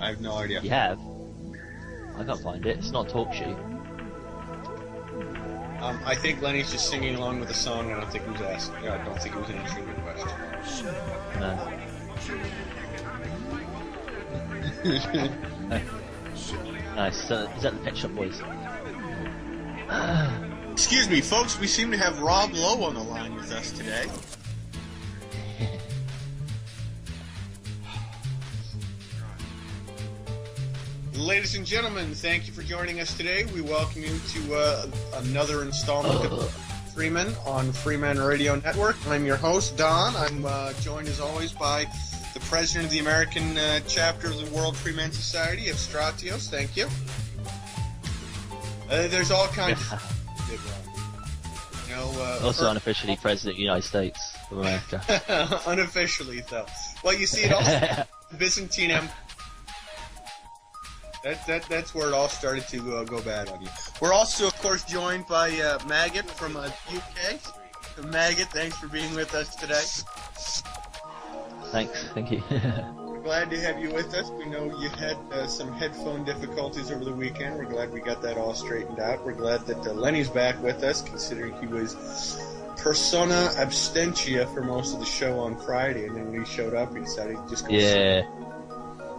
I have no idea. You have? I can't find it. It's not a talk sheet. I think Lenny's just singing along with the song. I don't think he was asking. I don't think he was answering your question. No. Nice. Is that the Pet Shop Boys? Excuse me, folks. We seem to have Rob Lowe on the line with us today. Ladies and gentlemen, thank you for joining us today. We welcome you to another installment of Freeman on Freeman Radio Network. I'm your host, Don. I'm joined as always by the president of the American chapter of the World Freeman Society, Stratios. Thank you. There's all kinds of... Also unofficially president of the United States of America. Unofficially, though. Well, you see, it also Byzantine Empire. That's where it all started to go bad on you. We're also, of course, joined by Maggot from UK. Maggot, thanks for being with us today. Thank you. We're glad to have you with us. We know you had some headphone difficulties over the weekend. We're glad we got that all straightened out. We're glad that Lenny's back with us, considering he was persona absentia for most of the show on Friday, and then when he showed up, he decided he'd just go.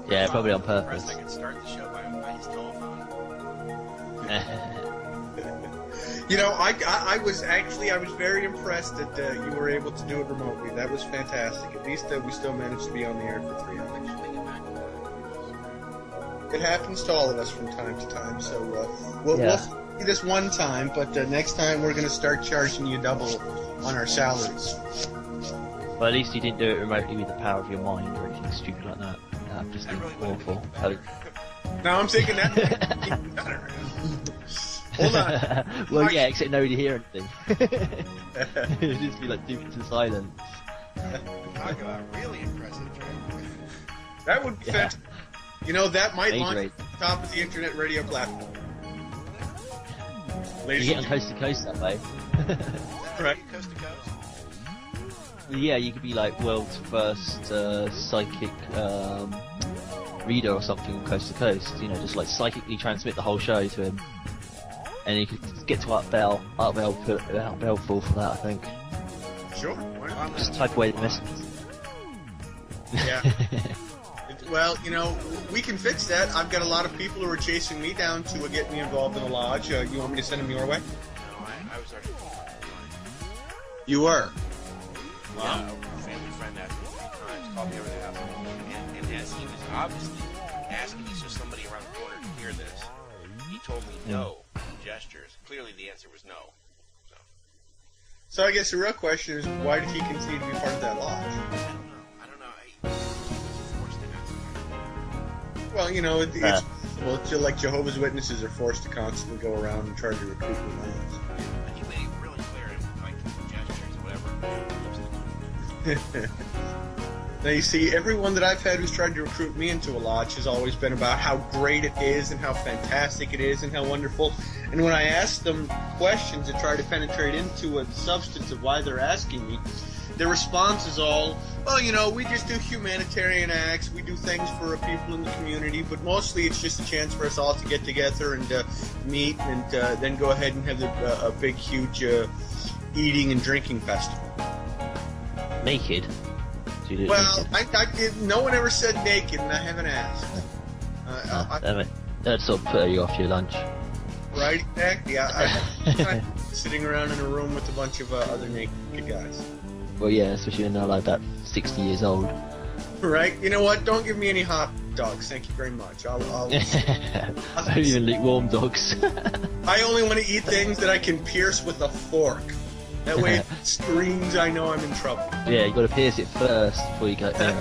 Yeah, probably on purpose. I could start the show by his telephone. You know, I was very impressed that you were able to do it remotely. That was fantastic. At least we still managed to be on the air for 3 hours. It happens to all of us from time to time, so we'll see this one time, but next time we're going to start charging you double on our salaries. Well, at least you didn't do it remotely with the power of your mind or anything stupid like that. That just seems awful. Now I'm thinking that even better. Hold on. Well, yeah, except nobody hear anything. It'd just be like deep into silence. Talk about really impressive, Trey. That would be fantastic. You know, that might launch Rate. at the top of the internet radio platform. You get on coast to coast that way. Correct. Coast to coast. Yeah, you could be like world's first psychic reader or something on coast to coast. You know, just like psychically transmit the whole show to him, and you could get to Art Bell Full for that, I think. Sure. Why not? Just type away the messages. Yeah. Well, you know, we can fix that. I've got a lot of people who are chasing me down to get me involved in a lodge. You want me to send them your way? No, I was already. You were. Wow. Yeah, a family friend asked me 3 times, called me over the house, and as he was obviously asking me so somebody around the corner could hear this, he told me no in gestures. Clearly the answer was no. So I guess the real question is, why did he continue to be part of that lodge? I don't know. He was forced to ask me. Well, you know, it's like Jehovah's Witnesses are forced to constantly go around and try to recruit new members. He made it really clear in like gestures, whatever. Now you see, everyone that I've had who's tried to recruit me into a lodge has always been about how great it is and how fantastic it is and how wonderful. And when I ask them questions that try to penetrate into the substance of why they're asking me, their response is all, well, you know, we just do humanitarian acts, we do things for people in the community, but mostly it's just a chance for us all to get together and meet and then go ahead and have a big, huge eating and drinking festival. Naked? Well, naked? No one ever said naked, and I haven't asked. Damn it. That'd sort of put you off your lunch. Right, exactly. I'm sitting around in a room with a bunch of other naked guys. Well, yeah, especially when they're like about 60 years old. Right? You know what? Don't give me any hot dogs. Thank you very much. I'll Not even lukewarm dogs. I only want to eat things that I can pierce with a fork. That way, if it screams, I know I'm in trouble. Yeah, you got to pierce it first before you go there.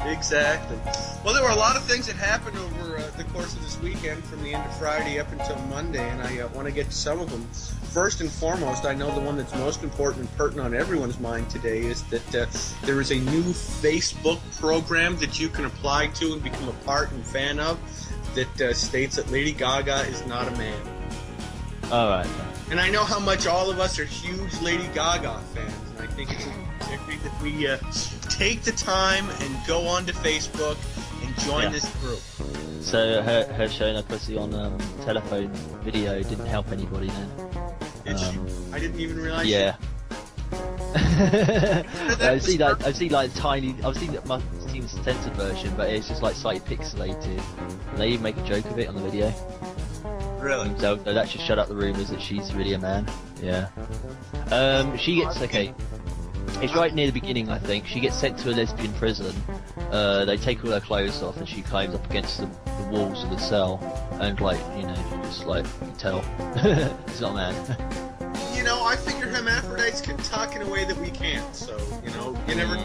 Exactly. Well, there were a lot of things that happened over the course of this weekend, from the end of Friday up until Monday, and I want to get to some of them. First and foremost, I know the one that's most important and pertinent on everyone's mind today is that there is a new Facebook program that you can apply to and become a part and fan of that states that Lady Gaga is not a man. Alright. And I know how much all of us are huge Lady Gaga fans, and I think it's imperative that we take the time and go onto Facebook and join this group. So her showing her pussy on telephone video didn't help anybody then. I didn't even realize. Yeah. I've seen like tiny. I've seen the censored version, but it's just like slightly pixelated. And they even make a joke of it on the video. Really? So that should shut up the rumours that she's really a man. Yeah. She gets It's right near the beginning, I think. She gets sent to a lesbian prison. They take all her clothes off, and she climbs up against the walls of the cell, and you just you can tell it's not a man. I figure hermaphrodites can talk in a way that we can't. So you never.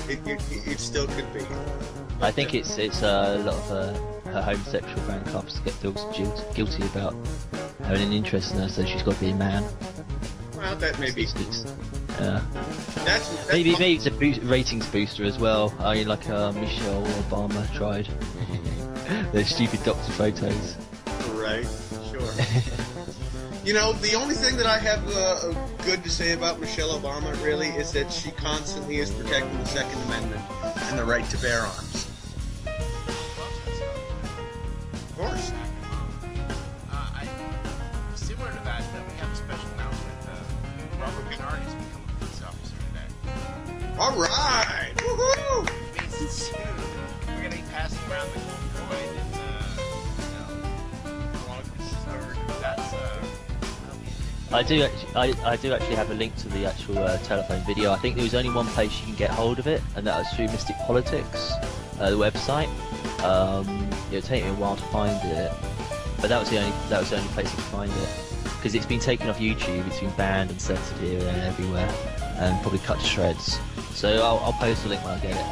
It still could be. I think it's a lot of her homosexual fan clubs feels guilty about having an interest in her, so she's got to be a man. Well, that may be. Yeah. That's maybe it's a ratings booster as well. I mean, like Michelle Obama tried. Those stupid doctor photos. Right. Sure. The only thing that I have good to say about Michelle Obama really is that she constantly is protecting the Second Amendment and the right to bear arms. Of course. Similar to that, we have a special announcement. Robert Bernard has become a police officer today. All right! Woohoo! Which means soon we're going to be passing around the coin and, along with that's I do actually have a link to the actual telephone video. I think there was only one place you can get hold of it, and that was through Mystic Politics, the website. It'll take me a while to find it, but that was the only place I could find it, because it's been taken off YouTube. It's been banned and censored here, there, and everywhere, and probably cut to shreds. So I'll post the link when I get it.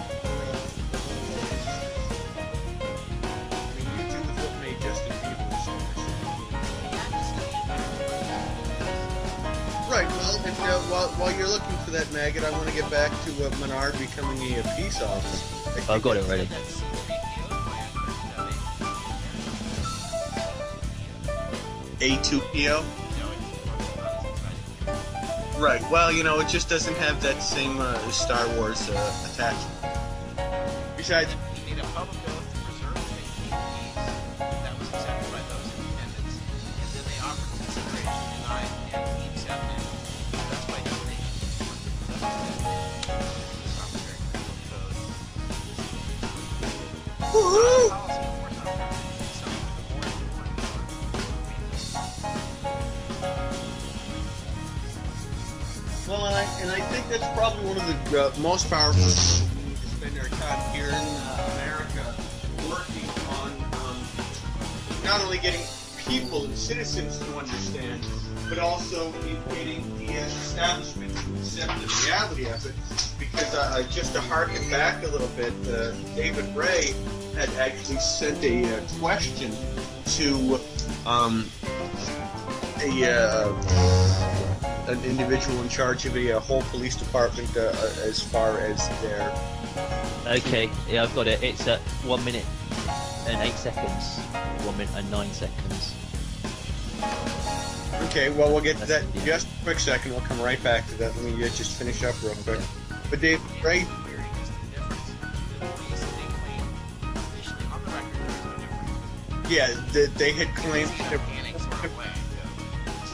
Right, well, and while you're looking for that, Maggot, I want to get back to Menard becoming a peace officer. I've got it already. A2PO? Right, well, it just doesn't have that same Star Wars attachment. Besides... He made a public oath to preserve and maintain peace. That was accepted by those in attendance. And then they offered consideration, denied, and he accepted. That's by donation. Woohoo! Well, and I think that's probably one of the most powerful things we need to spend our time here in America working on not only getting people and citizens to understand, but also getting the establishment to accept the reality of it. Because just to harken back a little bit, David Ray had actually sent a question to an individual in charge of a whole police department as far as their... Okay, yeah, I've got it. It's at 1 minute and 8 seconds. 1 minute and 9 seconds. Okay, well, we'll get to that in just a quick second. We'll come right back to that. Let me just finish up real quick. But Dave, right? Yeah, they had claimed...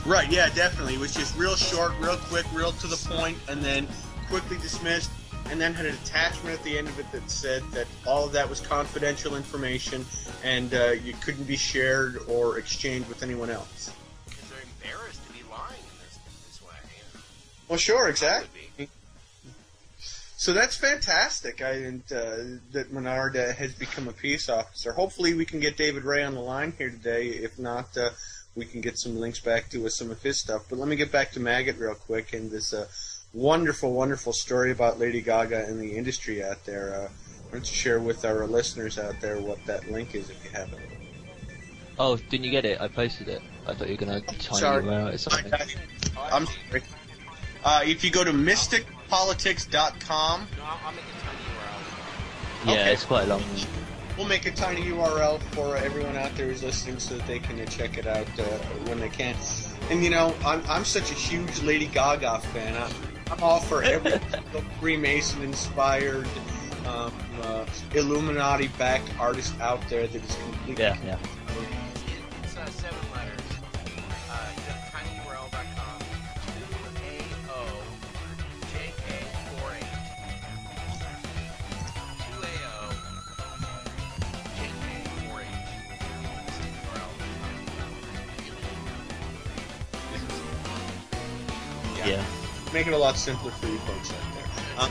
Right, yeah, definitely. It was just real short, real quick, real to the point, and then quickly dismissed, and then had an attachment at the end of it that said that all of that was confidential information, and you couldn't be shared or exchanged with anyone else. Because they're embarrassed to be lying in this way. Well, sure, exactly. So that's fantastic, that Menard has become a peace officer. Hopefully we can get David Ray on the line here today. If not, we can get some links back to some of his stuff. But let me get back to Maggot real quick and this wonderful, wonderful story about Lady Gaga and the industry out there. Why don't you share with our listeners out there what that link is if you haven't? Oh, didn't you get it? I posted it. I thought you were going to Sorry. time it out or something. I'm sorry. If you go to mysticpolitics.com... No, I'll make a tiny URL. Yeah, Okay. it's quite long. We'll make a tiny URL for everyone out there who's listening so that they can check it out when they can. And I'm such a huge Lady Gaga fan. I'm all for every Freemason-inspired, Illuminati-backed artist out there that is completely... Yeah. It's 7 letters. You go to tinyurl.com. 2AOJK48. 2AOJK48. Yeah. Make it a lot simpler for you folks out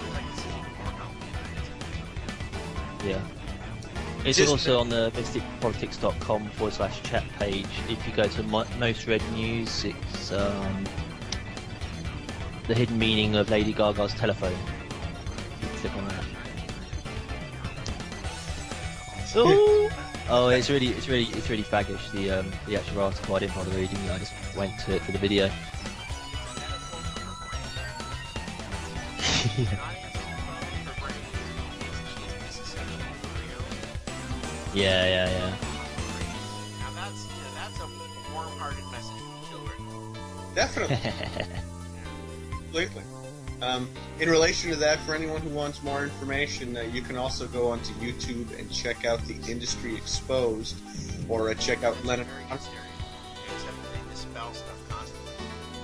there. Yeah. It's also on the mysticpolitics.com/chat page. If you go to most read news, it's the hidden meaning of Lady Gaga's telephone. You click on that. Oh, it's really faggish. The actual article, I didn't bother reading it. I just went to it for the video. Yeah. Now that's a warm-hearted message for children. Definitely. Completely. In relation to that, for anyone who wants more information, you can also go onto YouTube and check out the Industry Exposed, or check out Lenin. Except they misspell stuff constantly.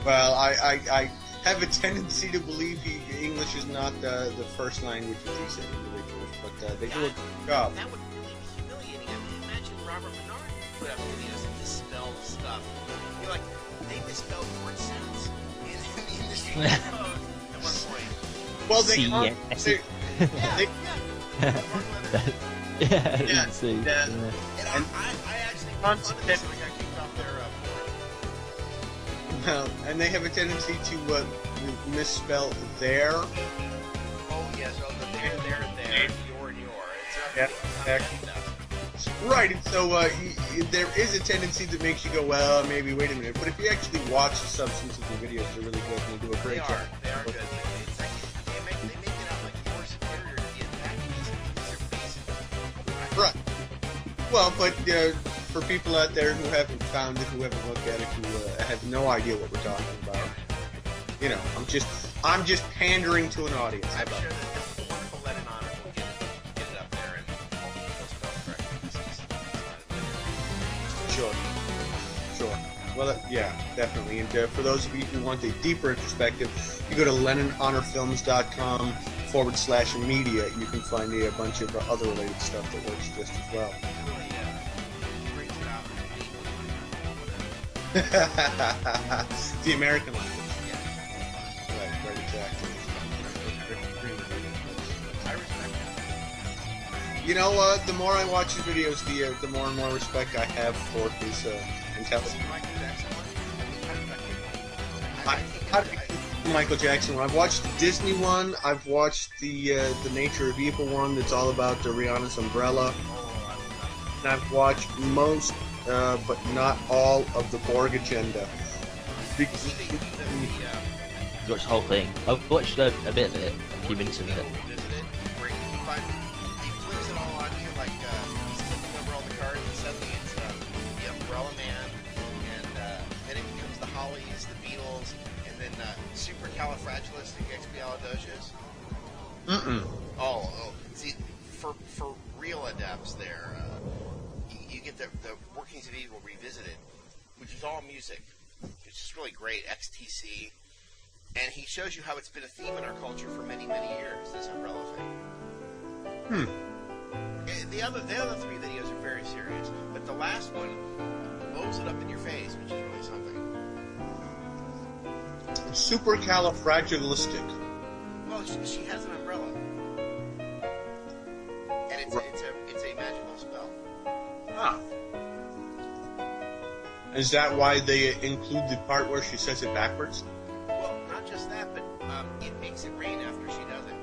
Well, I have a tendency to believe English is not the first language of these individuals, but they do a good job. That would really be humiliating. I mean, imagine Robert Menard put up videos and misspelled stuff. You're like, they misspelled word sounds in the Industry Exposed at one point. Well, they See, are. Yeah, I didn't see. And I actually made fun of this and I got kicked off their board. And they have a tendency to misspell their. Oh, yes, the there, your, and your. Yeah, exactly. Right, and so there is a tendency that makes you go, well, maybe wait a minute. But if you actually watch the substance of the videos, they're really good and they do a great job. They are good. It's like, they make it out like you're superior to the antagonists because they're basic. Right. Well, but for people out there who haven't found it, who haven't looked at it, who have no idea what we're talking about, you know, I'm just pandering to an audience. I'm sure that the wonderful Lenin Honor will get it up there and hopefully it'll spell correctly. Sure. Well, yeah, definitely. And for those of you who want a deeper perspective, you go to LeninHonorFilms.com/media. You can find a bunch of other related stuff that works just as well. The American language. Right, exactly. I respect that. You know, the more I watch his videos, the more and more respect I have for his intelligence. Michael Jackson one. I've watched the Disney one. I've watched the Nature of Evil one. That's all about Rihanna's umbrella. And I've watched most, but not all, of the Borg Agenda. You watched the whole thing. I've watched a bit of it, a few minutes of it. He flips it all on you like he's flipping over all the cards and suddenly it's the Umbrella Man and then it becomes the Hollies, the Beatles, and then supercalifragilisticexpialidocious. Oh, see, for real adepts there, you get the Workings of Evil Revisited, which is all music. It's just really great, XTC. And he shows you how it's been a theme in our culture for many, many years, this umbrella thing. The other 3 videos are very serious, but the last one blows it up in your face, which is really something. Supercalifragilistic. Well, she has an umbrella. And it's a magical spell. Ah. Is that why they include the part where she says it backwards? Well, not just that, but it makes it rain after she does it.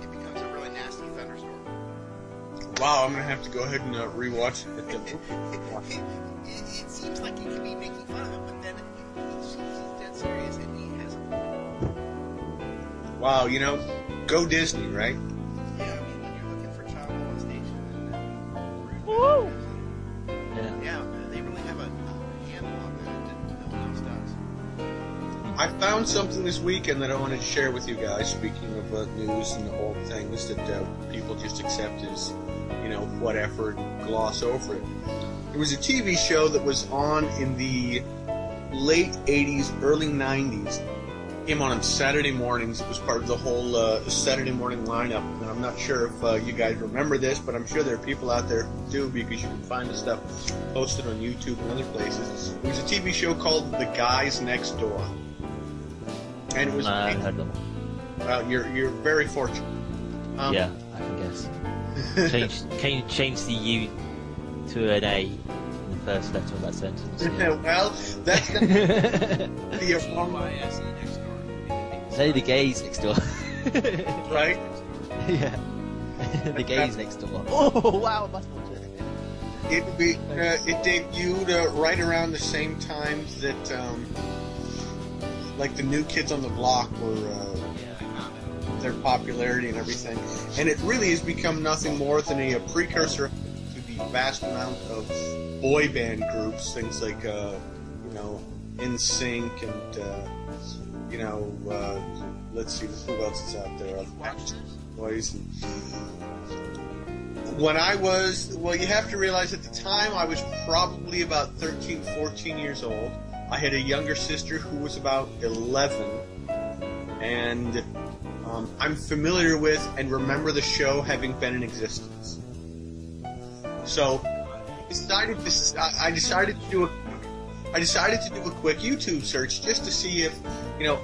It becomes a really nasty thunderstorm. Wow, I'm gonna have to go ahead and rewatch it. It seems like you could be making fun of it, but then she's dead serious, and he has a... Wow, you know, go Disney, right? Yeah, I mean, when you're looking for child molestation and... Woo! Yeah, they really have a handle on that that no one else does. I found something this weekend that I wanted to share with you guys. Speaking of news and old things that people just accept as, whatever, and gloss over it. There was a TV show that was on in the late 80s, early 90s. Came on Saturday mornings. It was part of the whole Saturday morning lineup. And I'm not sure if you guys remember this, but I'm sure there are people out there who do, because you can find the stuff posted on YouTube and other places. It was a TV show called The Guys Next Door. And it was... I haven't heard them. Well, you're very fortunate. Yeah, I can guess. Change the U to an A in the first letter of that sentence. Yeah. Well, that's the CYSE next door. Say the gays next door. Right? Yeah. The gays next door. Oh, wow, I must watch it. It debuted right around the same time that, like, the New Kids on the Block were, their popularity and everything. And it really has become nothing more than a precursor to the vast amount of boy band groups, things like, NSYNC and, let's see, who else is out there? Boys. When I was, you have to realize at the time I was probably about 13, 14 years old. I had a younger sister who was about 11, and I'm familiar with and remember the show having been in existence. So I decided to do a quick YouTube search just to see if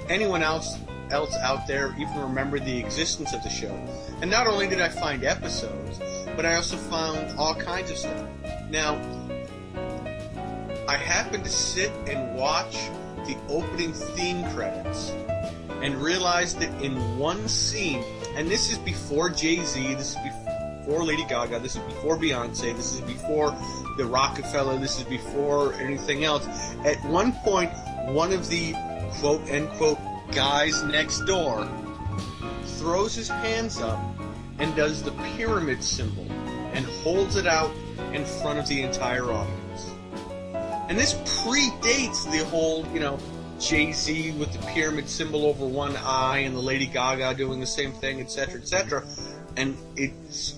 anyone else out there even remembered the existence of the show. And not only did I find episodes, but I also found all kinds of stuff. Now, I happened to sit and watch the opening theme credits and realized that in one scene, and this is before Jay-Z, this is before Lady Gaga, this is before Beyonce, this is before the Rockefeller, this is before anything else. At one point, one of the quote-unquote guys next door throws his hands up and does the pyramid symbol and holds it out in front of the entire audience. And this predates the whole, Jay-Z with the pyramid symbol over one eye and the Lady Gaga doing the same thing, etc., etc. And it's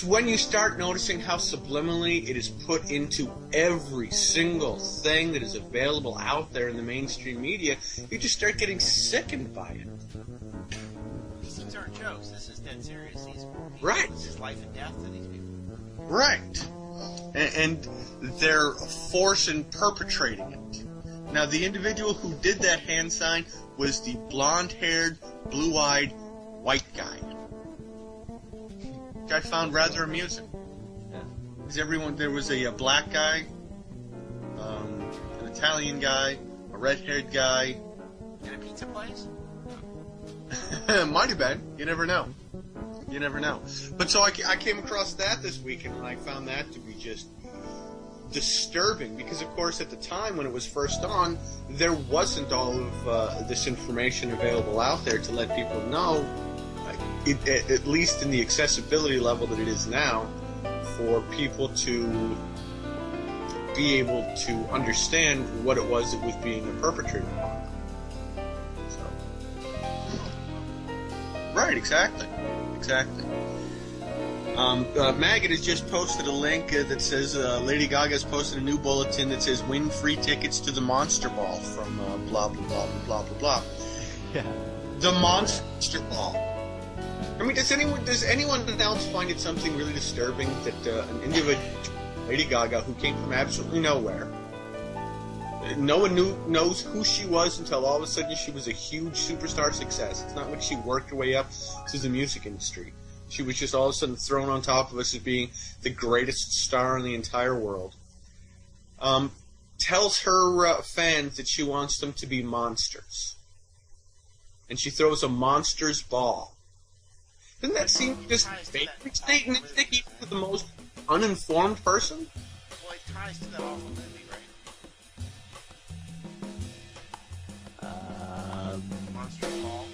when you start noticing how subliminally it is put into every single thing that is available out there in the mainstream media, you just start getting sickened by it. These aren't jokes. This is dead serious. Right. This is life and death to these people. Right. And their force in perpetrating it. Now, the individual who did that hand sign was the blonde-haired, blue-eyed, white guy. Which I found rather amusing. Yeah. Because there was a black guy, an Italian guy, a red-haired guy. In a pizza place? Might have been. You never know. You never know. But so I came across that this weekend, and I found that to be just disturbing, because of course at the time when it was first on, there wasn't all of this information available out there to let people know, at least in the accessibility level that it is now, for people to be able to understand what it was that was being perpetrated upon. So, right, exactly. Maggot has just posted a link that says Lady Gaga has posted a new bulletin that says win free tickets to the Monster Ball from blah, blah, blah, blah, blah, blah. Yeah. The Monster Ball. I mean, does anyone else find it something really disturbing that an individual, Lady Gaga, who came from absolutely nowhere, no one knows who she was until all of a sudden she was a huge superstar success. It's not like she worked her way up to the music industry. She was just all of a sudden thrown on top of us as being the greatest star in the entire world. Tells her fans that she wants them to be monsters. And she throws a monster's ball. Doesn't that seem just basic statement for the most uninformed person? Well, it ties to that awful movie, right? Monster Ball.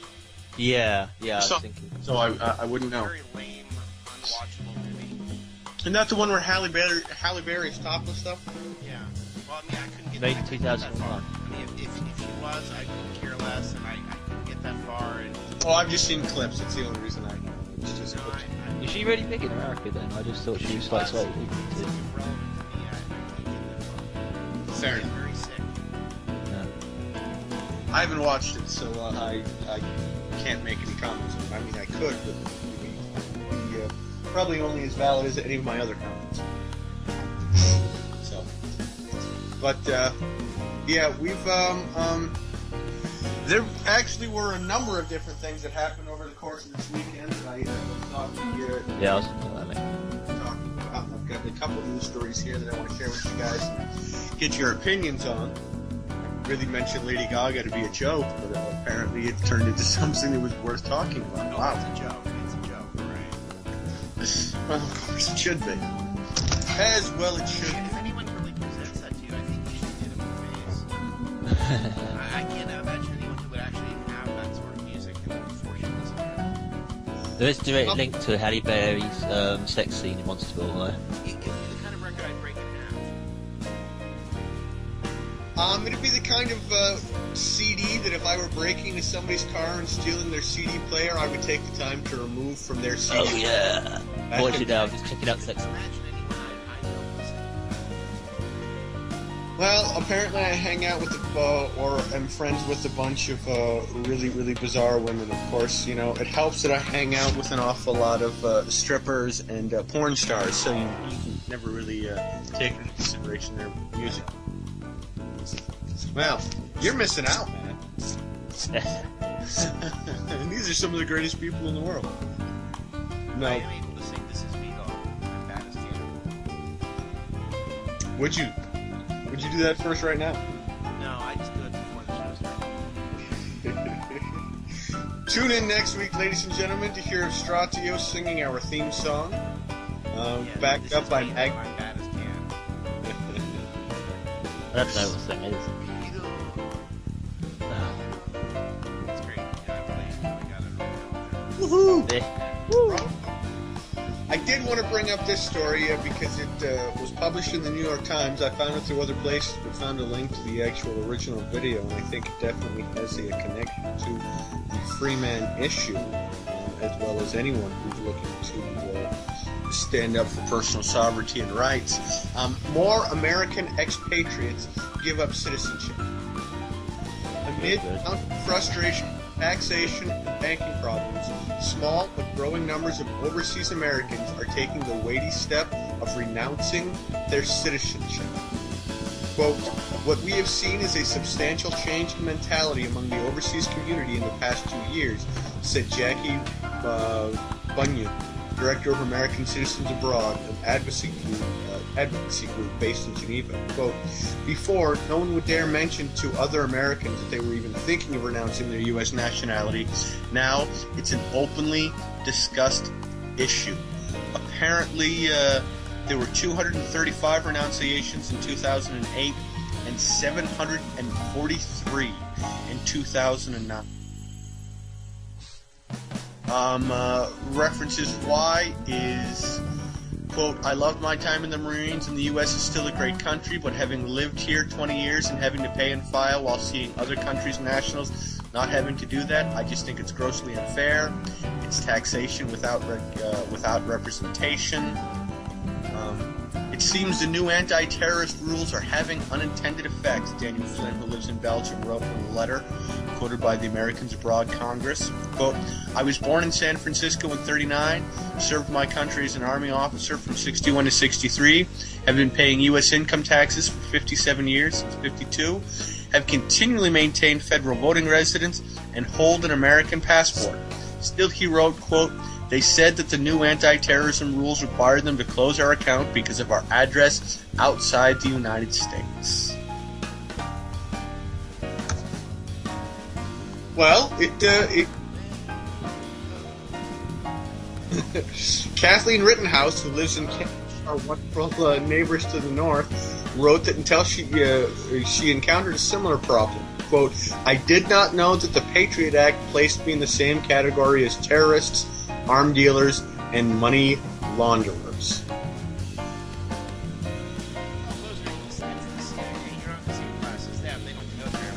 Yeah, I was So- thinking. So I wouldn't know. Very lame, unwatchable movie. Isn't that the one where Halle Berry's topless stuff? Yeah. Well, I mean, I couldn't get Made back in to that 2001. far. I mean, if you watch was, I couldn't care less, and I couldn't get that far. And Oh, I've just seen clips. That's the only reason I know. It's just clips. Is she really big in America then? I just thought she was like slightly big. irrelevant to me. I can't get that far. Fair I'm enough. very sick. I haven't watched it, so I can't make any comments. I mean, I could, but it'd be probably only as valid as any of my other comments. So, but yeah, we've there actually were a number of different things that happened over the course of this weekend that I thought we Yeah, I was thinking that, mate. talk about. I've got a couple of news stories here that I want to share with you guys and get your opinions on. I really mentioned Lady Gaga to be a joke, but apparently it turned into something that was worth talking about. No, Wow. it's a joke. It's a joke, right? Well, of course it should be. As well it should If be. anyone really presents that to you, I think you should hit him in the face. I can't imagine anyone who would actually have that sort of music and force you to listen to it. There is a direct link to Halle Berry's sex scene in Monster Ball, though. It'd be the kind of record I'd break in half. It'd be the kind of CD that if I were breaking into somebody's car and stealing their CD player, I would take the time to remove from their CD. Oh yeah. Watch it now, just checking out sex scene. Imagine anyone I know listening. Well, apparently I hang out with or am friends with a bunch of really, really bizarre women, of course. You know, it helps that I hang out with an awful lot of strippers and porn stars, so you can never really take into consideration their music. Well, you're missing out, man. And these are some of the greatest people in the world. No, I am able to sing This Is Me, though. I'm bad as Canada. would you do that for us right now? No, I just do it before the show starts. Tune in next week, ladies and gentlemen, to hear Stratio singing our theme song, backed This up Is by Me, Maggot. I'm bad as Can. I don't know what that is. It's great. Yeah, I got it. Woohoo! Eh. I did want to bring up this story because it was published in the New York Times. I found it through other places, but found a link to the actual original video, and I think it definitely has a connection to the Freeman issue, as well as anyone who's looking to stand up for personal sovereignty and rights. More American expatriates give up citizenship. Amid frustration, taxation, and banking problems, small but growing numbers of overseas Americans are taking the weighty step of renouncing their citizenship. Quote, what we have seen is a substantial change in mentality among the overseas community in the past 2 years, said Jackie Bunyan, Director of American Citizens Abroad, an advocacy group based in Geneva. Quote, before, no one would dare mention to other Americans that they were even thinking of renouncing their U.S. nationality. Now, it's an openly discussed issue. Apparently, there were 235 renunciations in 2008 and 743 in 2009. References why is, quote, I loved my time in the Marines and the U.S. is still a great country, but having lived here 20 years and having to pay and file while seeing other countries' nationals not having to do that, I just think it's grossly unfair. It's taxation without representation. It seems the new anti-terrorist rules are having unintended effects, Daniel Flynn, who lives in Belgium, wrote in a letter quoted by the Americans Abroad Congress. Quote, I was born in San Francisco in 1939, served my country as an Army officer from 1961 to 1963, have been paying U.S. income taxes for 57 years, since 1952, have continually maintained federal voting residence, and hold an American passport. Still, he wrote, quote, they said that the new anti-terrorism rules required them to close our account because of our address outside the United States. Well, Kathleen Rittenhouse, who lives in Canada, our wonderful neighbors to the north, wrote that until she encountered a similar problem. Quote, I did not know that the Patriot Act placed me in the same category as terrorists, arm dealers, and money launderers. Those are the same classes. They don't go there.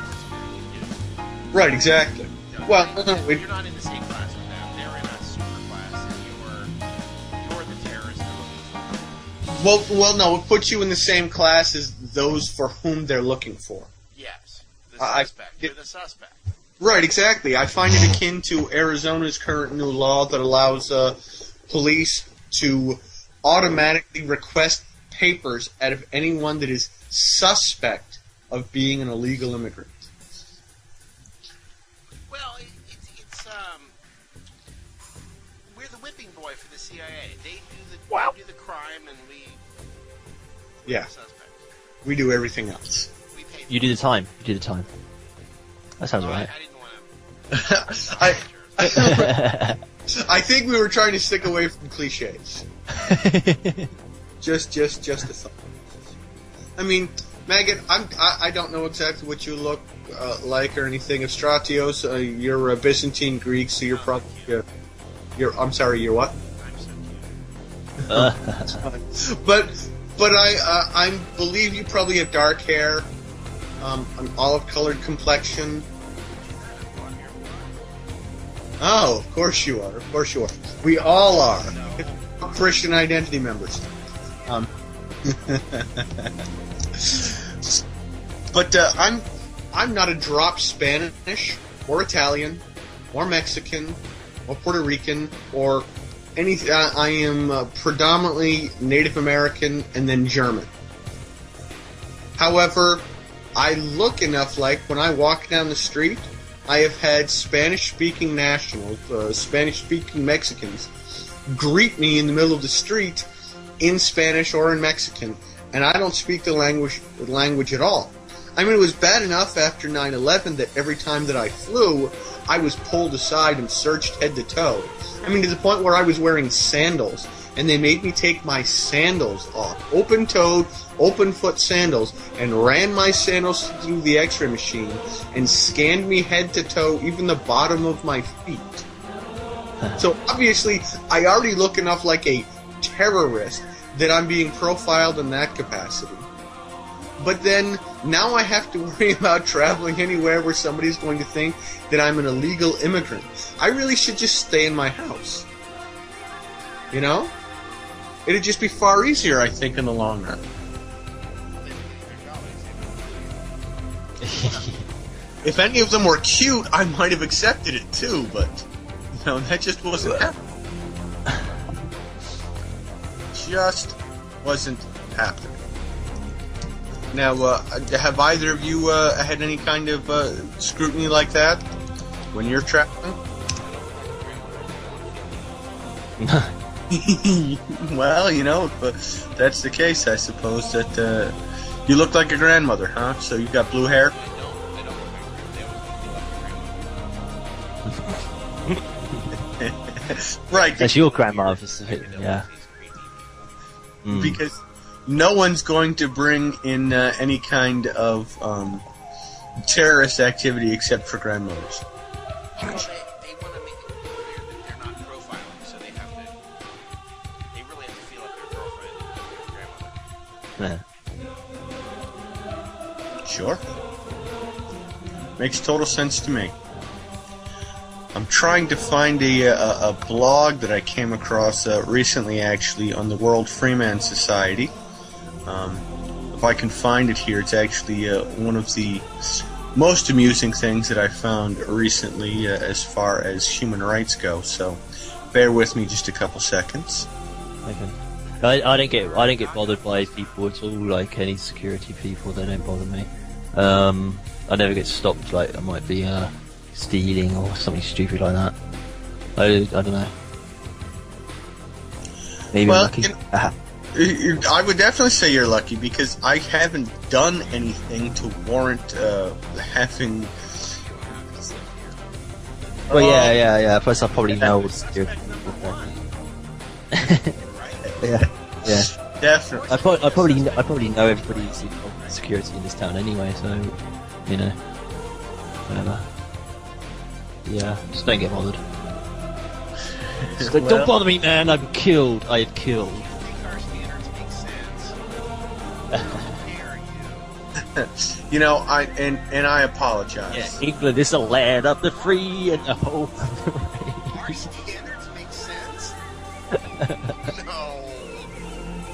Right, exactly. Well, you're not in the same class with them. They're in a super class, and you're the terrorist. well, no, it puts you in the same class as those for whom they're looking for. Yes, the suspect. You're the suspect. Right, exactly. I find it akin to Arizona's current new law that allows police to automatically request papers out of anyone that is suspect of being an illegal immigrant. Well, it's we're the whipping boy for the CIA. They do the crime, and we Yeah, the suspect. we do everything else. We pay You do the time. You do the time. That sounds right. I didn't want to. I think we were trying to stick away from cliches. Just a thought. I mean, Maggot, I don't know exactly what you look like or anything. Of Stratios, you're Byzantine Greek, so you're probably I'm sorry, you're what? I'm so cute. But I believe you probably have dark hair, an olive-colored complexion. Oh, of course you are. Of course you are. We all are. Christian identity members. But I'm not a drop Spanish or Italian or Mexican or Puerto Rican or anything. I am predominantly Native American and then German. However, I look enough like when I walk down the street, I have had Spanish-speaking nationals, Spanish-speaking Mexicans, greet me in the middle of the street in Spanish or in Mexican, and I don't speak the language at all. I mean, it was bad enough after 9/11 that every time that I flew, I was pulled aside and searched head to toe. I mean, to the point where I was wearing sandals, and they made me take my sandals off, open-toed, open-foot sandals, and ran my sandals through the X-ray machine and scanned me head to toe, even the bottom of my feet. So obviously, I already look enough like a terrorist that I'm being profiled in that capacity. But then, now I have to worry about traveling anywhere where somebody's going to think that I'm an illegal immigrant. I really should just stay in my house. You know? It'd just be far easier, I think, in the long run. If any of them were cute, I might have accepted it too, but, you know, that just wasn't happening. Just wasn't happening. Now, have either of you had any kind of scrutiny like that when you're traveling? Well, you know, if that's the case, I suppose that you look like a grandmother, huh? So you got blue hair? Right. That's your grandma, yeah. Because no one's going to bring in any kind of terrorist activity except for grandmothers. They want to make it clear that they're not profiling, so they really have to feel like their girlfriend or grandmother. Yeah. Sure. Makes total sense to me. I'm trying to find a blog that I came across recently, actually, on the World Freeman Society. If I can find it here, it's actually one of the most amusing things that I found recently as far as human rights go. So, bear with me just a couple seconds. Okay. I don't get bothered by people at all. Like any security people, they don't bother me. I never get stopped. Like I might be stealing or something stupid like that. I don't know. Maybe well, I'm lucky. I would definitely say you're lucky because I haven't done anything to warrant having. Well, yeah. Plus, I probably know what security people. Yeah. Definitely. I probably know everybody's security in this town anyway, so you know, whatever. Yeah, just don't get bothered. Just like, don't bother me, man. I'm killed. I had killed. Make our standards make sense. How dare you? You know, I apologize. Yeah, England is the land of the free and the home. Our standards make sense? No.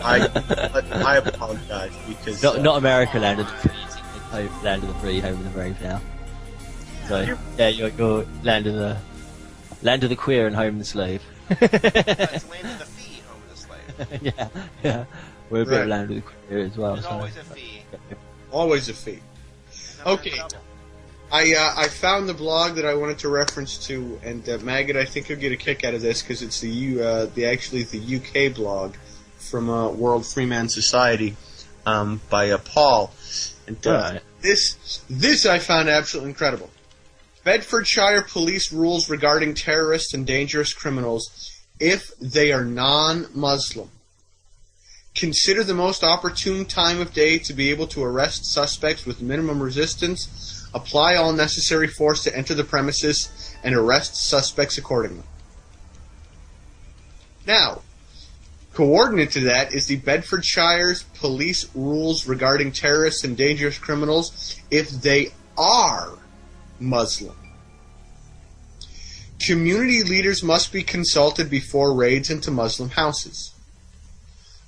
I apologize because Not America, land of the free. It's England, land of the free, home of the brave now. So yeah, you're land of the queer and home of the slave. It's land of the fee, home of the slave. yeah. We're a bit of land of the queer as well. There's so. always a fee. Always a fee. Okay. I found the blog that I wanted to reference to, and Maggot, I think you'll get a kick out of this because it's the UK blog from World Freeman Society by Paul. And this I found absolutely incredible. Bedfordshire police rules regarding terrorists and dangerous criminals if they are non-Muslim. Consider the most opportune time of day to be able to arrest suspects with minimum resistance. Apply all necessary force to enter the premises and arrest suspects accordingly. Now, coordinate to that is the Bedfordshire's police rules regarding terrorists and dangerous criminals if they are Muslim. Community leaders must be consulted before raids into Muslim houses.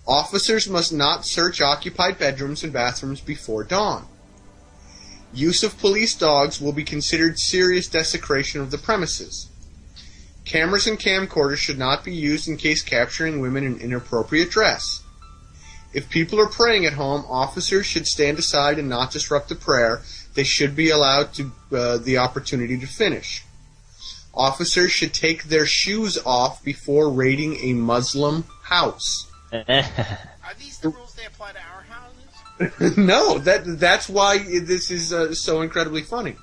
Officers must not search occupied bedrooms and bathrooms before dawn. Use of police dogs will be considered serious desecration of the premises. Cameras and camcorders should not be used in case capturing women in inappropriate dress. If people are praying at home, officers should stand aside and not disrupt the prayer. They should be allowed the opportunity to finish. Officers should take their shoes off before raiding a Muslim house. Are these the rules they apply to our houses? No, that's why this is so incredibly funny.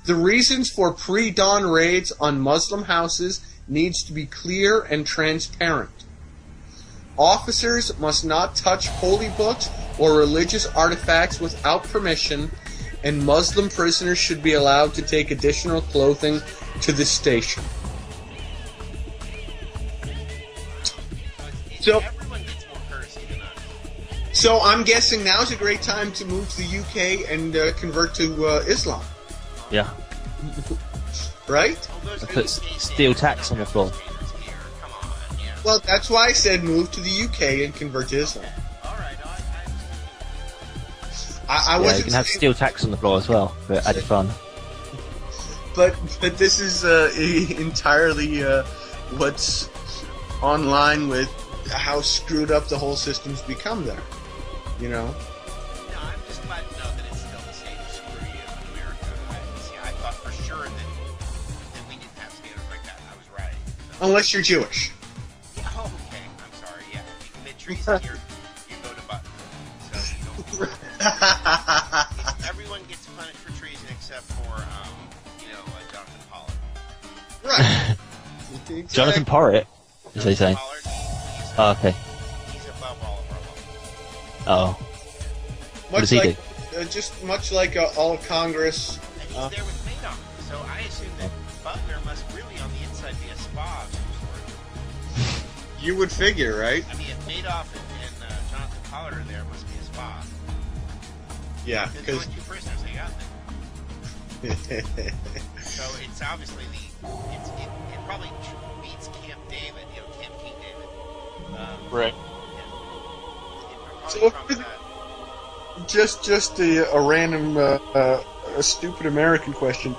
The reasons for pre-dawn raids on Muslim houses needs to be clear and transparent. Officers must not touch holy books or religious artifacts without permission, and Muslim prisoners should be allowed to take additional clothing to the station. So I'm guessing now's a great time to move to the UK and convert to Islam. Yeah. Right? Put steel tax on the floor. Well, that's why I said move to the UK and convert to Islam. I wasn't you can have steel tax on the floor as well for added fun. But this is entirely what's online with how screwed up the whole system's become there. You know? No, I'm just glad to know that it's still the same screw you in America. I thought for sure that we didn't have standards like that. I was right. So. Unless you're Jewish. Yeah, okay. I'm sorry. Yeah. If you commit treason, you go to button. So you don't. Everyone gets punished for treason except for, Jonathan Pollard. Right. Exactly. Jonathan Porritt, as they say. Pollard, okay. He's above all of our laws. Oh. What does he do? Just much like all of Congress. And he's there with Madoff, so I assume that Butler must really on the inside be a spa of some sort. You would figure, right? I mean, if Madoff and Jonathan Pollard are there, it must be a spa. Yeah, There's because only 2 prisoners they got there. So it's obviously it probably beats Camp David, Camp King David. right. Yeah. So Probably just a random, a stupid American question.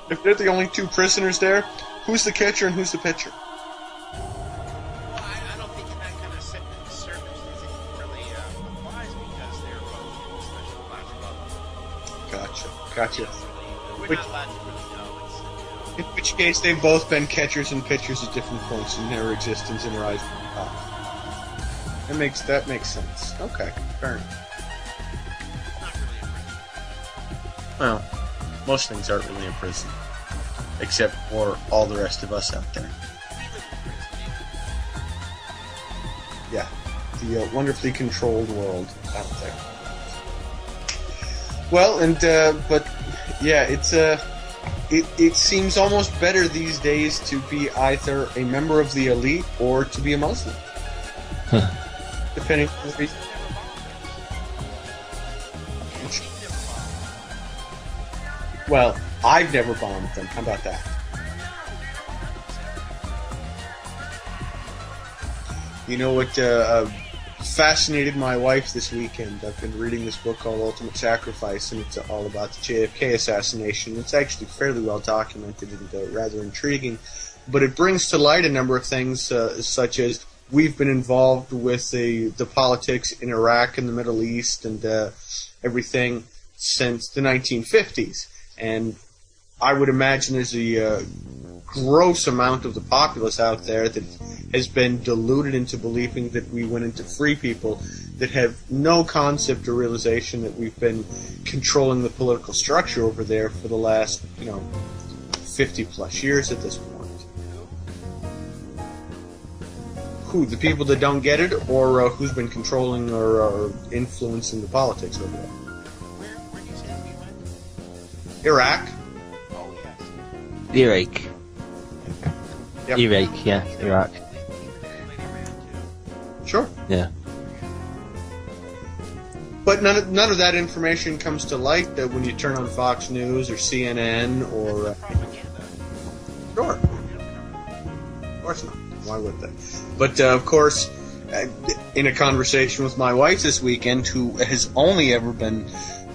If they're the only 2 prisoners there, who's the catcher and who's the pitcher? I don't think in that kind of circumstance it really applies because they're both in special class above. Gotcha. We're not allowed to really know. In which case, they've both been catchers and pitchers at different points in their existence and rise to the top. That makes sense. Okay, fair enough. Not really a prison. Well, most things aren't really in prison, except for all the rest of us out there. We live in prison. Yeah, the wonderfully controlled world out there. Well, and but yeah, it's it seems almost better these days to be either a member of the elite or to be a Muslim, depending on the reason. Well, I've never bombed them. How about that? You know what fascinated my wife this weekend? I've been reading this book called Ultimate Sacrifice, and it's all about the JFK assassination. It's actually fairly well documented and rather intriguing, but it brings to light a number of things, such as we've been involved with the politics in Iraq and the Middle East and everything since the 1950s. And I would imagine there's a gross amount of the populace out there that has been deluded into believing that we went into free people that have no concept or realization that we've been controlling the political structure over there for the last, 50 plus years at this point. Who, the people that don't get it, or who's been controlling or influencing the politics over there? Where do you say that we went? Iraq. Oh, yes. Iraq. Yep. Iraq, yeah, Iraq. Sure. Yeah. But none of that information comes to light that when you turn on Fox News or CNN or... Propaganda. Sure. Of course not. Why would they? But, of course, in a conversation with my wife this weekend, who has only ever been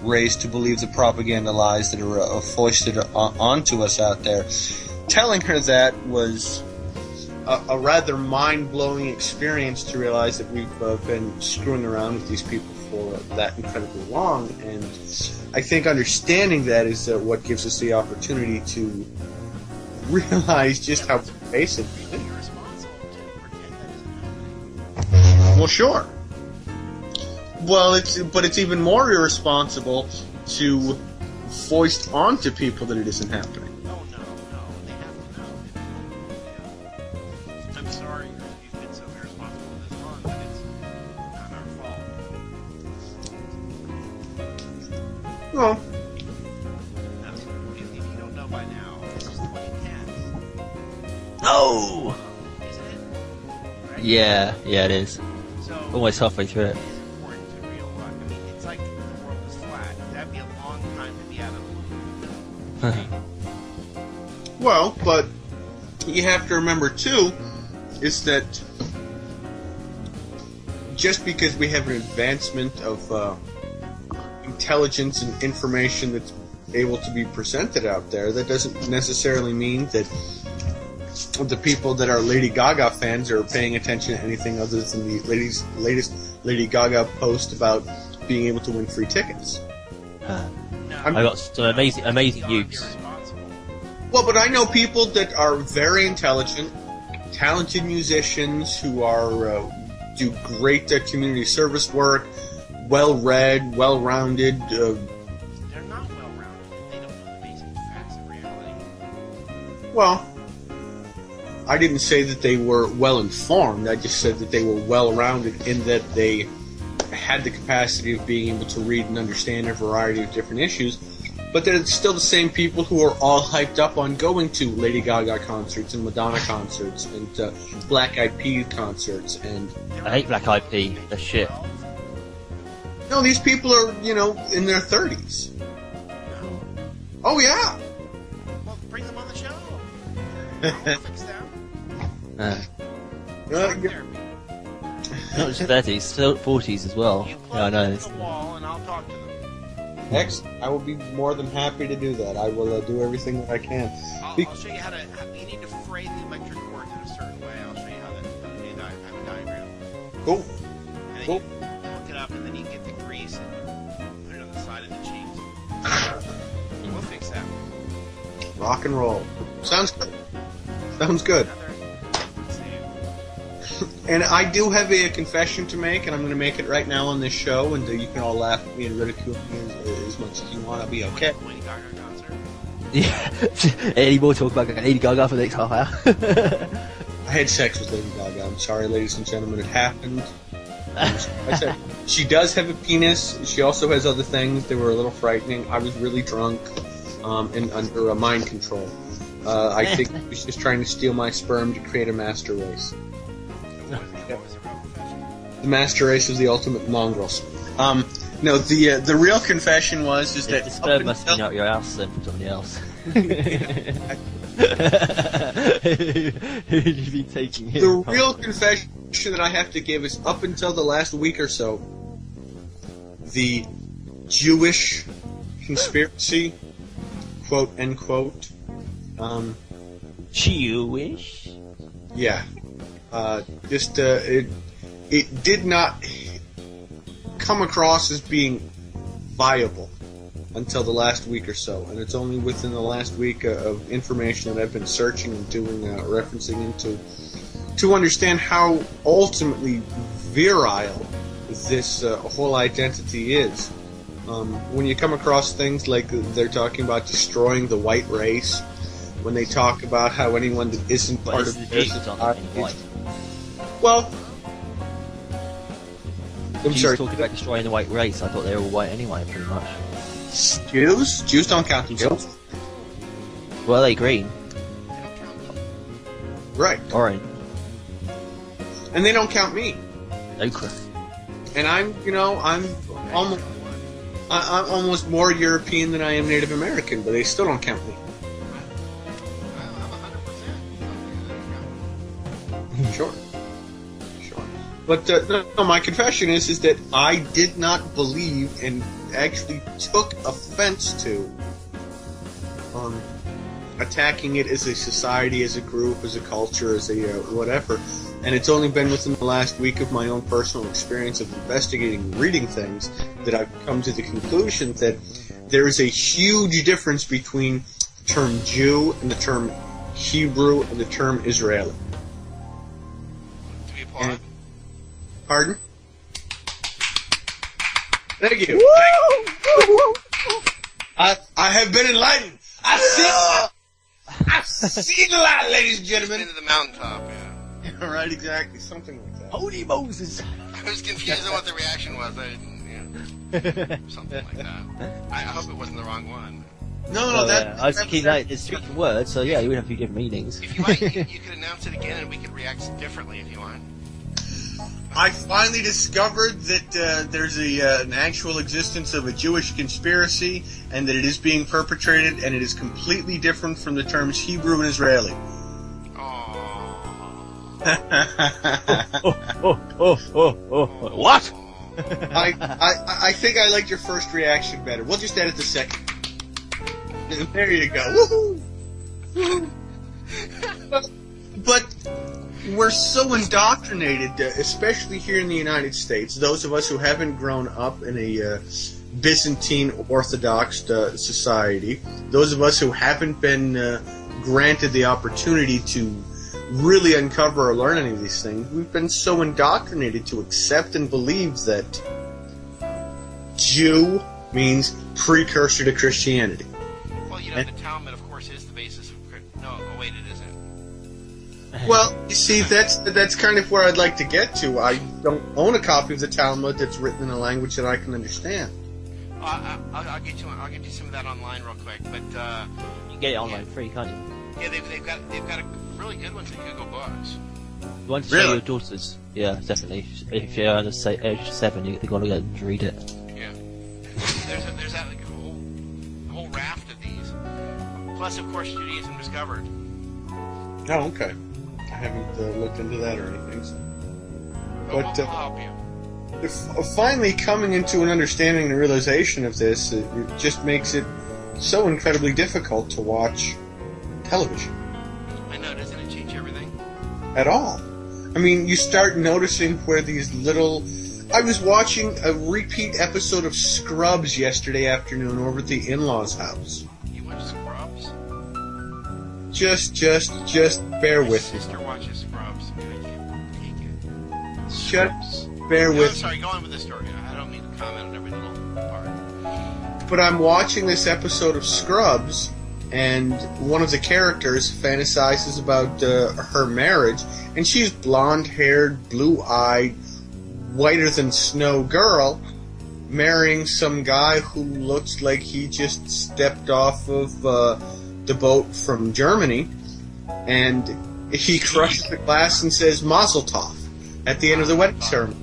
raised to believe the propaganda lies that are foisted onto us out there, telling her that was a rather mind-blowing experience to realize that we've been screwing around with these people for that incredibly long. And I think understanding that is what gives us the opportunity to realize just how basic it is. Well, sure. Well, it's even more irresponsible to foist onto people that it isn't happening. No, they have to know. I'm sorry you've been so irresponsible this long, but it's not our fault. Well, If you don't know by now, this is 2010. No! Isn't it? Right? Yeah, it is. So, Almost halfway through it. it is important to realize. I mean, it's like the world is flat. That'd be a long time to be out of. well, but you have to remember, too, is that just because we have an advancement of intelligence and information that's able to be presented out there, that doesn't necessarily mean that the people that are Lady Gaga fans are paying attention to anything other than the latest Lady Gaga post about being able to win free tickets. I got some amazing youths. Well, but I know people that are very intelligent, talented musicians who are do great community service work, well-read, well-rounded. They're not well-rounded. They don't know the basic facts of reality. Well, I didn't say that they were well-informed. I just said that they were well-rounded in that they had the capacity of being able to read and understand a variety of different issues, but they're still the same people who are all hyped up on going to Lady Gaga concerts and Madonna concerts and Black Eyed Peas concerts. And I hate Black Eyed Peas. They're shit. no, these people are, in their 30s. No. Oh, yeah. Well, bring them on the show. I'll fix them. Yeah. Therapy. Not just 30s, still 40s as well. You Yeah, plug I know. them to the wall, and I'll talk to them. Excellent. I will be more than happy to do that. I will do everything that I can. I'll show you how you need to fray the electric cords in a certain way. I'll show you how that. I have a diagram. Cool. And then Cool. you hook it up, and then you get the grease and put it on the side of the cheese. We'll fix that. Rock and roll. Sounds good. Sounds good. And I do have a confession to make, and I'm going to make it right now on this show, and you can all laugh at me and ridicule me as much as you want. I'll be okay. Lady Gaga concert. Yeah. Any more talk about Lady Gaga for the next half hour? I had sex with Lady Gaga. I'm sorry, ladies and gentlemen, it happened. I said, she does have a penis. She also has other things that were a little frightening. I was really drunk and under a mind control. I think she was just trying to steal my sperm to create a master race. What was the real profession? The master race is the ultimate mongrels. No, the real confession is that The sperm must be out your ass then from somebody else. Who'd you be taking here? The real confession that I have to give is up until the last week or so, the Jewish conspiracy, quote unquote. Jewish? Yeah. It did not come across as being viable until the last week or so, and it's only within the last week of information that I've been searching and doing referencing into to understand how ultimately virile this whole identity is. When you come across things like they're talking about destroying the white race, when they talk about how anyone that isn't part of the Jews aren't white. Well, I'm sorry. Talking about destroying the white race. I thought they were all white anyway, pretty much. Jews don't count themselves. Well, are they green? Right. Orange. And they don't count me. Ochre. And I'm almost more European than I am Native American, but they still don't count me. Sure. But no, my confession is that I did not believe and actually took offense to attacking it as a society, as a group, as a culture, as a whatever. And it's only been within the last week of my own personal experience of investigating and reading things that I've come to the conclusion that there is a huge difference between the term Jew and the term Hebrew and the term Israeli. Do we applaud? Pardon? Thank you. I have been enlightened. I've seen a lot, ladies and gentlemen. Into the mountaintop, yeah. Right, exactly. Something like that. Holy Moses! I was confused on what the reaction was. Something like that. I hope it wasn't the wrong one. No, that. I was thinking that it's three words, so yeah, you would have a few different meanings. If you like, you could announce it again and we could react differently if you want. I finally discovered that there's an actual existence of a Jewish conspiracy and that it is being perpetrated and it is completely different from the terms Hebrew and Israeli. What? I think I liked your first reaction better. We'll just edit the second. There you go. Woohoo! But we're so indoctrinated, especially here in the United States, those of us who haven't grown up in a Byzantine Orthodox society, those of us who haven't been granted the opportunity to really uncover or learn any of these things, we've been so indoctrinated to accept and believe that Jew means precursor to Christianity. Well, the Talmud, of course, is the basis of... No, wait, it isn't. Well, you see, that's kind of where I'd like to get to. I don't own a copy of the Talmud that's written in a language that I can understand. I'll get you some of that online real quick, but you can get it online free, can't you? Yeah, they've got a really good ones at Google Books. You want to show your daughters? Yeah, definitely. If you're under age 7, you've got to get them to read it. Yeah. There's that, like, a whole raft of these. Plus, of course, Judaism Discovered. Oh, okay. I haven't looked into that or anything. So. But I'll help you. Finally coming into an understanding and realization of this, it just makes it so incredibly difficult to watch television. I know, doesn't it change everything? At all. I mean, you start noticing where these little... I was watching a repeat episode of Scrubs yesterday afternoon over at the in-laws' house. You watch Scrubs? Just bear with me. My sister watches Scrubs, and I can't take it. Just bear with me. I'm sorry, go on with the story. I don't mean to comment on every little part. But I'm watching this episode of Scrubs, and one of the characters fantasizes about her marriage, and she's blonde-haired, blue-eyed, whiter-than-snow girl marrying some guy who looks like he just stepped off of the boat from Germany, and he crushes the glass and says Mazel Tov at the end of the wedding ceremony.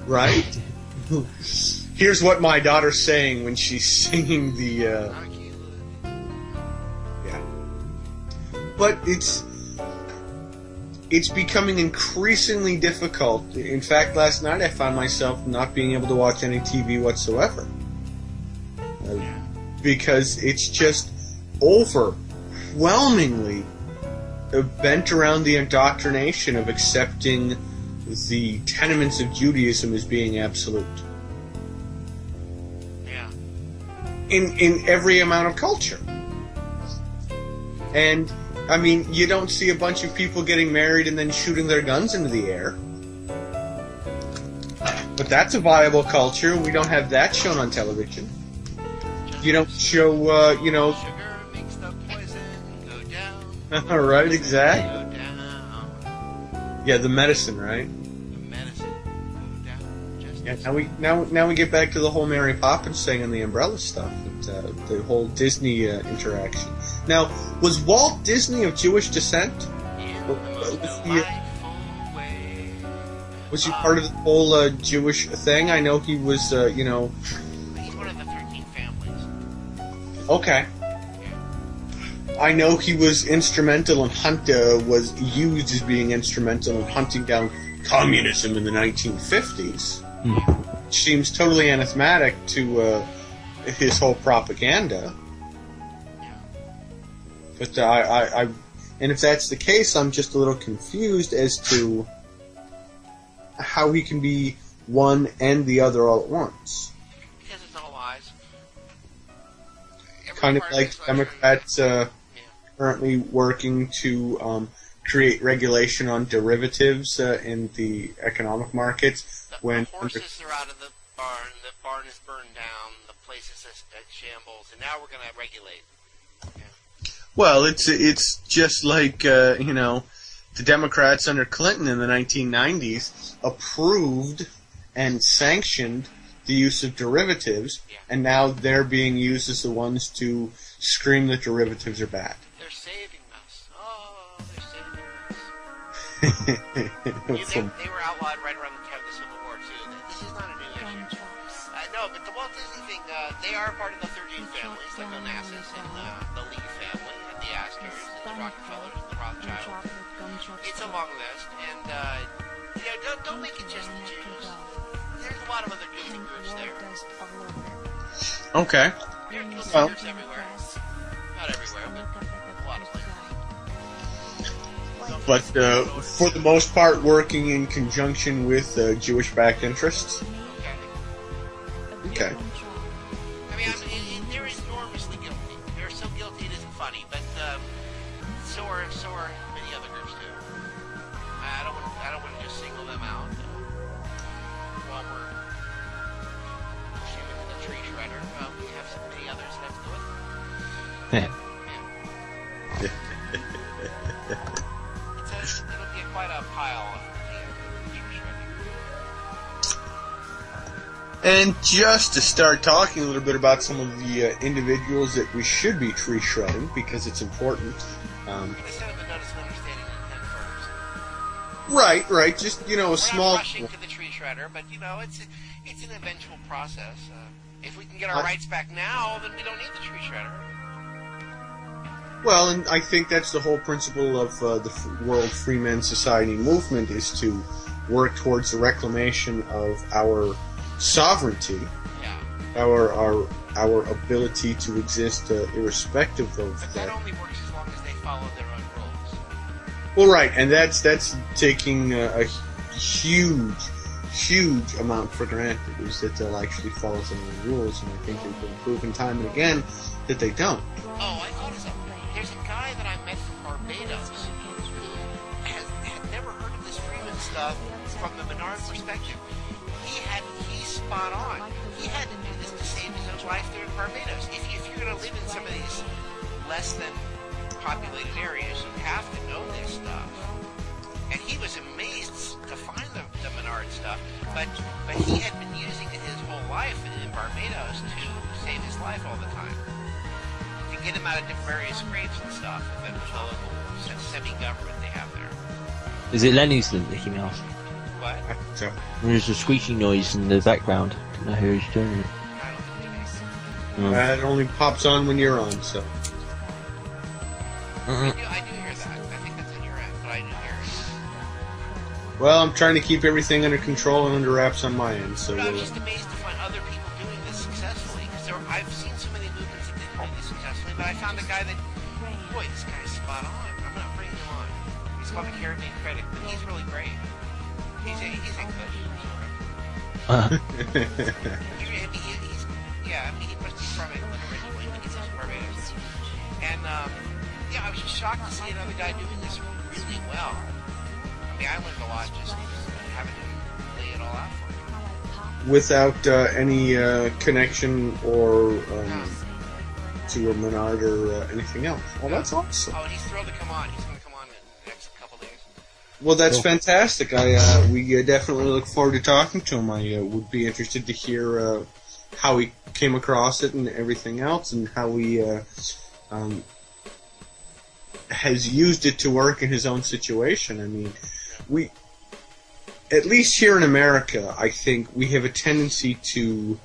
Right? Here's what my daughter's saying when she's singing the, yeah. But it's becoming increasingly difficult. In fact, last night I found myself not being able to watch any TV whatsoever. Because it's just overwhelmingly bent around the indoctrination of accepting the tenements of Judaism as being absolute. Yeah. In every amount of culture. And, I mean, you don't see a bunch of people getting married and then shooting their guns into the air. But that's a viable culture. We don't have that shown on television. You don't show, Sugar makes the poison go down. Right, exactly. Go down. Yeah, the medicine, right? The medicine go down. Just Yeah, now we get back to the whole Mary Poppins thing and the umbrella stuff, and the whole Disney interaction. Now, was Walt Disney of Jewish descent? in Was the most he- delightful way. Was he part of the whole Jewish thing? I know he was, He's one of the 13 families. Okay. I know he was instrumental in was used as being instrumental in hunting down communism in the 1950s. Which seems totally anathematic to his whole propaganda. But and if that's the case, I'm just a little confused as to how he can be one and the other all at once. Because it's all lies. Every Kind of part like it's Democrats currently working to create regulation on derivatives in the economic markets. The When horses are out of the barn is burned down, the place is at shambles, and now we're going to regulate. Well, it's just like the Democrats under Clinton in the 1990s approved and sanctioned the use of derivatives, and now they're being used as the ones to scream that derivatives are bad. They're saving us. Oh, they're saving us. They were outlawed right around the time of the Civil War, too. This is not a new issue. No, but the Walt Disney thing, they are part of the 13 families, like Onassis and the Lee family, and the Astors, and the Rockefellers, and the Rothschilds. It's a long list, and don't make it just the Jews. There's a lot of other Disney groups there. Okay. There's Well. everywhere. Not everywhere, but a lot of places. But for the most part, working in conjunction with Jewish-backed interests. Okay. I mean, they're enormously guilty. They're so guilty it isn't funny, but so are many other groups too. I don't want to just single them out while we're shooting the tree shredder. We have so many others that have to do it. It'll be quite a pile of tree shredding. And just to start talking a little bit about some of the individuals that we should be tree shredding, because it's important. Instead of a notice of understanding intent first. Right. Just, a We're small... not rushing to the tree shredder, but it's an eventual process. If we can get our rights back now, then we don't need the tree shredder. Well, and I think that's the whole principle of the World Freeman Society movement, is to work towards the reclamation of our sovereignty, our ability to exist irrespective of But that. that only works as long as they follow their own rules. Well, right, and that's taking a huge amount for granted, is that they'll actually follow some of the rules, and I think they've been proven time and again that they don't. Oh, I thought of something. There's a guy that I met from Barbados who had never heard of this Freeman stuff from the Menard perspective. He's spot on. He had to do this to save his own life there in Barbados. If you're going to live in some of these less than populated areas, you have to know this stuff. And he was amazed to find the Menard stuff, but he had been using it his whole life in Barbados to save his life all the time. To get him out of various scrapes and stuff with the local semi-government they have there. Is it Lenny's that he asked? What? So, There's a squeaking noise in the background. Don't know who's doing it. I don't think it is. it only pops on when you're on, so. I do hear that. I think that's on your end, but I do hear it. Well, I'm trying to keep everything under control and under wraps on my end, so But I'm we'll, just amazed to find other people doing this successfully, because I've seen so many movements that didn't do this successfully, but I found a guy that, boy, this guy's spot on. I'm not bringing him on. He's called the Caribbean Critic, but he's really great. He's English, sort of. He must be from England originally, but he's from Barbados. And, I was just shocked to see another guy doing this really well. I mean, I learned a lot just having to lay it all out for me. without any connection or to a Menard or anything else. Well, that's awesome. Oh, and he's thrilled to come on. He's going to come on in the next couple days. Well, that's fantastic. We definitely look forward to talking to him. I would be interested to hear how he came across it and everything else, and how he has used it to work in his own situation. I mean, at least here in America, I think we have a tendency to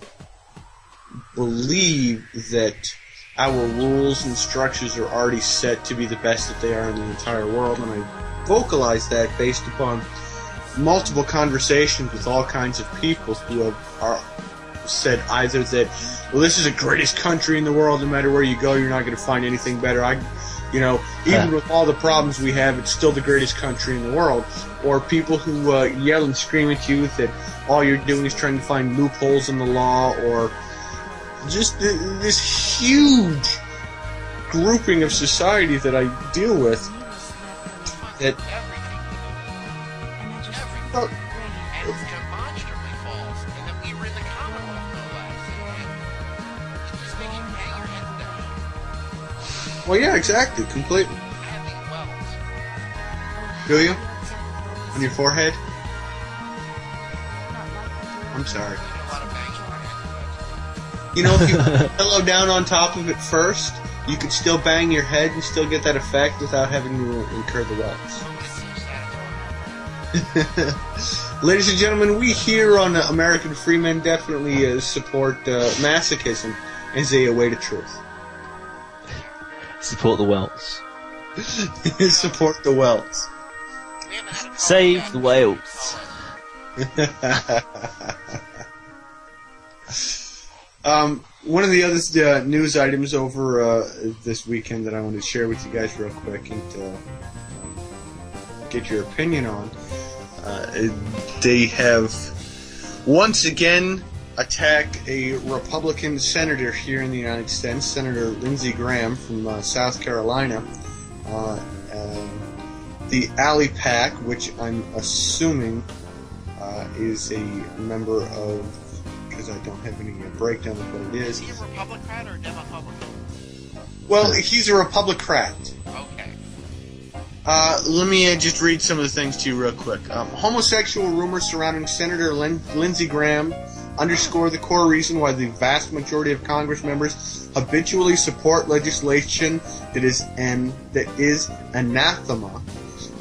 believe that our rules and structures are already set to be the best that they are in the entire world, and I vocalize that based upon multiple conversations with all kinds of people who have said either that, well, this is the greatest country in the world, no matter where you go, you're not going to find anything better. Even with all the problems we have, it's still the greatest country in the world. Or people who yell and scream at you that all you're doing is trying to find loopholes in the law, or just this huge grouping of society that I deal with. That Everything. And it's demonstrably false. And that we were in the Commonwealth, no less. It just makes you hang your head down. well, yeah, exactly, completely. I have these welts. Do you? On your forehead? I'm sorry. I get a lot of bangs on my head. You know, if you put a pillow down on top of it first, you could still bang your head and still get that effect without having to incur the welts. It's so sad. Ladies and gentlemen, we here on American Freeman definitely support masochism as a way to truth. Support the Welts. Support the welts. We haven't had a call Save back. the whales. One of the other news items over this weekend that I wanted to share with you guys real quick and get your opinion on. They have once again attacked a Republican senator here in the United States, Senator Lindsey Graham from South Carolina. The Alley Pack, which I'm assuming is a member of, because I don't have any breakdown of what it is. Is he a Republican or a Democrat? Well, he's a Republican. Okay. Let me just read some of the things to you real quick. Homosexual rumors surrounding Senator Lindsey Graham underscore the core reason why the vast majority of Congress members habitually support legislation that is anathema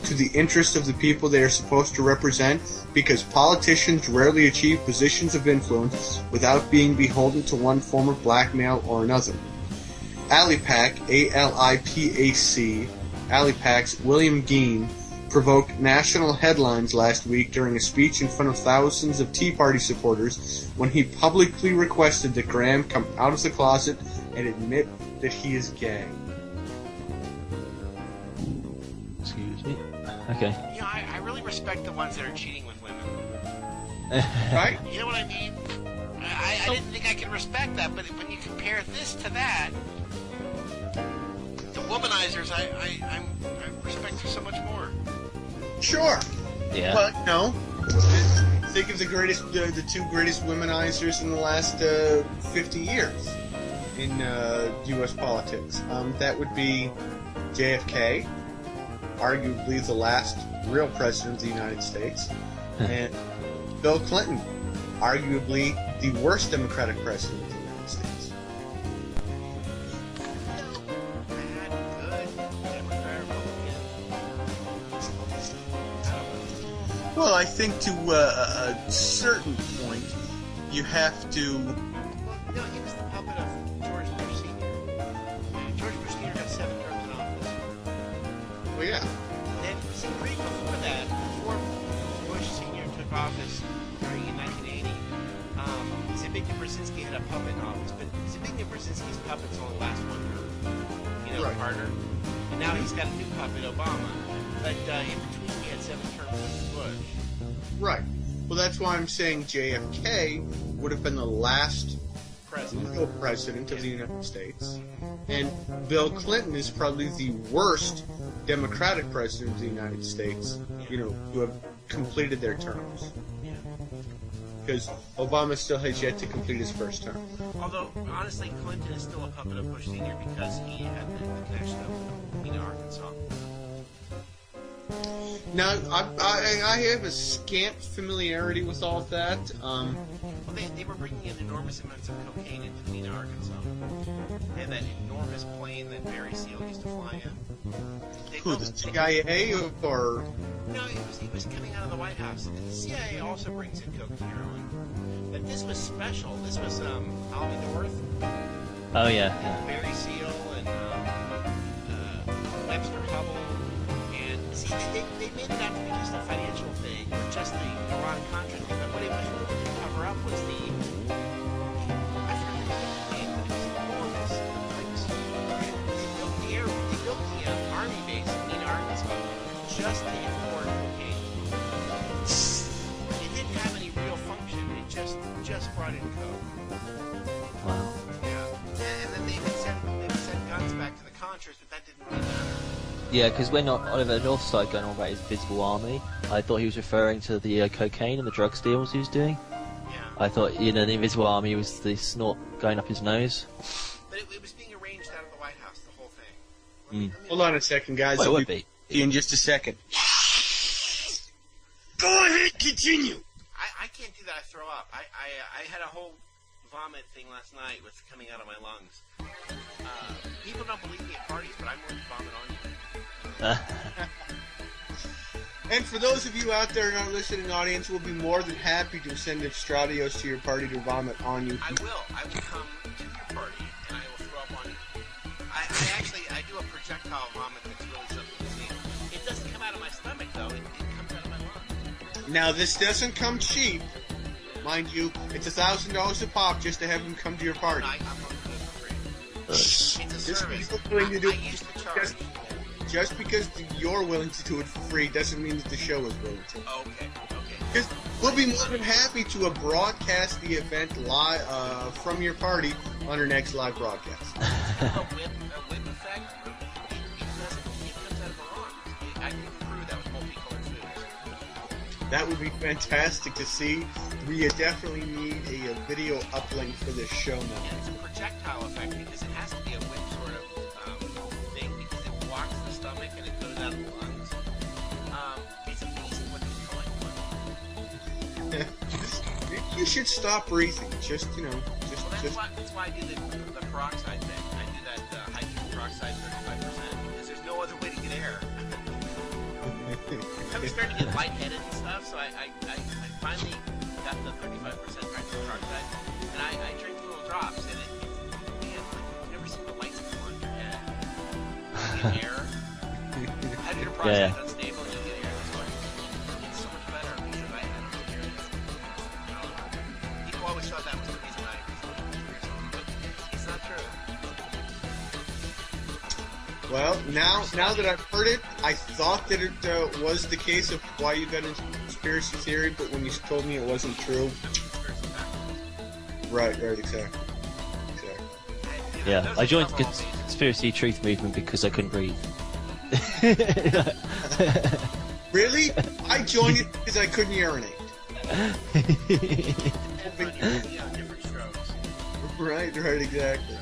to the interests of the people they are supposed to represent, because politicians rarely achieve positions of influence without being beholden to one form of blackmail or another. Alipac, A-L-I-P-A-C, Alipac's William Geen provoked national headlines last week during a speech in front of thousands of Tea Party supporters when he publicly requested that Graham come out of the closet and admit that he is gay. Excuse me. Okay. You know, I really respect the ones that are cheating with women. Right? You know what I mean? I didn't think I could respect that, but when you compare this to that, the womanizers, I respect her so much more. Sure. Yeah. But no. Think of the two greatest womenizers in the last 50 years in U.S. politics. That would be JFK, arguably the last real president of the United States, and Bill Clinton, arguably the worst Democratic president of the United States. Well, I think to a certain point, you have to. No, he was the puppet of George Bush Sr. George Bush Sr. got 7 terms in office. Well, yeah. Then, see, right before that, before Bush Sr. took office in 1980, Zbigniew Brzezinski had a puppet in office, but Zbigniew Brzezinski's puppets only last 1 term. Right. Harder. And now he's got a new puppet, Obama. But in between, he had 7 terms with Bush. Right. Well, that's why I'm saying JFK would have been the last real president of the United States, and Bill Clinton is probably the worst Democratic president of the United States, who have completed their terms. Because Obama still has yet to complete his first term. Although, honestly, Clinton is still a puppet of Bush Sr. because he had the connection of Arkansas. Now, I have a scant familiarity with all of that. Well, they were bringing in enormous amounts of cocaine into Mena, Arkansas. They had that enormous plane that Barry Seal used to fly in. Who, the CIA or? No, it was coming out of the White House. The CIA also brings in coke and heroin. But this was special. This was Alvin North. Oh yeah. Barry Seal and Webster Hubble. See, they made it out to be just a financial thing, or just the Iran-Contra thing, but what it was really to cover up was the, I forget the name, but it was enormous. They built the army base in Mena, Arkansas, just to import cocaine. It didn't have any real function, it just brought in coke. Wow. Yeah, and then they would send guns back to the Contras, but that didn't really matter. Yeah, because when Oliver North started going on about his Invisible Army, I thought he was referring to the cocaine and the drug deals he was doing. Yeah. I thought, the Invisible Army was the snort going up his nose. But it was being arranged out of the White House, the whole thing. Hold on a second, guys. Well, it would be. In just a second. Go ahead, continue. I can't do that. I throw up. I had a whole vomit thing last night with coming out of my lungs. People don't believe me at parties, but I'm willing to vomit on you. And for those of you out there in our listening audience, we'll be more than happy to send Estradios to your party to vomit on you. I will. I will come to your party and I will throw up on you. I do a projectile vomit that's really something to see. It doesn't come out of my stomach though. It comes out of my lungs. Now this doesn't come cheap, mind you. It's $1,000 a pop just to have them come to your party. I'm going to do it for free. It's a service. I used to charge. Just because you're willing to do it for free doesn't mean that the show is willing to. Okay. Because we'll be more than happy to broadcast the event live from your party on our next live broadcast. A whip effect, it comes out of my lungs. I can prove that with multicolored foods. That would be fantastic to see. We definitely need a video uplink for this show now. Yeah, it's a projectile effect because it has to be a whip sort of thing because it walks the stomach and it goes out of the lungs. It's amazing what they collect on. You should stop breathing. Just. Well, that's why I do the peroxide thing. I do that hydrogen peroxide 35% because there's no other way to get air. I'm starting to get lightheaded and stuff, so I finally got the 35% hydrogen peroxide, and I drink little drops, and man, I've never seen the lights come on your head. You get air. Hydrogen peroxide is unstable, and you get air. That's why it's so much better because I don't get air. People always thought that was the reason I was but it's not true. Well, now that I've heard it, I thought that it was the case of why you got into conspiracy theory, but when you told me it wasn't true. Right, exactly. Yeah, I joined the conspiracy truth movement because I couldn't breathe. Really? I joined it because I couldn't urinate. Different strokes. Right, exactly.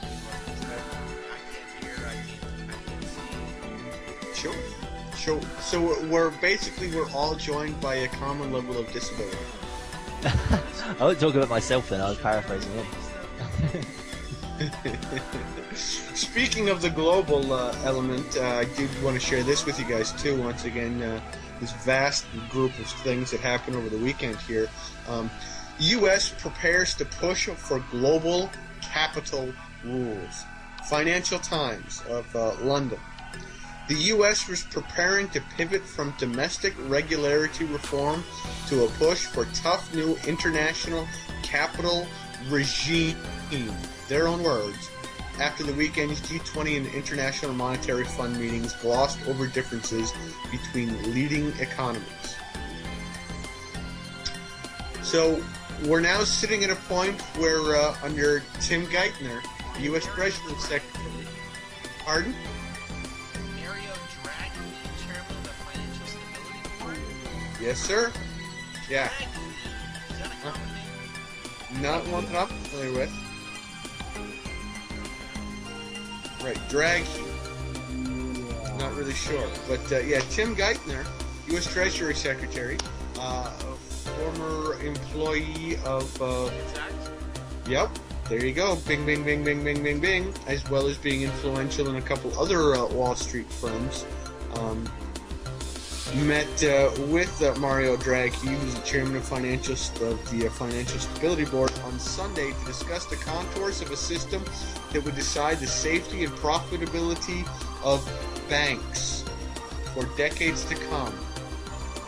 Sure. So we're all joined by a common level of disability. I wasn't talking about myself then, I was paraphrasing him. Speaking of the global element, I did want to share this with you guys too. Once again, this vast group of things that happened over the weekend here. U.S. prepares to push for global capital rules. Financial Times of London. The U.S. was preparing to pivot from domestic regulatory reform to a push for tough new international capital regime. Their own words. After the weekend's G20 and International Monetary Fund meetings glossed over differences between leading economies. So, we're now sitting at a point where, under Tim Geithner, the U.S. Treasury Secretary. Pardon? Mario Draghi, chairman of the Financial Stability Board? Yes, sir. Yeah. Draghi. Is that a common name? Not one that I'm familiar with. Right, Draghi. Not really sure. But, yeah, Tim Geithner, U.S. Treasury Secretary, former employee of... Yep, there you go. Bing, bing, bing, bing, bing, bing, bing. As well as being influential in a couple other Wall Street firms. Met with Mario Draghi, who's the chairman of the Financial Stability Board, on Sunday to discuss the contours of a system that would decide the safety and profitability of banks for decades to come,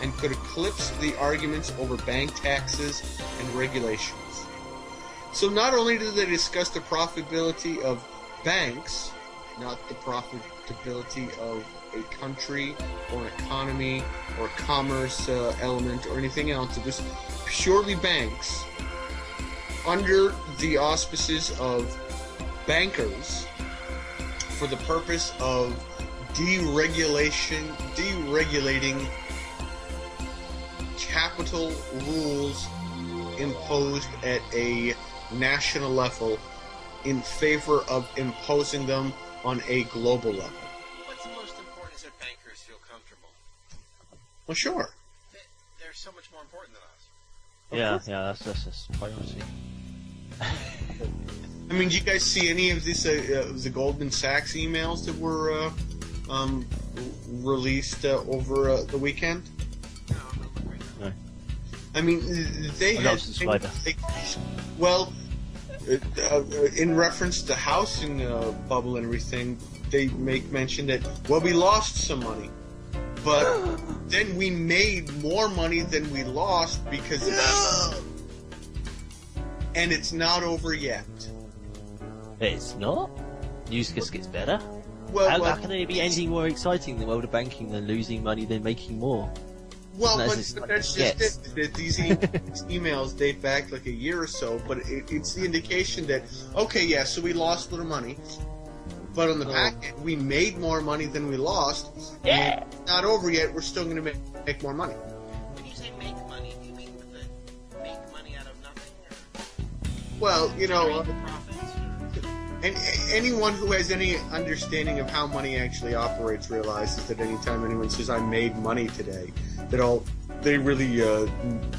and could eclipse the arguments over bank taxes and regulations. So not only did they discuss the profitability of banks, not the profitability of a country or an economy or a commerce element or anything else. It was purely banks under the auspices of bankers for the purpose of deregulating capital rules imposed at a national level in favor of imposing them on a global level. What's most important is that bankers feel comfortable. Well, sure. They're so much more important than us. Yeah, that's priority. I mean, did you guys see any of this, the Goldman Sachs emails that were released over the weekend? No. I mean, they had... Well, in reference to housing bubble and everything, they make mention that, well, we lost some money, but then we made more money than we lost because of and it's not over yet. It's not? News just gets better? Well, how can there be anything more exciting in the world of banking than losing money than making more? Well, but that's just it. That these emails date back like a year or so, but it's the indication that, okay, yeah, so we lost a little money, but on the back end, we made more money than we lost, and it's not over yet, we're still going to make more money. When you say make money, do you mean make money out of nothing? Or well, you know, profits? and anyone who has any understanding of how money actually operates realizes that anytime anyone says, I made money today, that all they really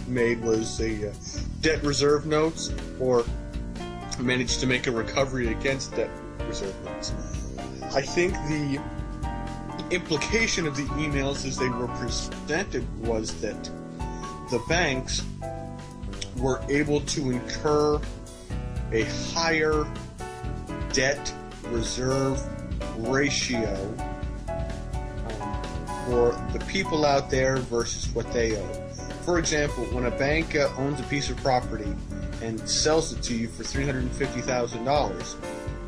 made was a debt reserve notes, or managed to make a recovery against debt reserve notes. I think the implication of the emails as they were presented was that the banks were able to incur a higher debt reserve ratio for the people out there versus what they owe. For example, when a bank owns a piece of property and sells it to you for $350,000,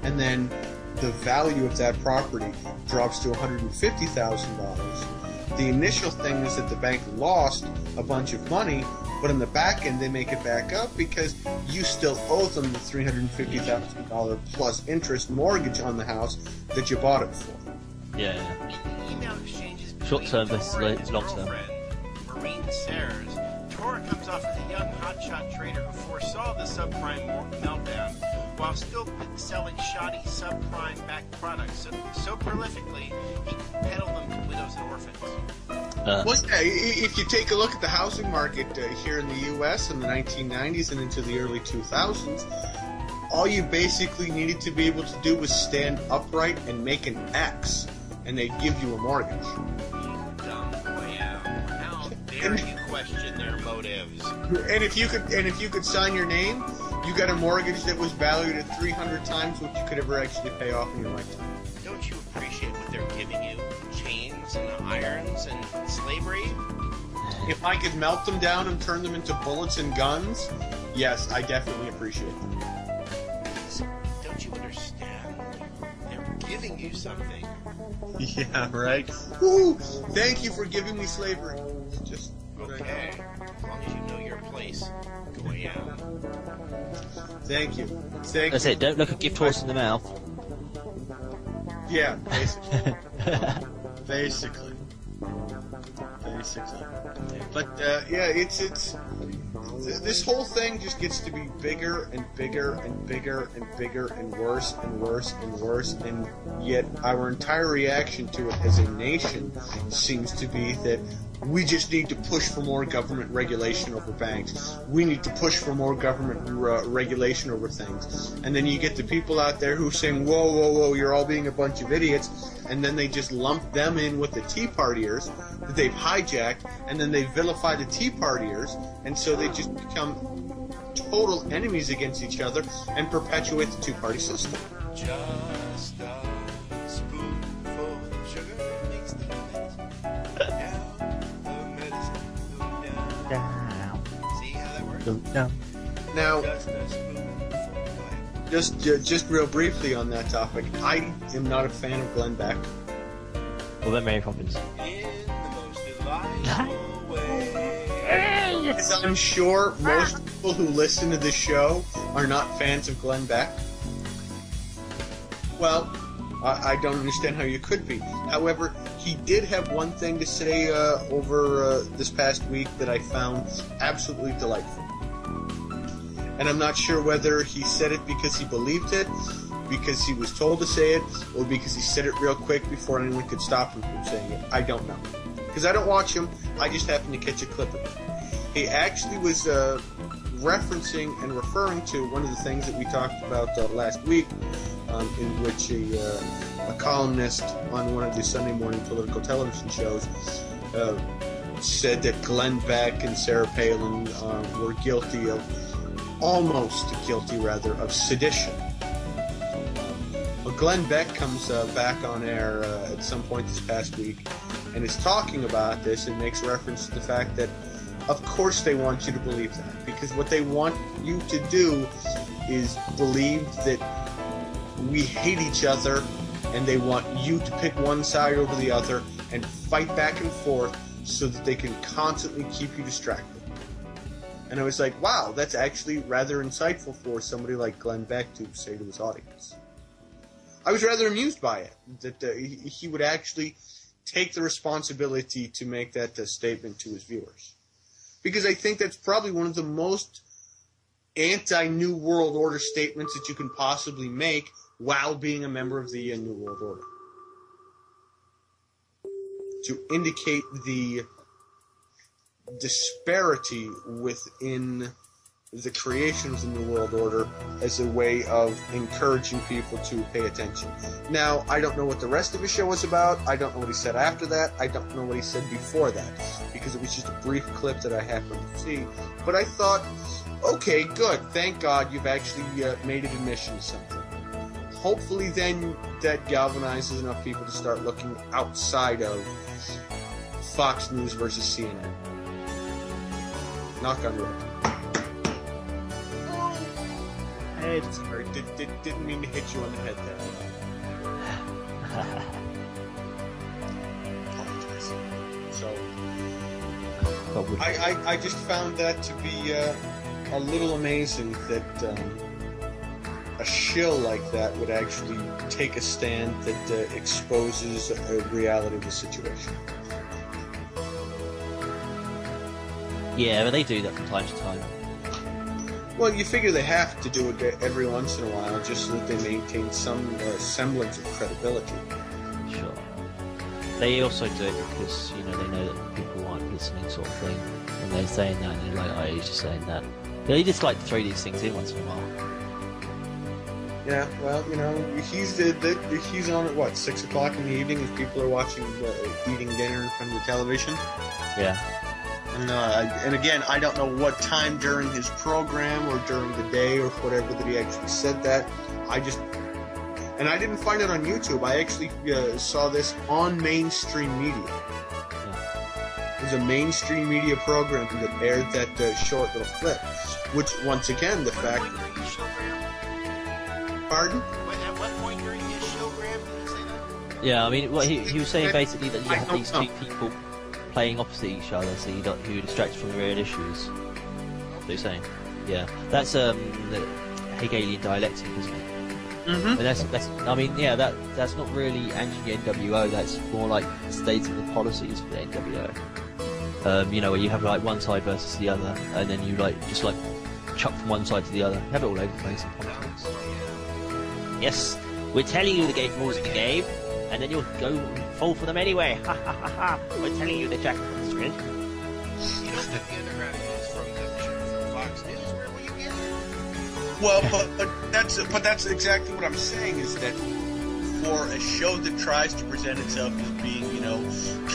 and then the value of that property drops to $150,000, the initial thing is that the bank lost a bunch of money, but on the back end they make it back up because you still owe them the $350,000 plus interest mortgage on the house that you bought it for. Yeah. Email exchanges Short term versus long term. Maureen Sayers. Tor comes off as a young hotshot trader who foresaw the subprime meltdown while still selling shoddy subprime-backed products so prolifically he could peddle them to widows and orphans. Well, yeah, if you take a look at the housing market here in the U.S. in the 1990s and into the early 2000s, all you basically needed to be able to do was stand upright and make an X, and they'd give you a mortgage. Dumb clown. How dare you question their motives? And if you could sign your name, you got a mortgage that was valued at 300 times what you could ever actually pay off in your lifetime. Don't you appreciate what they're giving you? Chains and irons and slavery? If I could melt them down and turn them into bullets and guns, yes, I definitely appreciate them. Don't you understand? They're giving you something. Yeah, right? Woo! Thank you for giving me slavery. Just Okay. As long as you know your place, go out. Thank you. Thank That's you. it. Don't look a gift horse in the mouth. Yeah, basically. Basically. But yeah, it's this whole thing just gets to be bigger and bigger and bigger and bigger and worse and worse and worse, and yet our entire reaction to it as a nation seems to be that we just need to push for more government regulation over banks. We need to push for more government regulation over things. And then you get the people out there who are saying, whoa, whoa, whoa, you're all being a bunch of idiots. And then they just lump them in with the Tea Partiers that they've hijacked, and then they vilify the Tea Partiers, and so they just become total enemies against each other and perpetuate the two-party system. Just a spoonful of sugar makes the medicine go down. See how that works? Now, Just a spoonful. Go ahead. just real briefly on that topic, I am not a fan of Glenn Beck. Well, then Mary Poppins. In the most delightful way. As I'm sure most people who listen to this show are not fans of Glenn Beck. Well, I don't understand how you could be. However, he did have one thing to say over this past week that I found absolutely delightful. And I'm not sure whether he said it because he believed it, because he was told to say it, or because he said it real quick before anyone could stop him from saying it. I don't know. Because I don't watch him, I just happened to catch a clip of it. He actually was referencing and referring to one of the things that we talked about last week, in which a columnist on one of the Sunday morning political television shows said that Glenn Beck and Sarah Palin were almost guilty of sedition. Well, Glenn Beck comes back on air at some point this past week and is talking about this and makes reference to the fact that of course they want you to believe that, because what they want you to do is believe that we hate each other, and they want you to pick one side over the other and fight back and forth so that they can constantly keep you distracted. And I was like, wow, that's actually rather insightful for somebody like Glenn Beck to say to his audience. I was rather amused by it, that he would actually take the responsibility to make that statement to his viewers. Because I think that's probably one of the most anti-New World Order statements that you can possibly make while being a member of the New World Order. To indicate the disparity within the creation of the New World Order as a way of encouraging people to pay attention. Now, I don't know what the rest of his show was about. I don't know what he said after that. I don't know what he said before that, because it was just a brief clip that I happened to see. But I thought, okay, good. Thank God you've actually made an admission to something. Hopefully then that galvanizes enough people to start looking outside of Fox News versus CNN. Knock on wood. Sorry, didn't mean to hit you on the head there. Apologize. So, I just found that to be a little amazing that a shill like that would actually take a stand that exposes a reality of the situation. Yeah, but they do that from time to time. Well, you figure they have to do it every once in a while just so that they maintain some semblance of credibility. Sure. They also do it because, they know that people aren't listening, sort of thing. And they're saying that, and they're like, oh, he's just saying that. They just like to throw these things in once in a while. Yeah, well, he's on at what 6 o'clock in the evening as people are watching, eating dinner in front of the television. Yeah. And again, I don't know what time during his program or during the day or whatever that he actually said that. And I didn't find it on YouTube. I actually saw this on mainstream media. It was a mainstream media program that aired that short little clip, which once again the fact. Pardon? At what point during his showgram did he say that? Yeah, I mean, he was saying basically that you have these two people playing opposite each other, so who distracts from the real issues. What they're saying. Yeah, that's the Hegelian dialectic, isn't it? Mm-hmm. But that's not really anti-NWO. That's more like stating the policies for the NWO. Where you have like one side versus the other, and then you just chuck from one side to the other. Have it all over the place in politics. Yes, we're telling you the rules of the game, and then you'll go and fall for them anyway. Ha ha ha ha! We're telling you the jack of the squid. You don't get the underground news from Fox News. Where will you get it? Well, but that's exactly what I'm saying. Is that for a show that tries to present itself as being,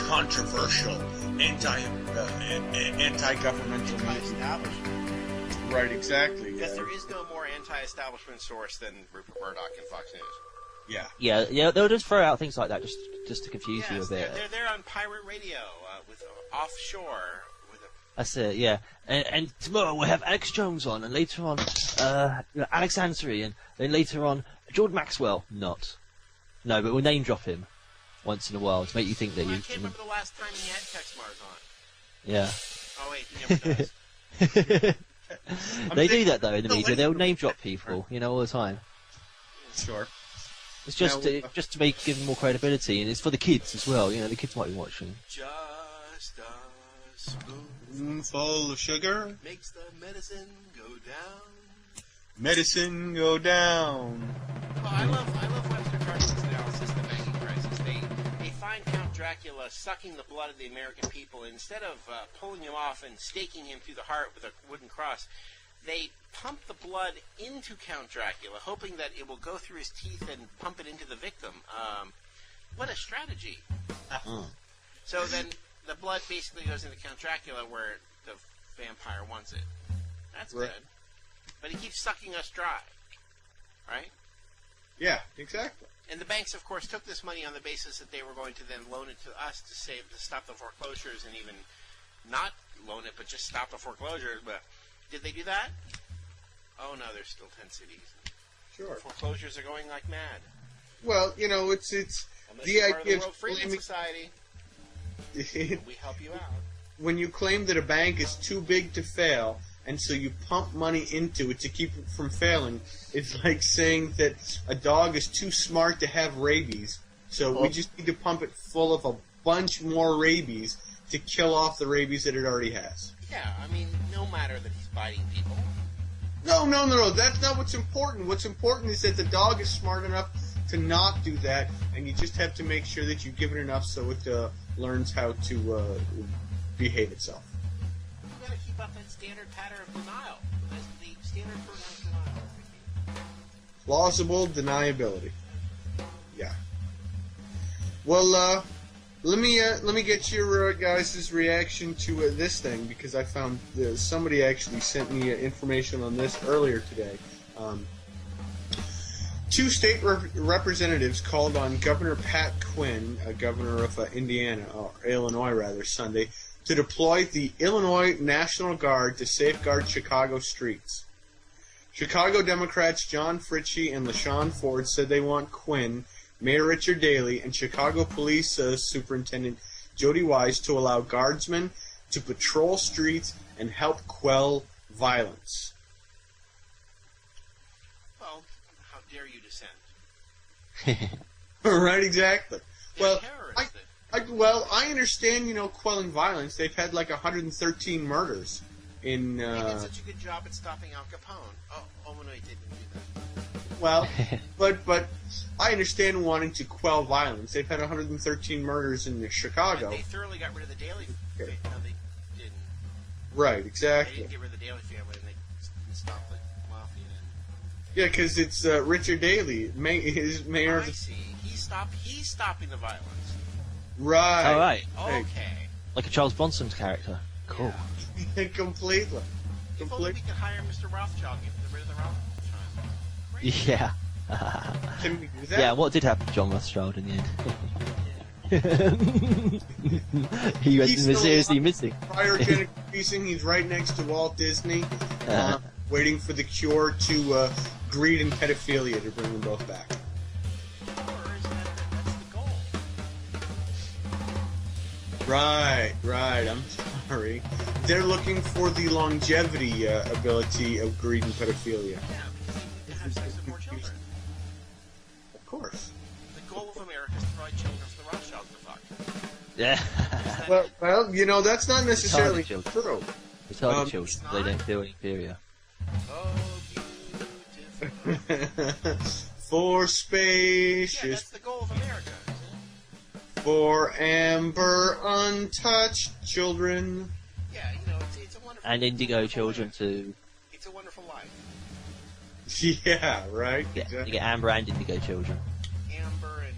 controversial, anti-governmental, Anti-establishment. Right, exactly. Because there is no more anti-establishment source than Rupert Murdoch and Fox News. Yeah. They'll just throw out things like that just to confuse you a bit. They're on pirate radio with offshore. That's it. Yeah. And tomorrow we'll have Alex Jones on, and later on, Alex Ansary, and then later on Jordan Maxwell. No, but we'll name drop him once in a while to make you think that I can't remember the last time he had Tex Mars on. Yeah. Oh wait, he never does. They do that though in the media. They'll name drop people, all the time. Sure. It's just to give them more credibility, and it's for the kids as well. The kids might be watching. Just a spoonful of sugar makes the medicine go down. Medicine go down. Well, I love Webster Carson's analysis of the banking crisis. They find Count Dracula sucking the blood of the American people, and instead of pulling him off and staking him through the heart with a wooden cross, they pump the blood into Count Dracula, hoping that it will go through his teeth and pump it into the victim. What a strategy. So then the blood basically goes into Count Dracula where the vampire wants it. That's right. Good. But he keeps sucking us dry. Right? Yeah, exactly. And the banks, of course, took this money on the basis that they were going to then loan it to us to stop the foreclosures, and even not loan it, but just stop the foreclosures. But did they do that? Oh no, there's still 10 cities. Sure. Foreclosures are going like mad. Well, it's Unless the you're part of idea the World Freeman Society. We help you out. When you claim that a bank is too big to fail, and so you pump money into it to keep it from failing, it's like saying that a dog is too smart to have rabies, so we just need to pump it full of a bunch more rabies to kill off the rabies that it already has. Yeah, I mean, no matter that he's biting people. No. That's not what's important. What's important is that the dog is smart enough to not do that, and you just have to make sure that you give it enough so it learns how to behave itself. You've got to keep up that standard pattern of denial. That's the standard for denial. Plausible deniability. Yeah. Well, let me get your guys' reaction to this thing, because I found somebody actually sent me information on this earlier today. Two state representatives called on Governor Pat Quinn, governor of Illinois rather, Sunday, to deploy the Illinois National Guard to safeguard Chicago streets. Chicago Democrats John Fritchie and LaShawn Ford said they want Quinn, Mayor Richard Daley, and Chicago Police Superintendent Jody Wise to allow guardsmen to patrol streets and help quell violence. Well, how dare you dissent? Right, exactly. They're Well, I understand, quelling violence. They've had like 113 murders in. They did such a good job at stopping Al Capone. Oh no, he didn't do that. Well, but I understand wanting to quell violence. They've had 113 murders in Chicago. And they thoroughly got rid of the Daley family. No, they didn't. Right, They exactly. didn't get rid of the Daley family, and they didn't stop the mafia. Yeah, because it's Richard Daley, his mayor. I see. He's stopping the violence. Right. Oh, right. Okay. Like a Charles Bronson's character. Cool. Completely. If only we could hire Mr. Rothschild and get rid of the Rothschild. Great. Yeah. Can we do that? Yeah, what did happen to John Rothschild in the end? He was He's seriously missing. Cryogenic freezing. He's right next to Walt Disney, waiting for the cure to greed and pedophilia to bring them both back. Or is that's the goal? Right. I'm sorry. They're looking for the longevity ability of greed and pedophilia. Yeah, because have sex with more children. Of course. The goal of America is to provide children for the Rothschilds to fuck. Yeah. Well, that's not necessarily Retarded true. Retarded children, they don't feel inferior. Oh, beautiful. For Yeah, spacious, that's the goal of America. for amber, untouched children. Yeah, it's a wonderful. And indigo wonderful children life. too. It's a wonderful life. Yeah, right. You Exactly. get amber and indigo children. Amber and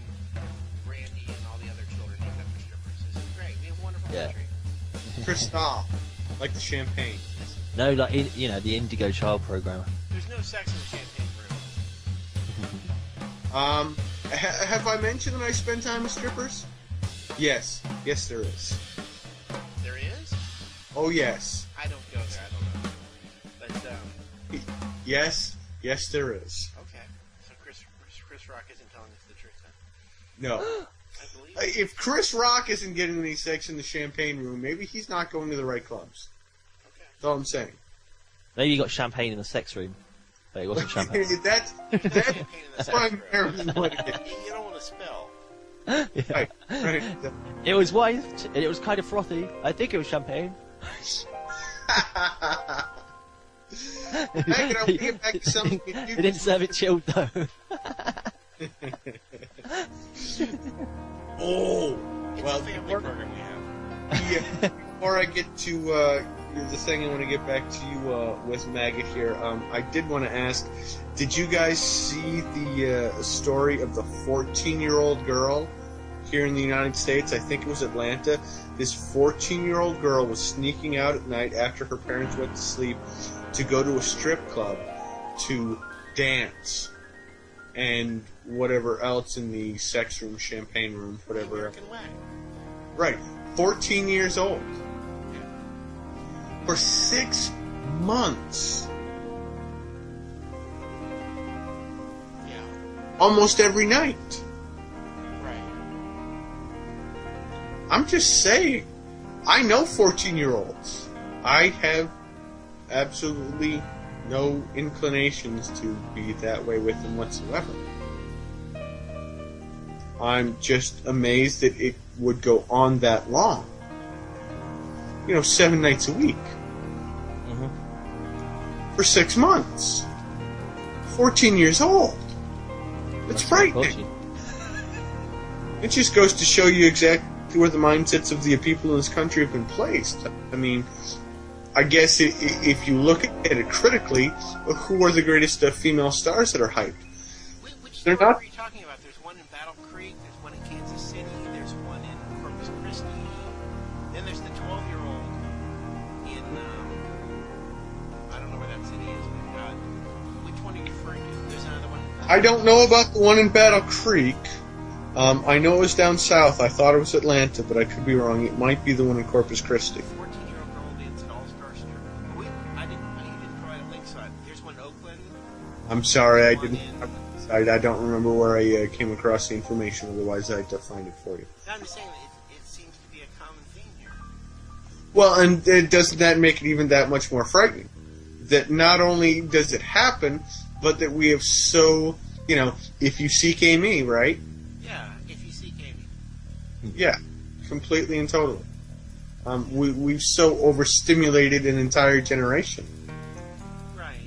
Brandy and all the other children named after strippers. This is great. We have a wonderful Yeah. country. Cristal, like the champagne. No, like the Indigo Child program. There's no sex in the champagne room. Have I mentioned that I spend time with strippers? Yes, there is. There is? Oh yes, I don't go there. I don't know. But yes, there is. okay. So Chris Rock isn't telling us the truth then. No, I believe. it. if Chris Rock isn't getting any sex in the champagne room, maybe he's not going to the right clubs. Okay. That's all I'm saying. Maybe you got champagne in the sex room, but it wasn't champagne. that's Champagne in the sex room. primarily what it is. You don't want to spill. Yeah. Right. It was white, and it was kind of frothy. I think it was champagne. Maggot, I want to get back to something you They didn't serve it chilled though. Oh, It's well, a family before, program we have. before I get to the thing I want to get back to you with Maggot here, I did want to ask, did you guys see the story of the 14-year-old girl here in the United States? I think it was Atlanta. This 14-year-old girl was sneaking out at night after her parents went to sleep to go to a strip club to dance and whatever else in the sex room, champagne room, whatever. American way. Right. 14 years old. For 6 months. Yeah. Almost every night. Right. I'm just saying. I know 14-year-olds. I have absolutely no inclinations to be that way with them whatsoever. I'm just amazed that it would go on that long. 7 nights a week. Mm-hmm. For 6 months. 14 years old. It's frightening. It just goes to show you exactly where the mindsets of the people in this country have been placed. I mean, I guess if you look at it critically, who are the greatest female stars that are hyped? Which They're story not- are you talking about? There's one in Battle Creek, there's one in Kansas City, there's one in Corpus Christi, then there's the 12-year-old in, I don't know where that city is, but which one are you referring to? There's another one. I don't know about the one in Battle Creek. I know it was down south. I thought it was Atlanta, but I could be wrong. It might be the one in Corpus Christi. 14-year-old girl danced at All-Star Strip. You didn't provide a link, so there's one in Oakland. I'm sorry, I one didn't. in- I don't remember where I came across the information. Otherwise, I'd find it for you. I'm just saying that it seems to be a common theme here. Well, and doesn't that make it even that much more frightening? That not only does it happen, but that we have so, if you CK me, right? Yeah, if you see Amy. Yeah, completely and totally. We've so overstimulated an entire generation. Right.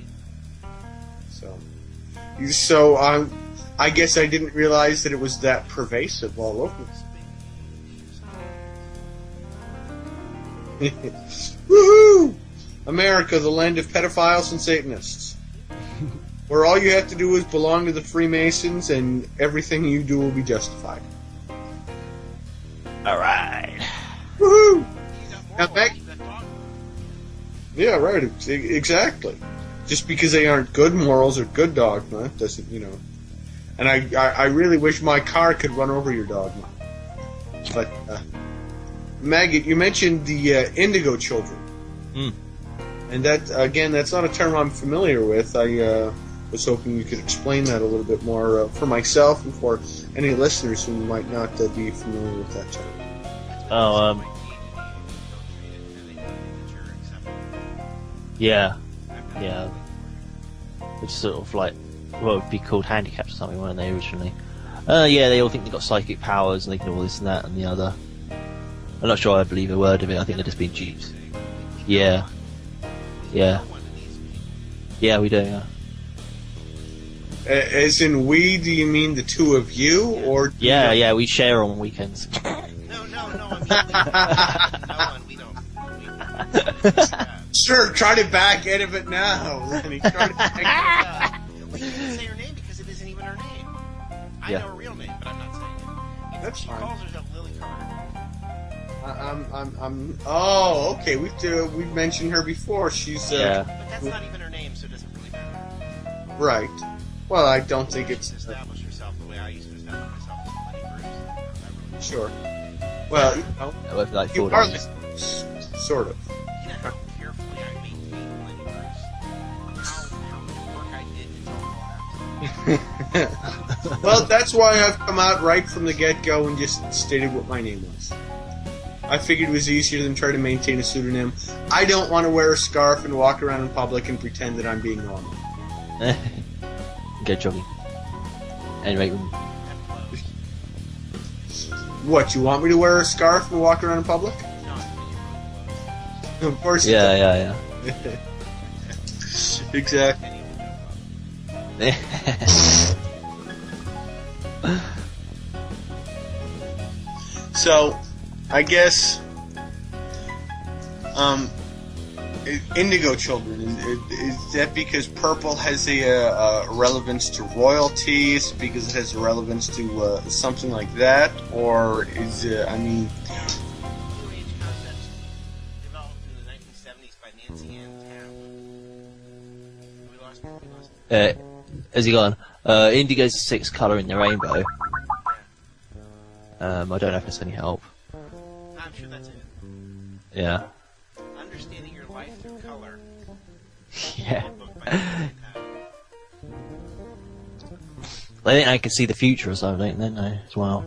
So I guess I didn't realize that it was that pervasive all over. Woohoo! America, the land of pedophiles and Satanists. where all you have to do is belong to the Freemasons, and everything you do will be justified. All right. Woohoo! You got Now, morals, Meg- you got dog. Yeah, right. Exactly. Just because they aren't good morals or good dogma doesn't, And I really wish my car could run over your dogma. But, Maggot, you mentioned the Indigo Children. Mm. And that, again, that's not a term I'm familiar with. I was hoping you could explain that a little bit more for myself and for any listeners who might not be familiar with that term. Oh, yeah. It's sort of like what would be called handicaps or something, weren't they originally? Yeah, they all think they've got psychic powers and they can do all this and that and the other. I'm not sure I believe a word of it. I think they're just being duped. Yeah, we do. Yeah. As in we, do you mean the two of you, or? Yeah, we share on weekends. No, I mean, no one, we don't. Sure, try to back out of it now, Lenny. Try to back We didn't say her name because it isn't even her name. I know her real name, but I'm not saying it. That's she fine. calls herself Lily Carter. Oh, okay. We've mentioned her before. She's Yeah. But that's not even her name, so it doesn't really matter. right. Well, I don't think She it's needs to establish herself the way I used to establish myself as Lenny Bruce. sure. Well, With like you 4 are days. sort of. You know how carefully I maintained Lenny Bruce. How much work I did to tell her. Well, that's why I've come out right from the get-go and just stated what my name was. I figured it was easier than trying to maintain a pseudonym. I don't want to wear a scarf and walk around in public and pretend that I'm being normal. Go jogging. Anyway, What, you want me to wear a scarf and walk around in public? Of course you yeah. don't. Exactly. So, I guess, Indigo Children, is that because purple has a relevance to royalty? Is it because it has a relevance to something like that? Or is it, I mean... New Age concepts developed in the 1970s by Nancy Ann Tam. We lost her. Has he gone? Indigo's the 6th colour in the rainbow. I don't know if it's any help. I'm sure that's it. Yeah. Understanding your life through color. Yeah. Book by Nancy Tam. I think I can see the future or something, don't they, as well.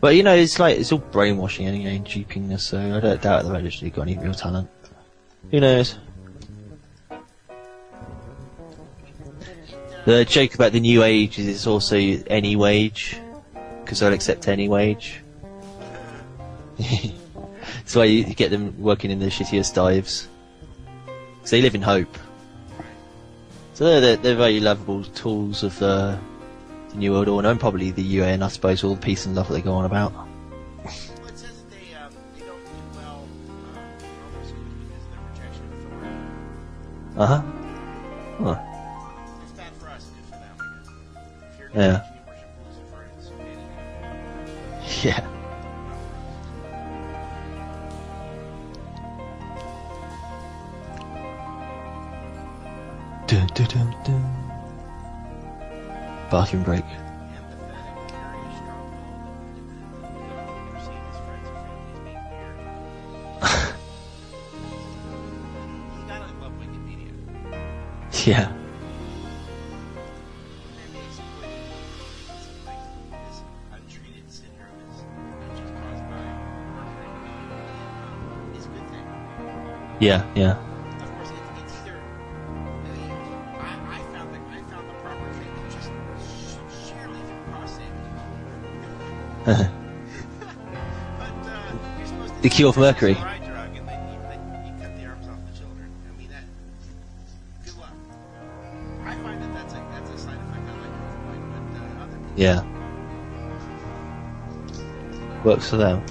But it's like, it's all brainwashing anyway and duping us, so I don't doubt they've actually got any real talent. Who knows? The joke about the new age is it's also any wage, because they'll accept any wage. That's why you get them working in the shittiest dives. Because they live in hope. So they're very lovable tools of the New World Order, and probably the UN, I suppose, all the peace and love that they go on about. Well, it says that they don't do well normal schools because of their rejection of authority. Uh-huh. Huh. It's bad for us and good for them, I guess. If you're Yeah. you worship Lucifer, it's okay to Yeah. Dun, dun, dun, dun. Bathroom break. empathetic, curious, strong-willed, perceived his friends and family as being weird. You gotta love Wikipedia. Yeah. And they exploited like this untreated syndrome is just caused by is a good thing. Yeah. Of course, it's either. I found the proper thing that just sheerly through cost savings. But you're supposed to The cure for mercury. eye drug and then you cut the arms off the children. I mean that. Good luck. I find that that's a side effect I like to avoid, but other people. Yeah. Works for them.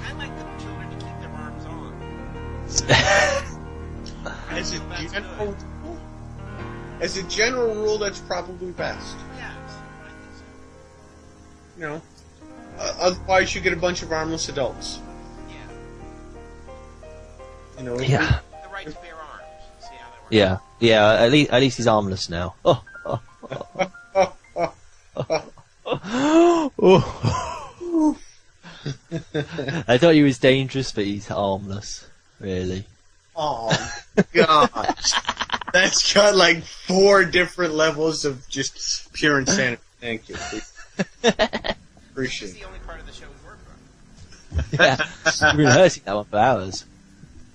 I like the children to keep their arms on. as a general rule, that's probably best. Yes, I think so. You know, otherwise you get a bunch of armless adults. Yeah. You know, Yeah. The right to bear arms. See how that works. Yeah. Yeah. At least he's armless now. Oh. I thought he was dangerous, but he's harmless. Really. Oh, gosh. That's got like 4 different levels of just pure insanity. Thank you. Appreciate It's it. the only part of the show we work on. Yeah. We've been rehearsing that one for hours.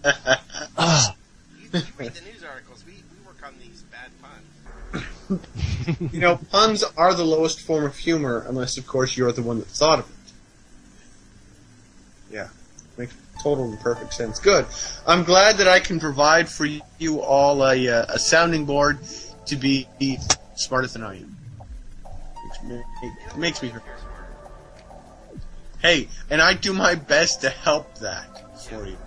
You read the news articles. We work on these bad puns. You know, puns are the lowest form of humor, unless, of course, you're the one that thought of it. Yeah. Makes total and perfect sense. Good. I'm glad that I can provide for you all a sounding board to be smarter than I am. It makes me hurt. Hey, and I do my best to help that for you.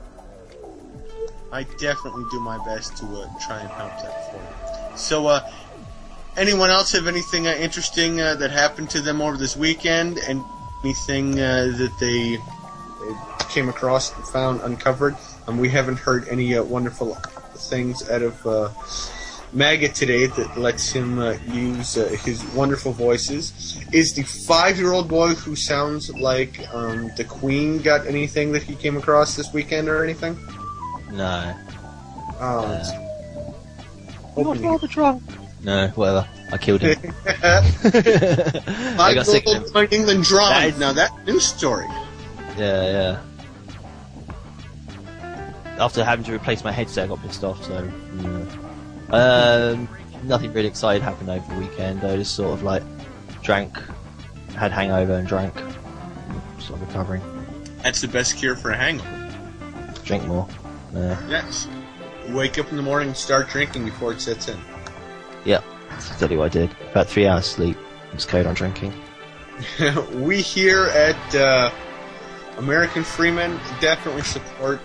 I definitely do my best to try and help that for you. So, anyone else have anything interesting that happened to them over this weekend? Anything that they came across, found, uncovered? We haven't heard any wonderful things out of Maggot today that lets him use his wonderful voices. Is the 5-year-old boy who sounds like the Queen got anything that he came across this weekend or anything? No. Hoping he- drunk. No, whatever. I killed him. I got sick of him. By England Drum. That is- Now that's a new story. Yeah. After having to replace my headset, I got pissed off, so... Yeah. Nothing really exciting happened over the weekend. I just sort of, like, drank, had hangover and drank. Sort of recovering. That's the best cure for a hangover. Drink more. Yeah. Yes. Wake up in the morning and start drinking before it sets in. Yep. That's exactly what I did. About 3 hours sleep. Just carried on drinking. We here at American Freeman definitely support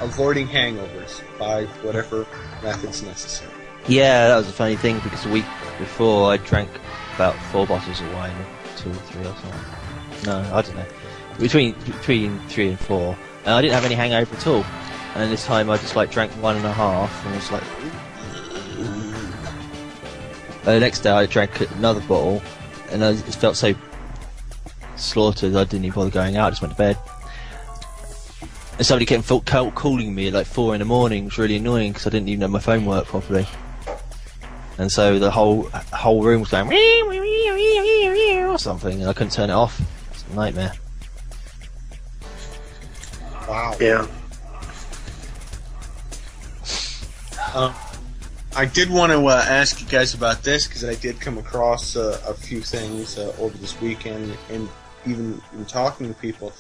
avoiding hangovers by whatever methods necessary. Yeah, that was a funny thing because the week before I drank about 4 bottles of wine, 2 or 3 or something. No, I don't know. Between 3 and 4, and I didn't have any hangover at all. And this time I just like drank 1.5, and was like. The next day I drank another bottle, and I just felt so slaughtered I didn't even bother going out. I just went to bed. And somebody kept calling me at like 4 in the morning. It was really annoying because I didn't even know my phone worked properly. And so the whole room was going or something, and I couldn't turn it off. It's a nightmare. Wow. Yeah. I did want to ask you guys about this because I did come across a few things over this weekend, and even in talking to people,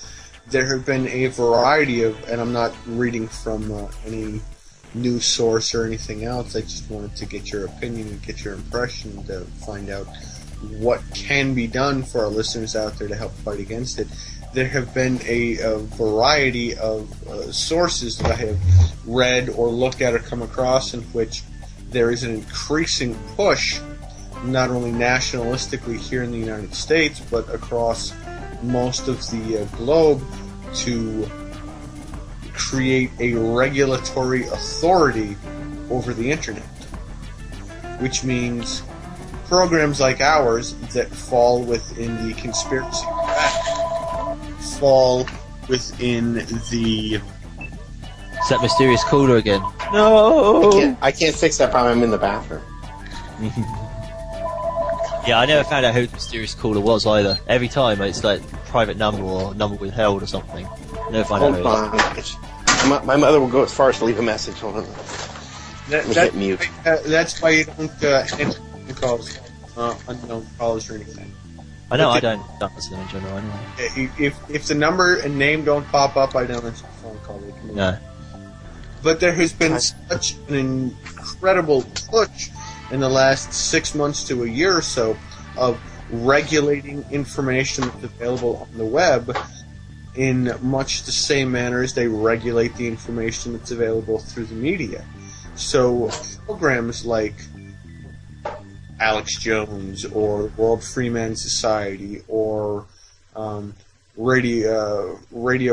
there have been a variety of, and I'm not reading from any news source or anything else, I just wanted to get your opinion and get your impression to find out what can be done for our listeners out there to help fight against it. There have been a variety of sources that I have read or looked at or come across in which there is an increasing push, not only nationalistically here in the United States, but across most of the globe, to create a regulatory authority over the internet. Which means programs like ours that fall within the conspiracy fall within the... It's that mysterious caller again. No! I can't fix that problem. I'm in the bathroom. Yeah, I never found out who the mysterious caller was either. Every time it's like private number or number withheld or something. Never find out who Hold it is. on. My mother will go as far as to leave a message. Hold on. Let me hit mute. That's why you don't answer calls, unknown callers or anything. I know, I don't listen to them in general anyway. If the number and name don't pop up, I don't answer the phone call. They come in. No. But there has been such an incredible push in the last 6 months to a year or so of regulating information that's available on the web in much the same manner as they regulate the information that's available through the media. So programs like Alex Jones or World Freeman Society or Radio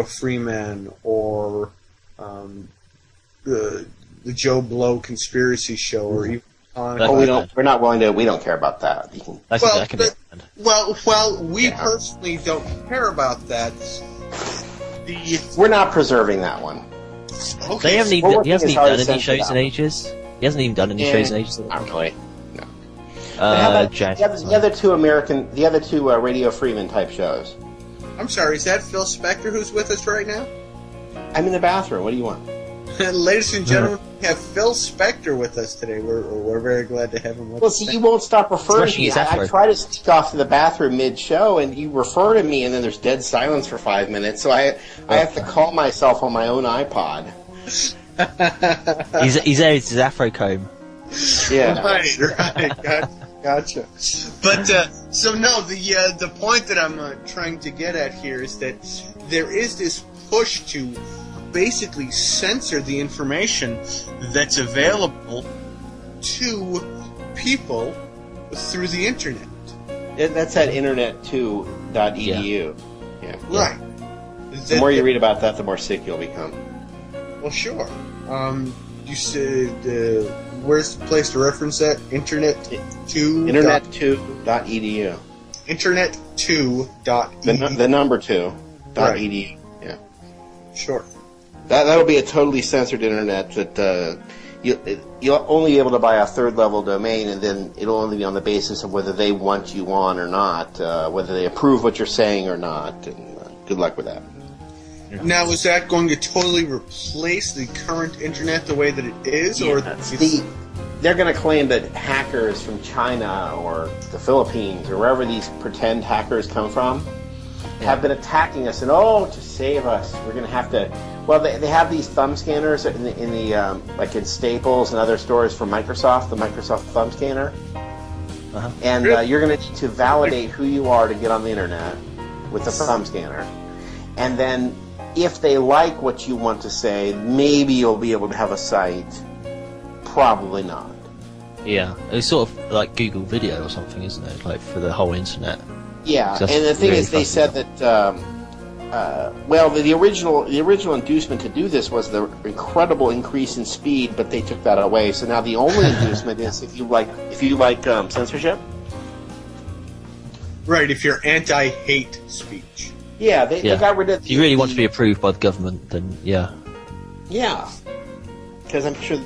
Freeman or the Joe Blow Conspiracy Show or even we're not willing to. We don't care about that. That can be we personally don't care about that. We're not preserving that one. Okay. He hasn't even done any shows in ages. He hasn't even done any shows in ages. Not really. No. The other two Radio Freeman type shows. I'm sorry, is that Phil Spector who's with us right now? I'm in the bathroom. What do you want? Ladies and gentlemen, we have Phil Spector with us today. We're very glad to have him with us. Well, see, you won't stop referring to me. I try to sneak off to the bathroom mid-show, and you refer to me, and then there's dead silence for 5 minutes, so I have to call myself on my own iPod. He's there with his afro comb. Yeah. Right. Gotcha. But, the point that I'm trying to get at here is that there is this push to basically censor the information that's available to people through the internet. That's at internet2.edu. Yeah. Right. The more you read about that, the more sick you'll become. Well, sure. You said, where's the place to reference that? Internet2? Internet2.edu. Internet2.edu. The number 2.edu. Right. Yeah. Sure. That'll be a totally censored internet that you'll only be able to buy a third-level domain, and then it'll only be on the basis of whether they want you on or not, whether they approve what you're saying or not, and good luck with that. Now, is that going to totally replace the current internet the way that it is? Yeah, they're going to claim that hackers from China or the Philippines or wherever these pretend hackers come from have been attacking us, and to save us, we're going to have to. Well, they have these thumb scanners in the like in Staples and other stores for Microsoft, the Microsoft thumb scanner, and you're going to need to validate who you are to get on the internet with the thumb scanner, and then if they like what you want to say, maybe you'll be able to have a site. Probably not. Yeah, it's sort of like Google Video or something, isn't it? Like for the whole internet. Yeah, and the thing is, they said that. The original inducement to do this was the incredible increase in speed, but they took that away. So now the only inducement is if you like censorship. Right, if you're anti-hate speech. Yeah, they got rid of. If you really want to be approved by the government, then yeah. Yeah, because I'm sure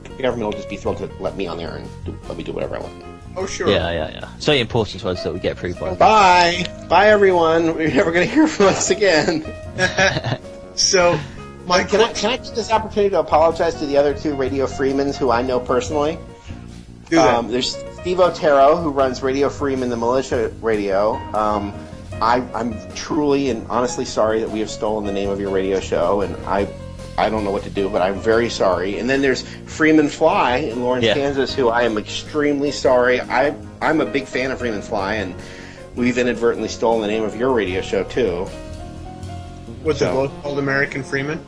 the government will just be thrilled to let me on there and let me do whatever I want. Oh, sure. Yeah. It's very important to us that we get approved by them. Bye, everyone. We're never going to hear from us again. So, can I take this opportunity to apologize to the other two Radio Freemans who I know personally? Do that. There's Steve Otero, who runs Radio Freeman, the militia radio. I'm truly and honestly sorry that we have stolen the name of your radio show, and I don't know what to do, but I'm very sorry. And then there's Freeman Fly in Lawrence, Kansas, who I am extremely sorry. I'm a big fan of Freeman Fly, and we've inadvertently stolen the name of your radio show, too. What's it called, American Freeman?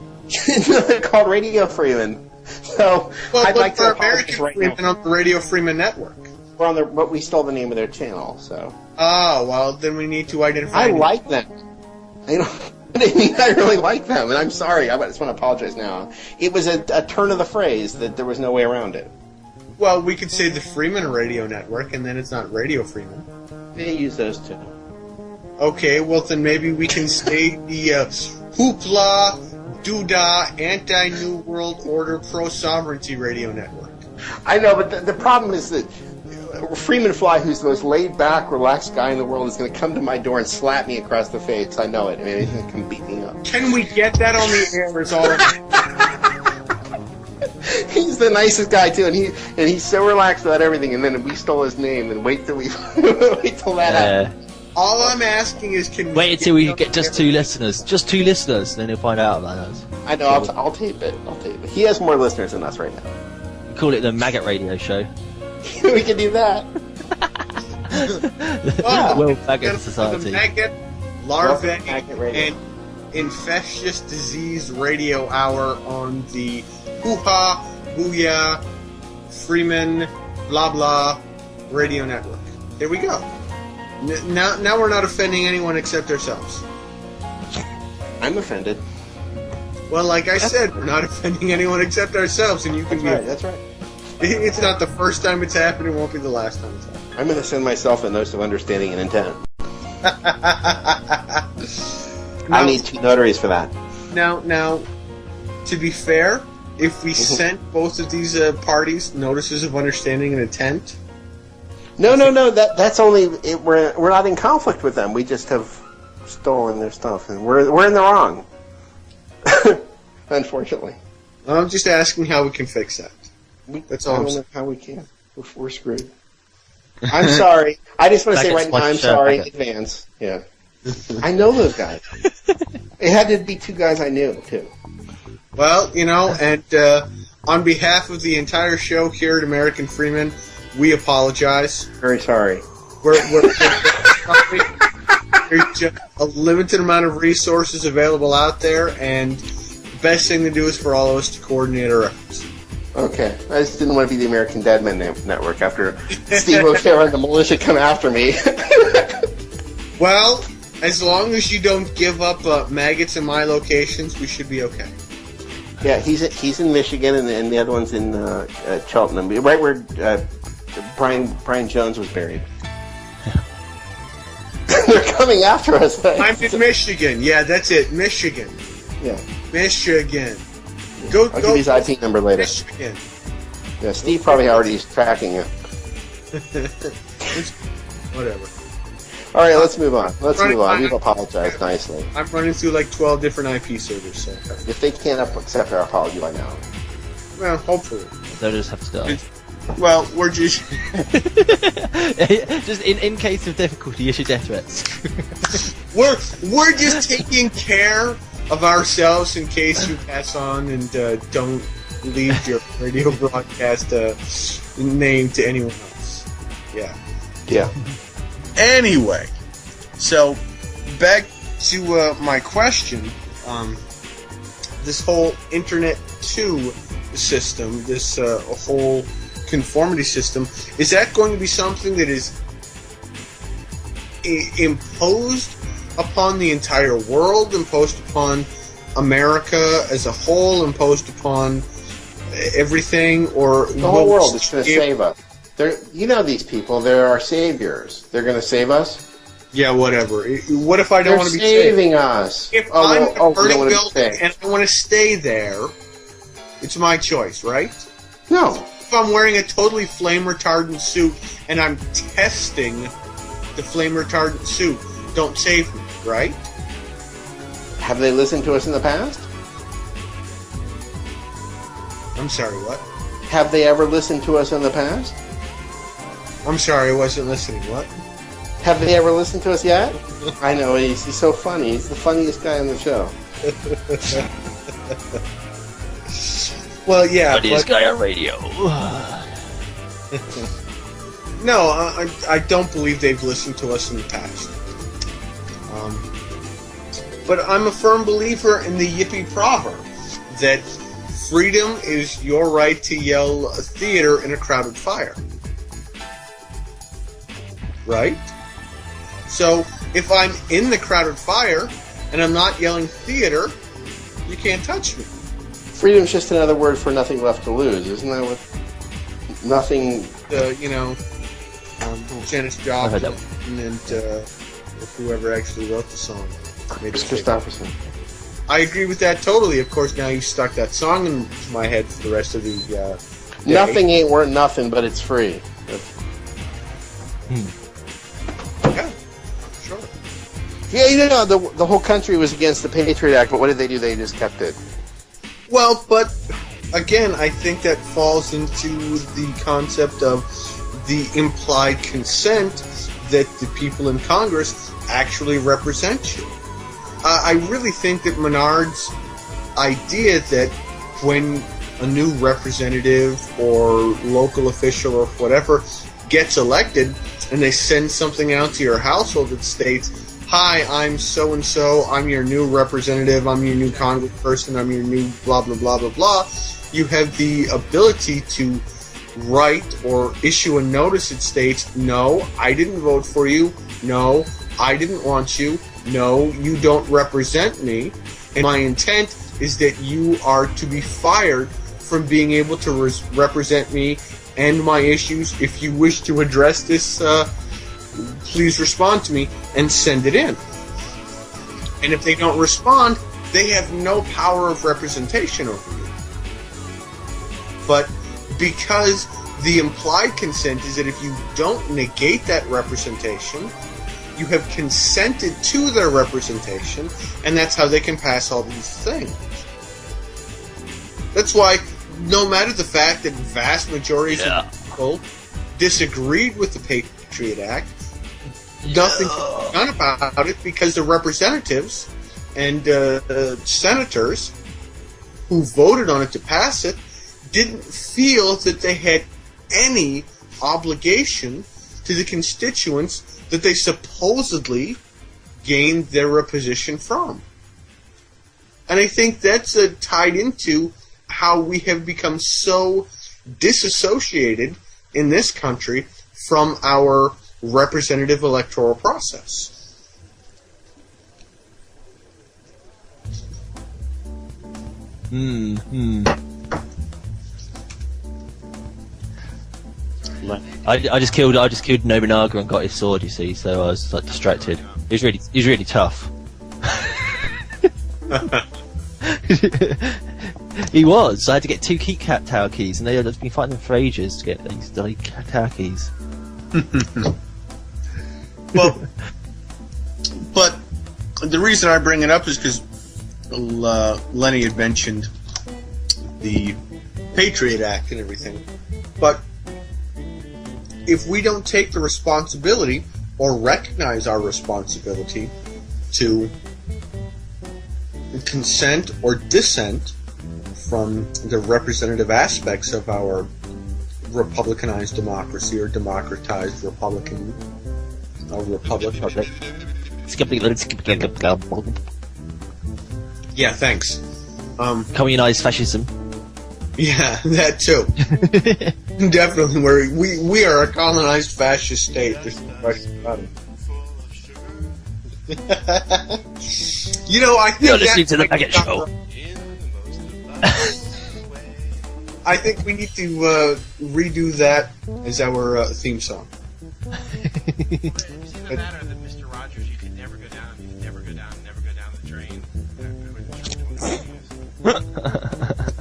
They're called Radio Freeman. So I'd like to apologize right now. On the Radio Freeman network. We're on but we stole the name of their channel, so. Oh, well, then we need to identify. I like them. I really like them, and I'm sorry. I just want to apologize now. It was a turn of the phrase that there was no way around it. Well, we could say the Freeman Radio Network, and then it's not Radio Freeman. They use those too. Okay, well then maybe we can say the Hoopla, Doodah, Anti-New World Order, Pro-Sovereignty Radio Network. I know, but the problem is that Freeman Fly, who's the most laid-back, relaxed guy in the world, is going to come to my door and slap me across the face. I know it. I mean, he's going to come beat me up. Can we get that on the air? Is all He's the nicest guy too, and he's so relaxed about everything. And then we stole his name, and wait till that happens. All I'm asking is, can we wait until we get just two listeners, and then he'll find out about us. I know. I'll tape it. He has more listeners than us right now. We call it the Maggot Radio Show. We can do that. Well, Maggot Society. The Maggot, Larvae, and Infectious Disease Radio Hour on the Hoo-Ha Booyah, Freeman, blah blah, radio network. There we go. Now we're not offending anyone except ourselves. I'm offended. Well, like I said, we're not offending anyone except ourselves, and you can That's right. It's not the first time it's happened. It won't be the last time it's happened. I'm going to send myself a notice of understanding and intent. I need 2 notaries for that. Now, to be fair, if we sent both of these parties notices of understanding and intent... No. That's only... We're not in conflict with them. We just have stolen their stuff, and we're in the wrong. Unfortunately. I'm just asking how we can fix that. That's all. I don't know how we can. We're screwed. I'm sorry. I just want to say right now, I'm sorry in advance. Yeah. I know those guys. It had to be 2 guys I knew, too. Well, and on behalf of the entire show here at American Freeman, we apologize. Very sorry. We're there's just a limited amount of resources available out there, and the best thing to do is for all of us to coordinate our efforts. Okay. I just didn't want to be the American Deadman Network after Steve O'Hara and the militia come after me. Well, as long as you don't give up maggots in my locations, we should be okay. Yeah, he's in Michigan, and the other one's in Cheltenham, right where Brian Jones was buried. They're coming after us. I'm in Michigan. Yeah, that's it. Michigan. Yeah. Michigan. I'll give you his IP number later. Michigan. Yeah, Steve probably already is tracking you. Whatever. All right, let's move on. We've apologized nicely. I'm running through like 12 different IP servers, so... If they can't accept our apology by now. Well, hopefully. They'll just have to die. Well, we're just... just in case of difficulty, issue death threats. we're just taking care of ourselves in case you pass on and don't leave your radio broadcast name to anyone else. Yeah. Yeah. Anyway, so back to my question. This whole Internet 2 system, this whole conformity system, is that going to be something that is imposed upon the entire world, imposed upon America as a whole, imposed upon everything, or the whole world is going to save us? These people, they're our saviors. They're going to save us? Yeah, whatever. What if I don't want to be saved? They're saving us. If I'm in a burning building and I want to stay there, it's my choice, right? No. If I'm wearing a totally flame retardant suit and I'm testing the flame retardant suit, don't save me, right? Have they listened to us in the past? I'm sorry, what? Have they ever listened to us in the past? I'm sorry, I wasn't listening. What? Have they ever listened to us yet? I know, he's so funny. He's the funniest guy on the show. Well, yeah. Funniest guy on radio. No, I don't believe they've listened to us in the past. But I'm a firm believer in the Yippee proverb that freedom is your right to yell theater in a crowded fire. Right? So, if I'm in the crowded fire and I'm not yelling theater, you can't touch me. Freedom's just another word for nothing left to lose, isn't that what? Nothing. Janis Joplin and whoever actually wrote the song. Chris Christopherson. I agree with that totally. Of course, now you stuck that song into my head for the rest of the day. Nothing ain't worth nothing, but it's free. Yeah, sure. Yeah, the whole country was against the Patriot Act, but what did they do? They just kept it. Well, but again, I think that falls into the concept of the implied consent that the people in Congress actually represent you. I really think that Menard's idea that when a new representative or local official or whatever gets elected and they send something out to your household that states, "Hi, I'm so-and-so, I'm your new representative, I'm your new congressperson, I'm your new blah, blah, blah, blah, blah," you have the ability to write or issue a notice that states, no, I didn't vote for you, no, I didn't want you, no, you don't represent me, and my intent is that you are to be fired from being able to represent me and my issues. If you wish to address this, please respond to me and send it in. And if they don't respond, they have no power of representation over you. But because the implied consent is that if you don't negate that representation, you have consented to their representation, and that's how they can pass all these things. That's why, no matter the fact that vast majorities of people disagreed with the Patriot Act, nothing was done about it because the representatives and senators who voted on it to pass it didn't feel that they had any obligation to the constituents that they supposedly gained their position from. And I think that's tied into how we have become so disassociated in this country from our representative electoral process. I just killed Nobunaga and got his sword, you see, so I was like distracted. He was really tough. He was. I had to get 2 key tower keys, and I've been fighting them for ages to get these bloody tower keys. Well, but the reason I bring it up is because Lenny had mentioned the Patriot Act and everything. But if we don't take the responsibility or recognize our responsibility to consent or dissent from the representative aspects of our republicanized democracy or democratized republican republic. Yeah, thanks. Communized fascism. Yeah, that too. Definitely, we are a colonized fascist state. There's no question about it. You know, I think you're listening to the Maggot Show. I think we need to redo that as our theme song. It's either that or that Mr. Rogers, you can never go down the drain.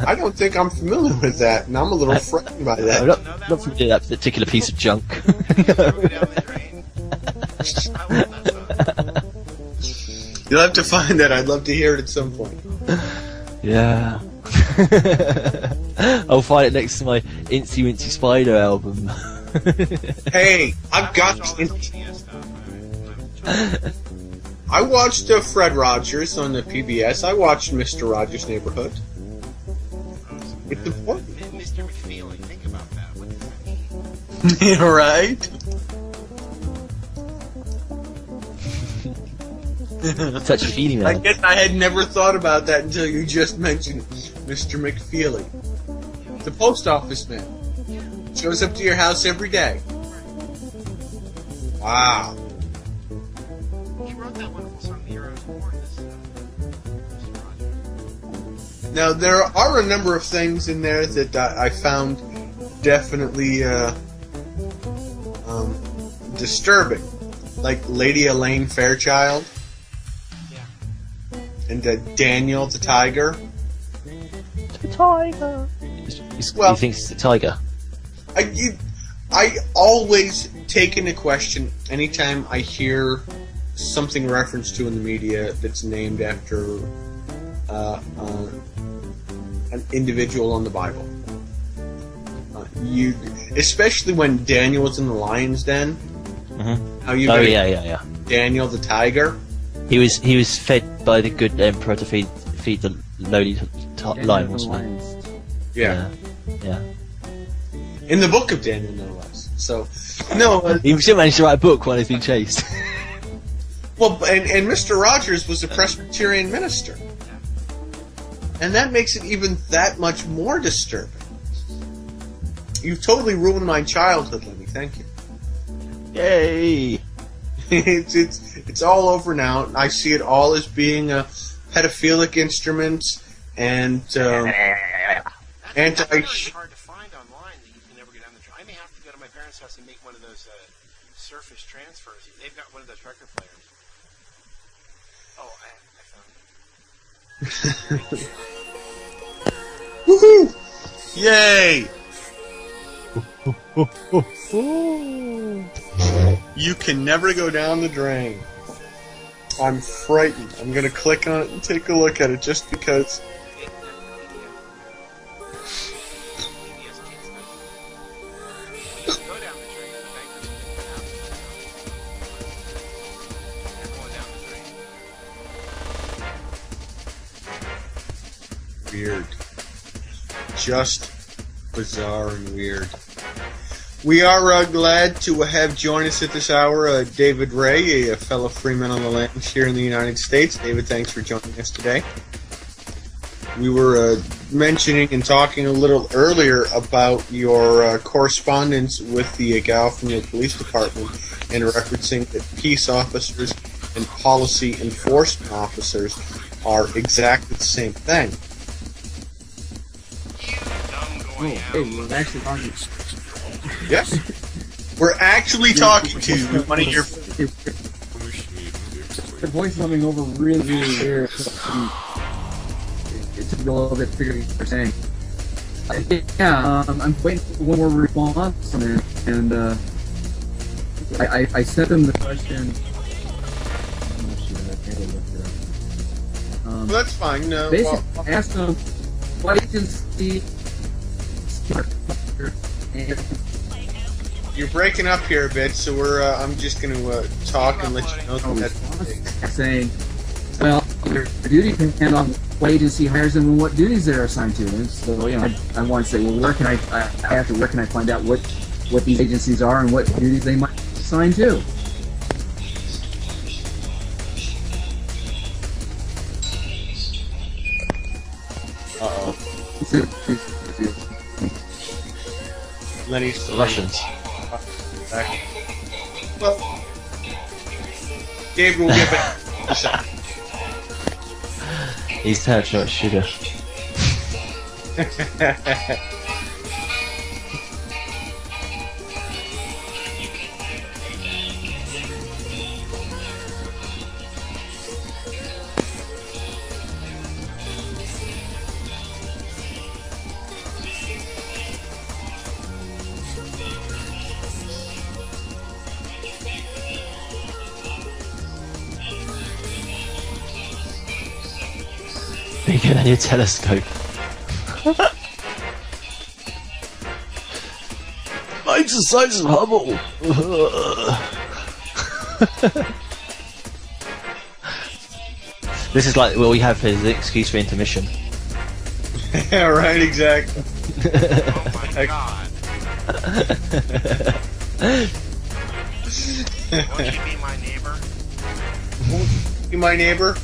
I don't think I'm familiar with that, and I'm a little frightened by that. I'm not familiar with that particular piece of junk. You'll have to find that. I'd love to hear it at some point. Yeah. I'll find it next to my Incy Wincy Spider album. Hey, I've got... I watched Fred Rogers on the PBS. I watched Mr. Rogers' Neighborhood. It's important. Mr. McFeely, think about that. What does that mean? You're right. Touchy-feely, man. I guess I had never thought about that until you just mentioned Mr. McFeely. The post office man. Shows up to your house every day. Wow. He wrote that wonderful song, The Year I Was Born, Mr. Rogers. Now, there are a number of things in there that I found definitely disturbing. Like Lady Elaine Fairchild. And Daniel the Tiger. The tiger. He thinks it's a tiger. I always take into question anytime I hear something referenced to in the media that's named after an individual in the Bible. Especially when Daniel was in the lion's den. Mm-hmm. Yeah. Daniel the tiger. He was fed by the good emperor to feed the lowly lion, wasn't he? Yeah. In the book of Daniel, no less. So, no. He still managed to write a book while he's been chased. Well, and Mr. Rogers was a Presbyterian minister. And that makes it even that much more disturbing. You've totally ruined my childhood, Lenny. Thank you. Yay! It's all over now. I see it all as being a pedophilic instrument and That's really hard to find online that you can never get on the train. I may have to go to my parents' house and make one of those surface transfers. They've got one of those record players. Oh, I found it. Woohoo! Yay! You can never go down the drain. I'm frightened. I'm gonna click on it and take a look at it just because. Go down the drain. They're going down the drain. Weird. Just bizarre and weird. We are glad to have join us at this hour David Ray, a fellow Freeman on the land here in the United States. David, thanks for joining us today. We were mentioning and talking a little earlier about your correspondence with the gal from the police department and referencing that peace officers and policy enforcement officers are exactly the same thing. We're actually talking. Yes. We're actually talking to one of your... The voice is coming over really weird. It took me a little bit to figure out what you're saying. I'm waiting for one more response from it, and I sent them the question. Well, that's fine. No, Basically, I asked them what agency. You're breaking up here a bit, so I'm just going to talk and let you know that. Saying, well, your duty depends on what agency hires them and what duties they're assigned to. And so, I want to say, well, where can I find out what these agencies are and what duties they might be assigned to? Uh-oh. Lenny's Russians. Well, Gabriel will get back in a second. He's turned not sugar. Bigger than your telescope. Mine's the size of Hubble. This is like what we have as an excuse for intermission. Yeah, right, exactly. Oh my god. Won't you be my neighbor? You my neighbor?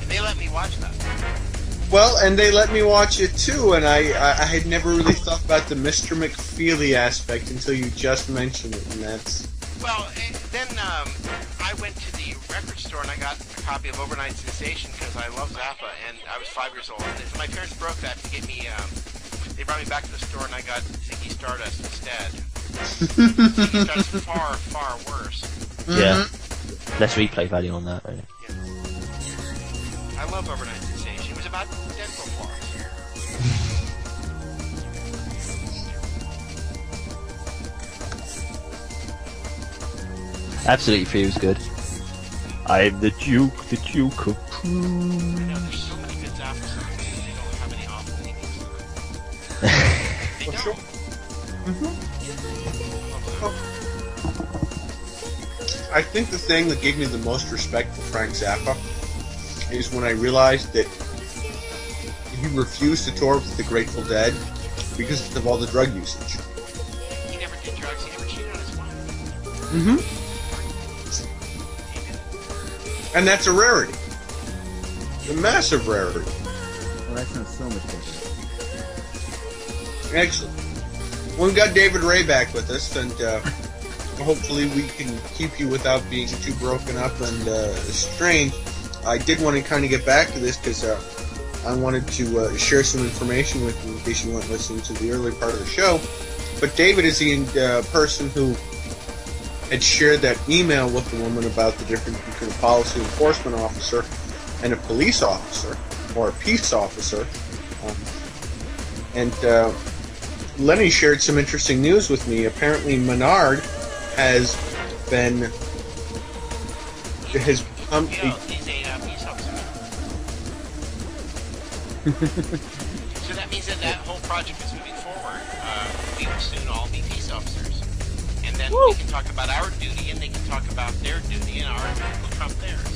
They let me watch that. Well, and they let me watch it too, and I had never really thought about the Mr. McFeely aspect until you just mentioned it, and that's... Well, then I went to the record store and I got a copy of Overnight Sensation because I love Zappa, and I was 5 years old. And my parents broke that to get me. They brought me back to the store and I got Ziggy Stardust instead. Ziggy Stardust is far, far worse. Yeah. Less replay value on that, really. Yeah. I love Overnight Sensation. It was about dental floss. Absolutely feels good. I'm the Duke of I know, there's so many good Zappa songs, and they don't have any awful meanings. They don't. I think the thing that gave me the most respect for Frank Zappa is when I realized that he refused to tour with the Grateful Dead because of all the drug usage. He never did drugs. He never cheated on his wife. Mm-hmm. And that's a rarity. a massive rarity. Well, that sounds so much better. Excellent. Well, we've got David Ray back with us, and hopefully we can keep you without being too broken up and strained. I did want to kind of get back to this because I wanted to share some information with you in case you weren't listening to the early part of the show. But David is the person who had shared that email with the woman about the difference between a policy enforcement officer and a police officer, or a peace officer. And Lenny shared some interesting news with me. Apparently Menard has become He's a peace officer. So that means that whole project is moving forward. We will soon all be peace officers. And then we can talk about our duty, and they can talk about their duty, and our duty will trump theirs.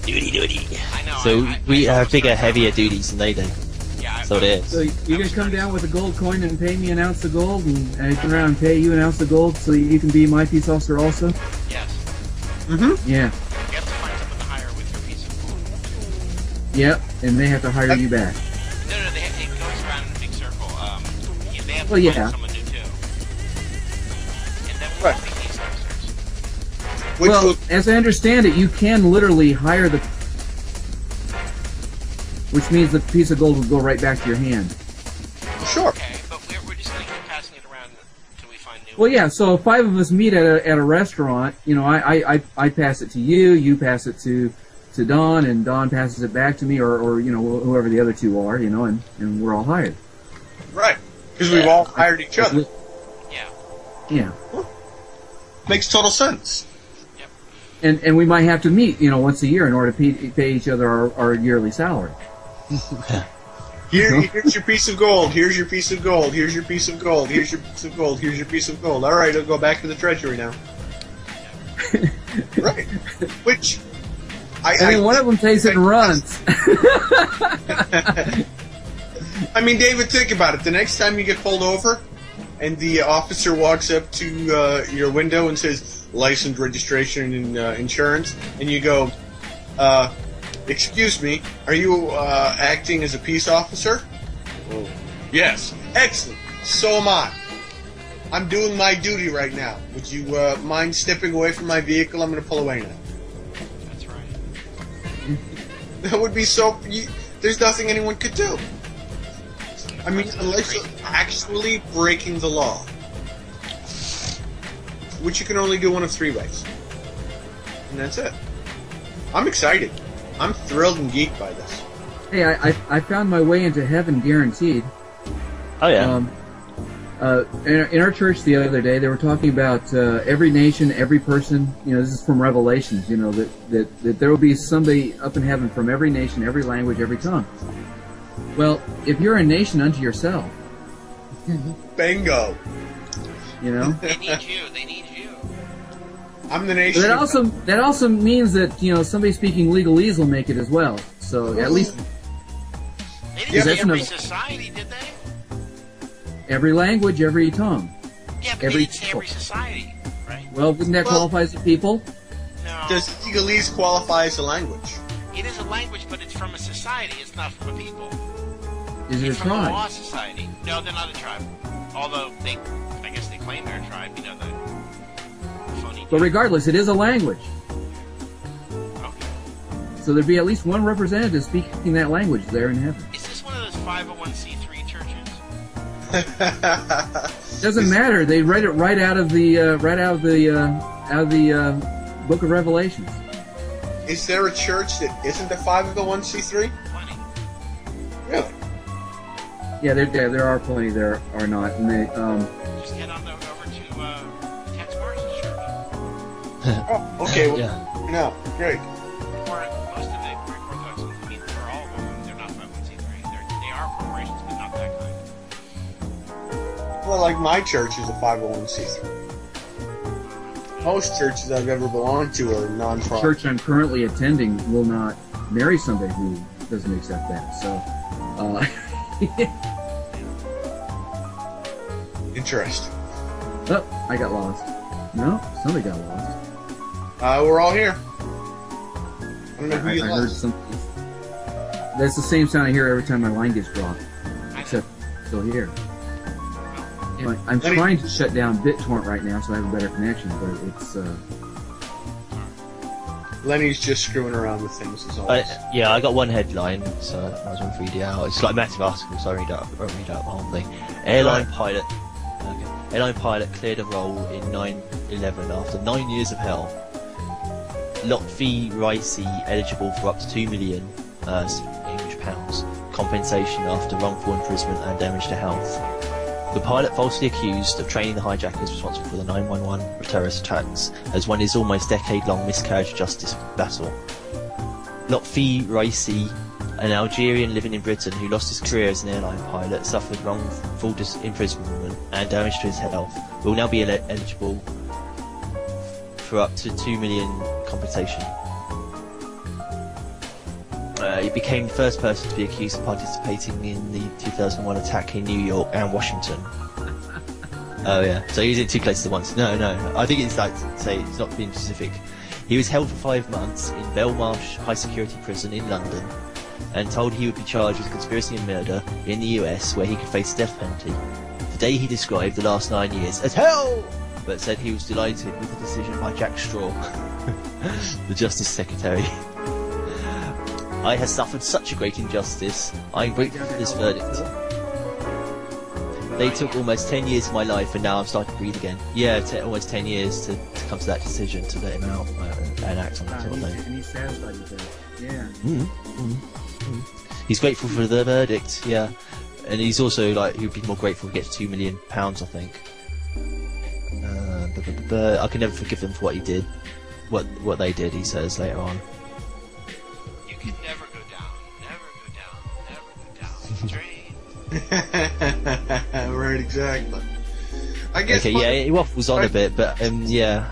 Duty. I know. So we have bigger, heavier duties than they do. Yeah, So it is. So you're going to come down with a gold coin and pay me an ounce of gold, and I turn around and pay you an ounce of gold so you can be my peace officer also? Yes. Mm-hmm. Yeah. You have to find someone to hire with your piece of gold. Yep, and they have to hire you back. No, it goes around in a big circle. They have to Well, yeah. find someone new too. And then we'll all be peace officers. Well, as I understand it, you can literally hire the... Which means the piece of gold will go right back to your hand. Sure. Okay, but we're just going to keep passing it around until we find new Well, yeah, so if 5 of us meet at a restaurant, I pass it to you, you pass it to Don, and Don passes it back to me, or whoever the other 2 are, and we're all hired. Right. Because we've all hired each other. Yeah. Yeah. Makes total sense. And we might have to meet, once a year in order to pay each other our yearly salary. Here's your piece of gold. Here's your piece of gold. Here's your piece of gold. Here's your piece of gold. Here's your piece of gold. All right, I'll go back to the treasury now. Right. Which one of them takes it and runs. I mean, David, think about it. The next time you get pulled over, and the officer walks up to your window and says, "License, registration, and insurance," and you go, "Excuse me, are you acting as a peace officer?" Oh, yes. Excellent. So am I. I'm doing my duty right now. Would you mind stepping away from my vehicle? I'm going to pull away now. That's right. That would be so... there's nothing anyone could do. I mean, unless you're actually breaking the law. Which you can only do one of 3 ways. And that's it. I'm excited. I'm thrilled and geeked by this. Hey, I found my way into heaven guaranteed. Oh yeah. In our church the other day, they were talking about every nation, every person. This is from Revelations. That there will be somebody up in heaven from every nation, every language, every tongue. Well, if you're a nation unto yourself, Bingo. They need you. They need you. I'm the nation. But that also means that somebody speaking legalese will make it as well. So at least They didn't say every enough. society, did they? Every language, every tongue. Yeah, but Every they didn't say every society, right? Well, wouldn't that qualify as a people? No. Does legalese qualify as a language? It is a language, but it's from a society. It's not from a people. Is it a It's from a law tribe? society. No, they're not a tribe. Although I guess they claim they're a tribe. The phony. But regardless, it is a language. Okay. So there'd be at least one representative speaking that language there in heaven. Is this one of those 501c3 churches? Doesn't matter. They read it right out of the Book of Revelations. Is there a church that isn't a 501c3? Plenty. Really? Yeah, there are plenty there are not, and they Just head on over to Tex Parsons Church. Oh, okay. Well, Yeah. no, great. Or most of the Greek Orthodox, for all of them, they're not 501c3. They are corporations, but not that kind. Well, like my church is a 501c3. Most churches I've ever belonged to are the non-profit. church I'm currently attending will not marry somebody who doesn't accept that. So, Interesting. oh, I got lost. No, somebody got lost. We're all here. I don't know who you I heard lost. some. That's the same sound I hear every time my line gets dropped. Except still here. Anyway, I'm trying to shut down BitTorrent right now so I have a better connection, but it's. Lenny's just screwing around with things as always. Yeah, I got one headline, so I might as well read it out. It's like a massive article, so I won't read out the whole thing. Airline pilot cleared a role in 9/11 after 9 years of hell. Lotfi Ricey eligible for up to £2 million English pounds compensation after wrongful imprisonment and damage to health. The pilot falsely accused of training the hijackers responsible for the 9/11 terrorist attacks has won his almost decade-long miscarriage of justice battle. Lotfi Ricey, an Algerian living in Britain who lost his career as an airline pilot, suffered wrongful imprisonment and damage to his health, will now be eligible for up to £2 million compensation. He became the first person to be accused of participating in the 2001 attack in New York and Washington. Oh yeah, so he was in two places at once. No, I think it's like, say, it's not being specific. He was held for 5 months in Belmarsh High Security Prison in London and told he would be charged with conspiracy and murder in the US, where he could face the death penalty. Today he described the last 9 years as hell, but said he was delighted with the decision by Jack Straw, the Justice Secretary. I have suffered such a great injustice. I am grateful for this verdict. They took almost 10 years of my life, and now I'm starting to breathe again. Yeah, almost 10 years to come to that decision to let him out and act on that sort of thing. And he's satisfied with that. Yeah. He's grateful for the verdict, yeah. And he's also like, he'd be more grateful to get £2 million, I think. I can never forgive them for what he did. What they did, he says later on. You can never go down, never go down, train. Right, exactly. I guess. Okay, yeah, he waffles on a bit, but yeah.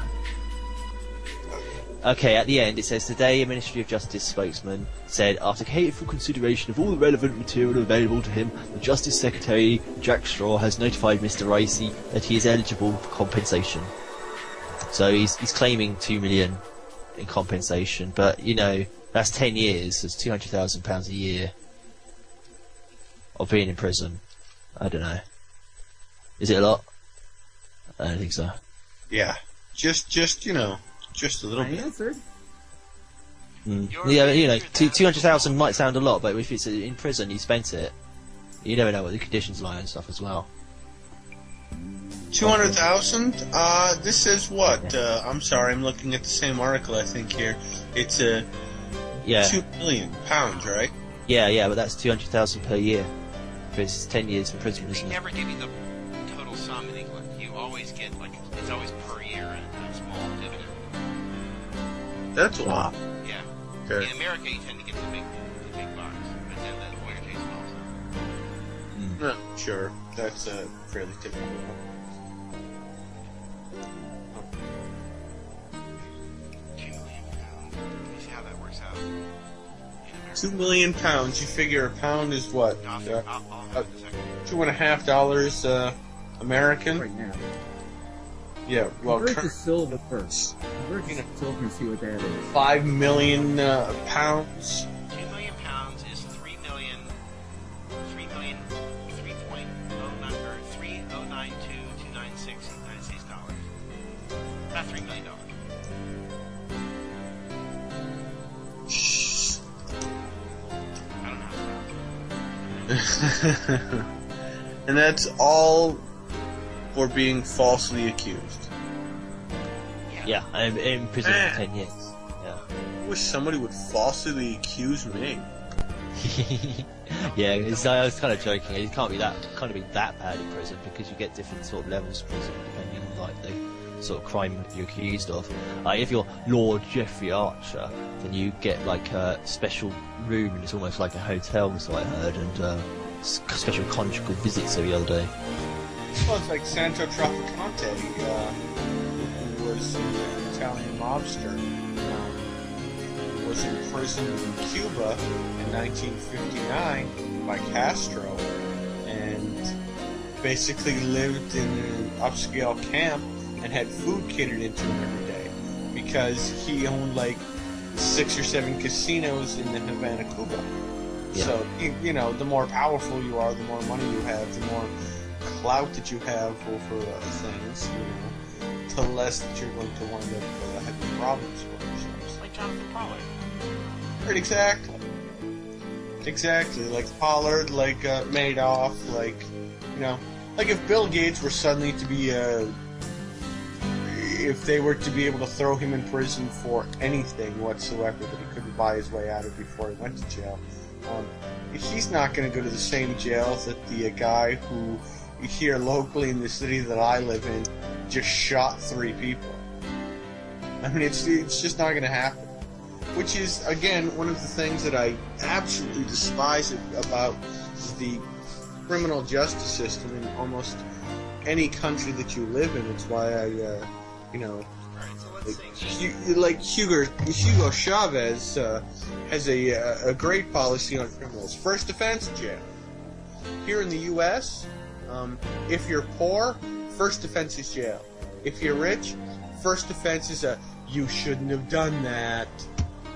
Okay, at the end it says, today a Ministry of Justice spokesman said, after careful consideration of all the relevant material available to him, the Justice Secretary, Jack Straw, has notified Mr. Ricey that he is eligible for compensation. So he's claiming £2 million in compensation, but, you know, that's 10 years, that's £200,000 a year of being in prison. I don't know. Is it a lot? I don't think so. Yeah. Just you know, just a little bit. Answered. Yeah, you know, 200,000 might sound a lot, but if it's in prison, you spent it. You never know what the conditions are like and stuff as well. 200,000? This is what? I'm sorry, I'm looking at the same article, I think, here. It's yeah. £2 million, right? Yeah, but that's 200,000 per year. It's 10 years in prison, They isn't it? never give you the total sum in England. You always get, like, it's always per year and a small dividend. That's a lot. Yeah. Okay. In America, you tend to get the big bucks, but then the lawyer takes it also. Sure, that's fairly typical. £2 million. Let me see how that works out. In America. £2 million. You figure a pound is what? I'll have it in a second. $2.50 American. Right now. Yeah. Well, Convert to silver first. Convert to silver and see what that is. 5 million pounds. 2 million pounds is 3,092,296 United States dollars. About $3 million. I don't know how to And that's all for being falsely accused. Yeah, I'm in prison for 10 years. Yeah. I wish somebody would falsely accuse me. Yeah, I was kind of joking. It can't be that bad in prison because you get different sort of levels of prison depending on like the sort of crime you're accused of. If you're Lord Jeffrey Archer, then you get like a special room, and it's almost like a hotel, so I heard, and special conjugal visits every other day. Well, it's like Santo Traficante, who was an Italian mobster, was imprisoned in Cuba in 1959 by Castro, and basically lived in an upscale camp and had food catered into him every day because he owned like 6 or 7 casinos in the Havana, Cuba. Yeah. So, you know, the more powerful you are, the more money you have, the more clout that you have over things, you know, the less that you're going to wind up having problems with yourselves. Like Jonathan Pollard. Right, exactly. Exactly. Like Pollard, like Madoff, like, you know, like if Bill Gates were suddenly to be if they were to be able to throw him in prison for anything whatsoever that he couldn't buy his way out of before he went to jail, he's not going to go to the same jail that the guy who here locally in the city that I live in just shot 3 people. I mean, it's just not going to happen. Which is, again, one of the things that I absolutely despise about the criminal justice system in almost any country that you live in. It's why I, you know, like Hugo Chavez has a great policy on criminals. First offense, jail. Here in the U.S., if you're poor, first offense is jail. If you're rich, first offense is you shouldn't have done that.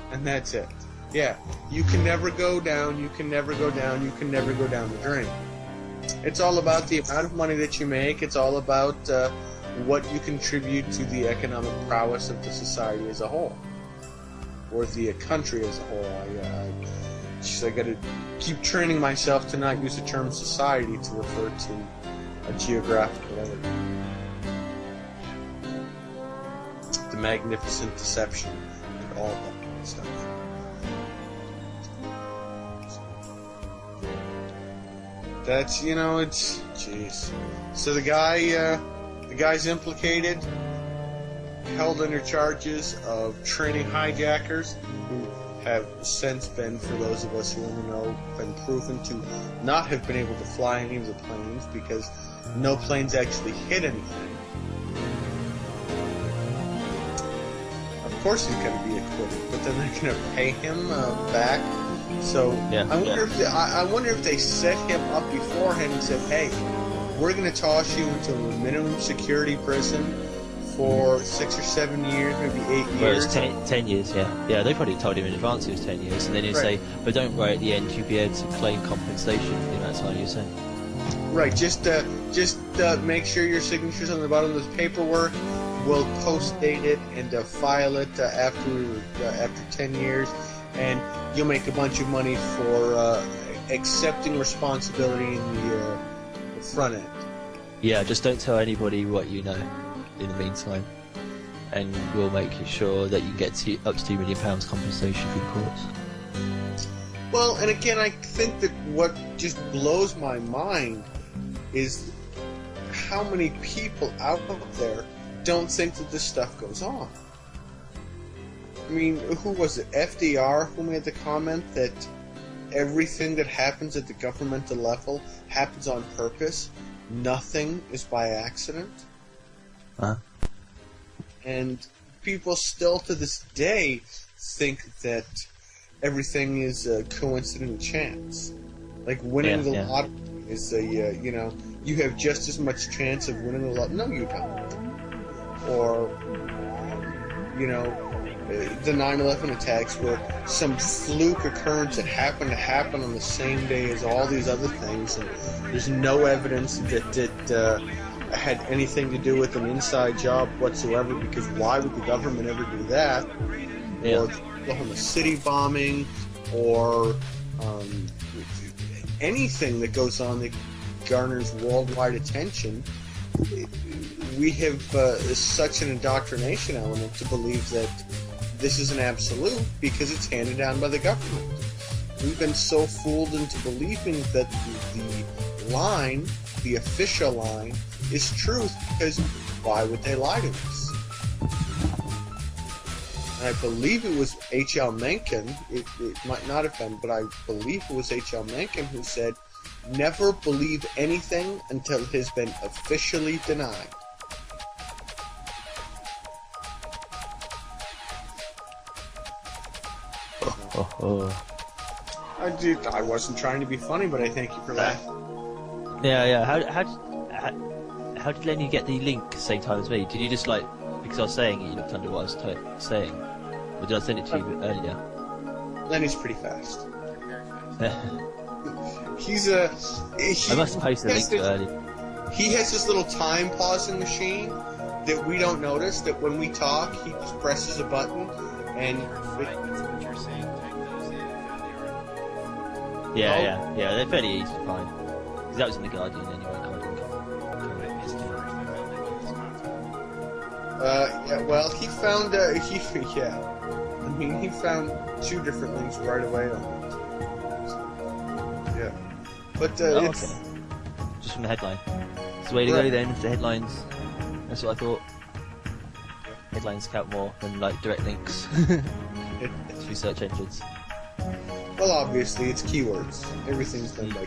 And that's it. Yeah, you can never go down, you can never go down, you can never go down the drain. It's all about the amount of money that you make, it's all about what you contribute to the economic prowess of the society as a whole. Or the country as a whole. I gotta keep training myself to not use the term society to refer to a geographical area. The magnificent deception and all that. Stuff. That's, you know, it's, jeez. So the guy's implicated, held under charges of training hijackers who have since been, for those of us who want to know, been proven to not have been able to fly any of the planes because no planes actually hit anything. Of course he's going to be acquitted, but then they're going to pay him back. So Yeah, I wonder if they set him up beforehand and said, "Hey, we're going to toss you into a minimum security prison for 6 or 7 years, maybe 8 years." Well, it's 10 years, yeah. Yeah, they probably told him in advance it was 10 years, and then he'd say, but don't worry, at the end you'll be able to claim compensation for the amount of time you saying. Right, just make sure your signature's on the bottom of this paperwork. We'll post-date it and file it after 10 years, and you'll make a bunch of money for accepting responsibility in the front end. Yeah, just don't tell anybody what you know in the meantime, and we'll make sure that you get up to £2 million compensation for the courts. Well, and again, I think that what just blows my mind is how many people out there don't think that this stuff goes on. I mean, who was it? FDR who made the comment that everything that happens at the governmental level happens on purpose. Nothing is by accident. Huh? And people still to this day think that everything is a coincident chance. Like winning the lottery is you know, you have just as much chance of winning the lottery. No, you don't. Or, you know, the 9/11 attacks were some fluke occurrence that happened to happen on the same day as all these other things, and there's no evidence that it had anything to do with an inside job whatsoever, because why would the government ever do that? Yeah. Or the Oklahoma City bombing, or anything that goes on that garners worldwide attention. We have such an indoctrination element to believe that this is an absolute because it's handed down by the government. We've been so fooled into believing that the line, the official line, is truth, because why would they lie to us? And I believe it was H.L. Mencken, it might not have been, but I believe it was H.L. Mencken who said, "Never believe anything until it has been officially denied." I wasn't trying to be funny, but I thank you for laughing. Yeah. How did Lenny get the link at the same time as me? Did you just because I was saying it, you looked under what I was saying? Or did I send it to you earlier? Lenny's pretty fast. Very fast. He's a. I must have posted a link to it earlier. He has this little time pausing machine that we don't notice. That when we talk, he just presses a button, and Right, that's what you're saying. Type those in, found the article. Yeah, they're fairly easy to find. Because that was in the Guardian anyway. I missed it first. I found it in Wisconsin. yeah. Well, he found. Yeah. I mean, he found 2 different links right away on it. So, yeah. But it's. Okay. Just from the headline. It's the way to go then, it's the headlines. That's what I thought. Headlines count more than like direct links to search engines. Well, obviously, it's keywords. Everything's done by.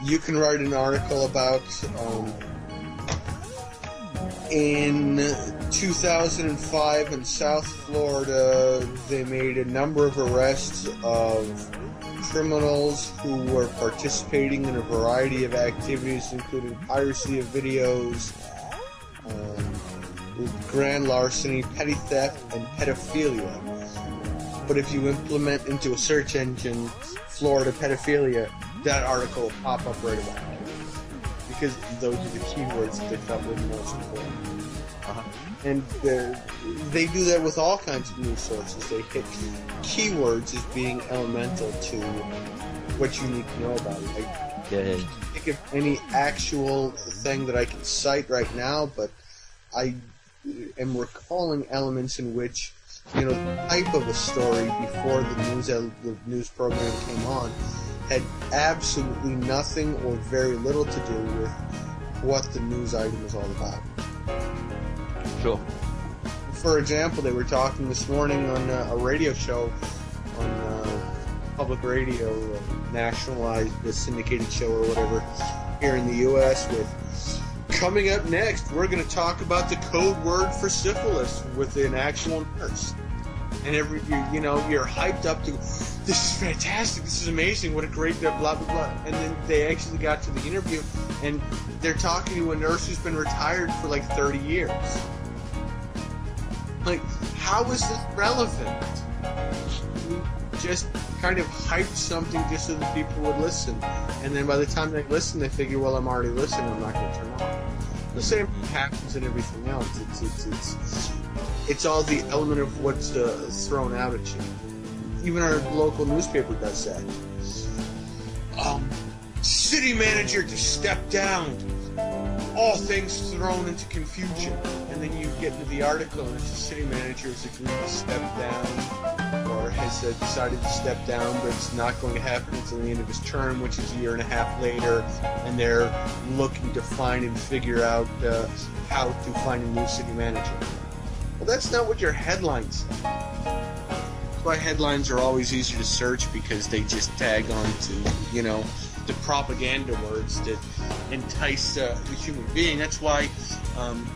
You can write an article about. In 2005 in South Florida, they made a number of arrests of criminals who were participating in a variety of activities, including piracy of videos, grand larceny, petty theft, and pedophilia. But if you implement into a search engine Florida pedophilia, that article will pop up right away. Because those are the keywords that they felt were the most important. And they do that with all kinds of news sources. They hit keywords as being elemental to what you need to know about it. I can't think of any actual thing that I can cite right now, but I am recalling elements in which, the type of a story before the news program came on had absolutely nothing or very little to do with what the news item was all about. Sure. For example, they were talking this morning on a radio show on public radio, nationalized, the syndicated show or whatever, here in the U.S. with, coming up next, we're going to talk about the code word for syphilis with an actual nurse. And you're hyped up to, this is fantastic, this is amazing, what a great blah, blah, blah. And then they actually got to the interview, and they're talking to a nurse who's been retired for like 30 years. Like, how is this relevant? We just kind of hyped something just so that people would listen. And then by the time they listen, they figure, well, I'm already listening, I'm not going to turn off. The same happens in everything else. It's all the element of what's thrown out at you. Even our local newspaper does that. City manager to step down. All things thrown into confusion. And then you get into the article and it's the city manager has agreed to step down or has decided to step down, but it's not going to happen until the end of his term, which is a year and a half later, and they're looking to find and figure out how to find a new city manager. Well, that's not what your headlines say. That's why headlines are always easier to search, because they just tag on to, the propaganda words that entice the human being. That's why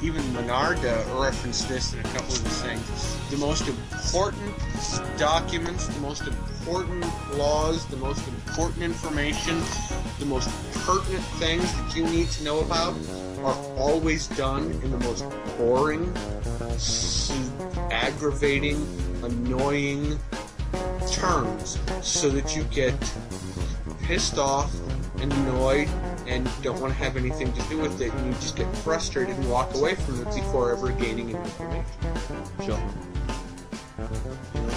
even Menard referenced this in a couple of his things. The most important documents, the most important laws, the most important information, the most pertinent things that you need to know about are always done in the most boring, aggravating, annoying terms, so that you get pissed off and annoyed and don't want to have anything to do with it, and you just get frustrated and walk away from it before ever gaining any information. Sure.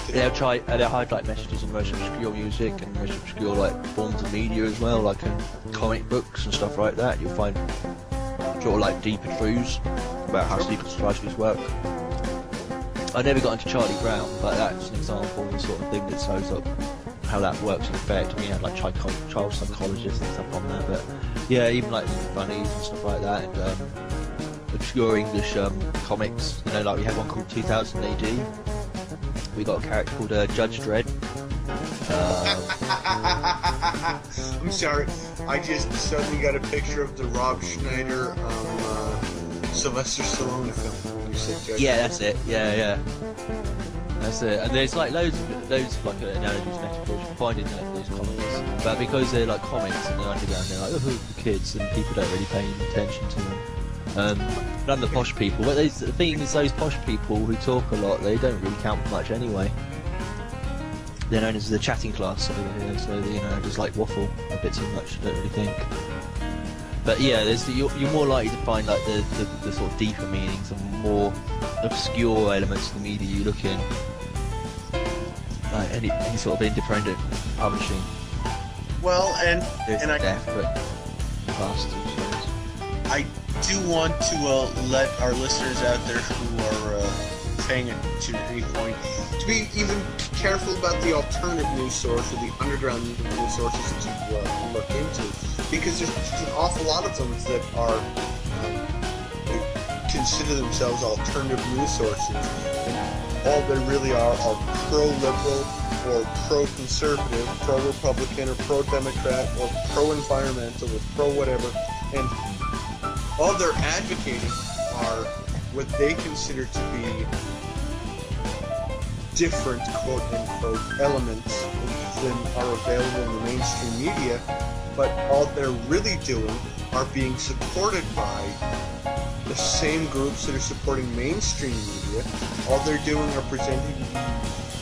They'll hide like messages in most obscure music and most obscure like forms of media as well, like comic books and stuff like that. You'll find sort of like deeper truths about how secret societies work. I never got into Charlie Brown, but that's an example of the sort of thing that shows up how that works in effect. We had like child psychologists and stuff on there, but yeah, even like funnies and stuff like that, and obscure English comics. Like we had one called 2000 AD. We got a character called Judge Dredd. I'm sorry, I just suddenly got a picture of the Rob Schneider Sylvester Stallone film. When you said Judge Yeah, Dredd. that's it. Yeah. That's it. And there's like loads of like analogies, metaphors you can find in those comics. But because they're like comics and they're underground, they're like, oh, the kids, and people don't really pay any attention to them. None of the posh people. But the thing is, those posh people who talk a lot, they don't really count for much anyway. They're known as the chatting class over here, so they, just like waffle a bit too much. I don't really think. But yeah, you're more likely to find like the sort of deeper meanings and more obscure elements of the media you look in. Like any sort of independent publishing. Well, and I death, but past. I do want to let our listeners out there who are paying attention at any point to be even careful about the alternative news source or the underground news sources that you look into, because there's just an awful lot of them that are consider themselves alternative news sources, and all they really are pro-liberal or pro-conservative, pro-Republican or pro-Democrat or pro-environmental or pro-whatever, and all they're advocating are what they consider to be different, quote-unquote, elements than are available in the mainstream media, but all they're really doing are being supported by the same groups that are supporting mainstream media. All they're doing are presenting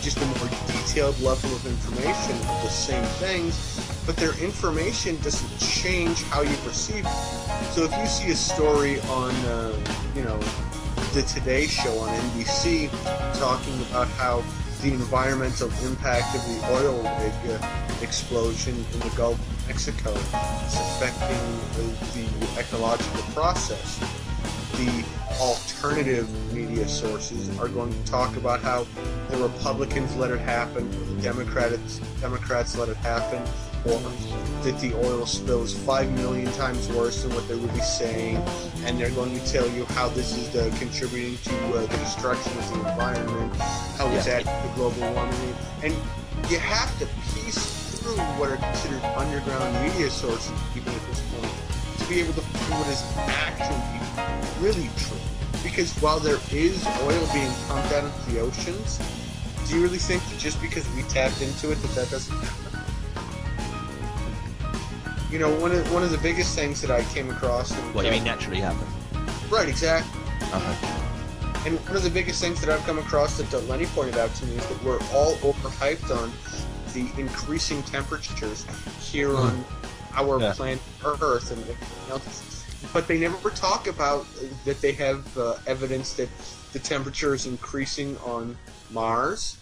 just a more detailed level of information of the same things, but their information doesn't change how you perceive it. So if you see a story on, the Today Show on NBC talking about how the environmental impact of the oil rig explosion in the Gulf of Mexico is affecting the ecological process, the alternative media sources are going to talk about how the Republicans let it happen, the Democrats let it happen, or that the oil spill is 5 million times worse than what they're really saying, and they're going to tell you how this is contributing to the destruction of the environment, how it's adding to global warming, and you have to piece through what are considered underground media sources, even at this point, to be able to find what is actually really true. Because while there is oil being pumped out into the oceans, do you really think that just because we tapped into it that doesn't happen? You know, one of the biggest things that I came across... What, you mean naturally happen? Right, exactly. Okay. And one of the biggest things that I've come across that Lenny pointed out to me is that we're all overhyped on the increasing temperatures here on our planet Earth and everything else. But they never talk about that they have evidence that the temperature is increasing on Mars,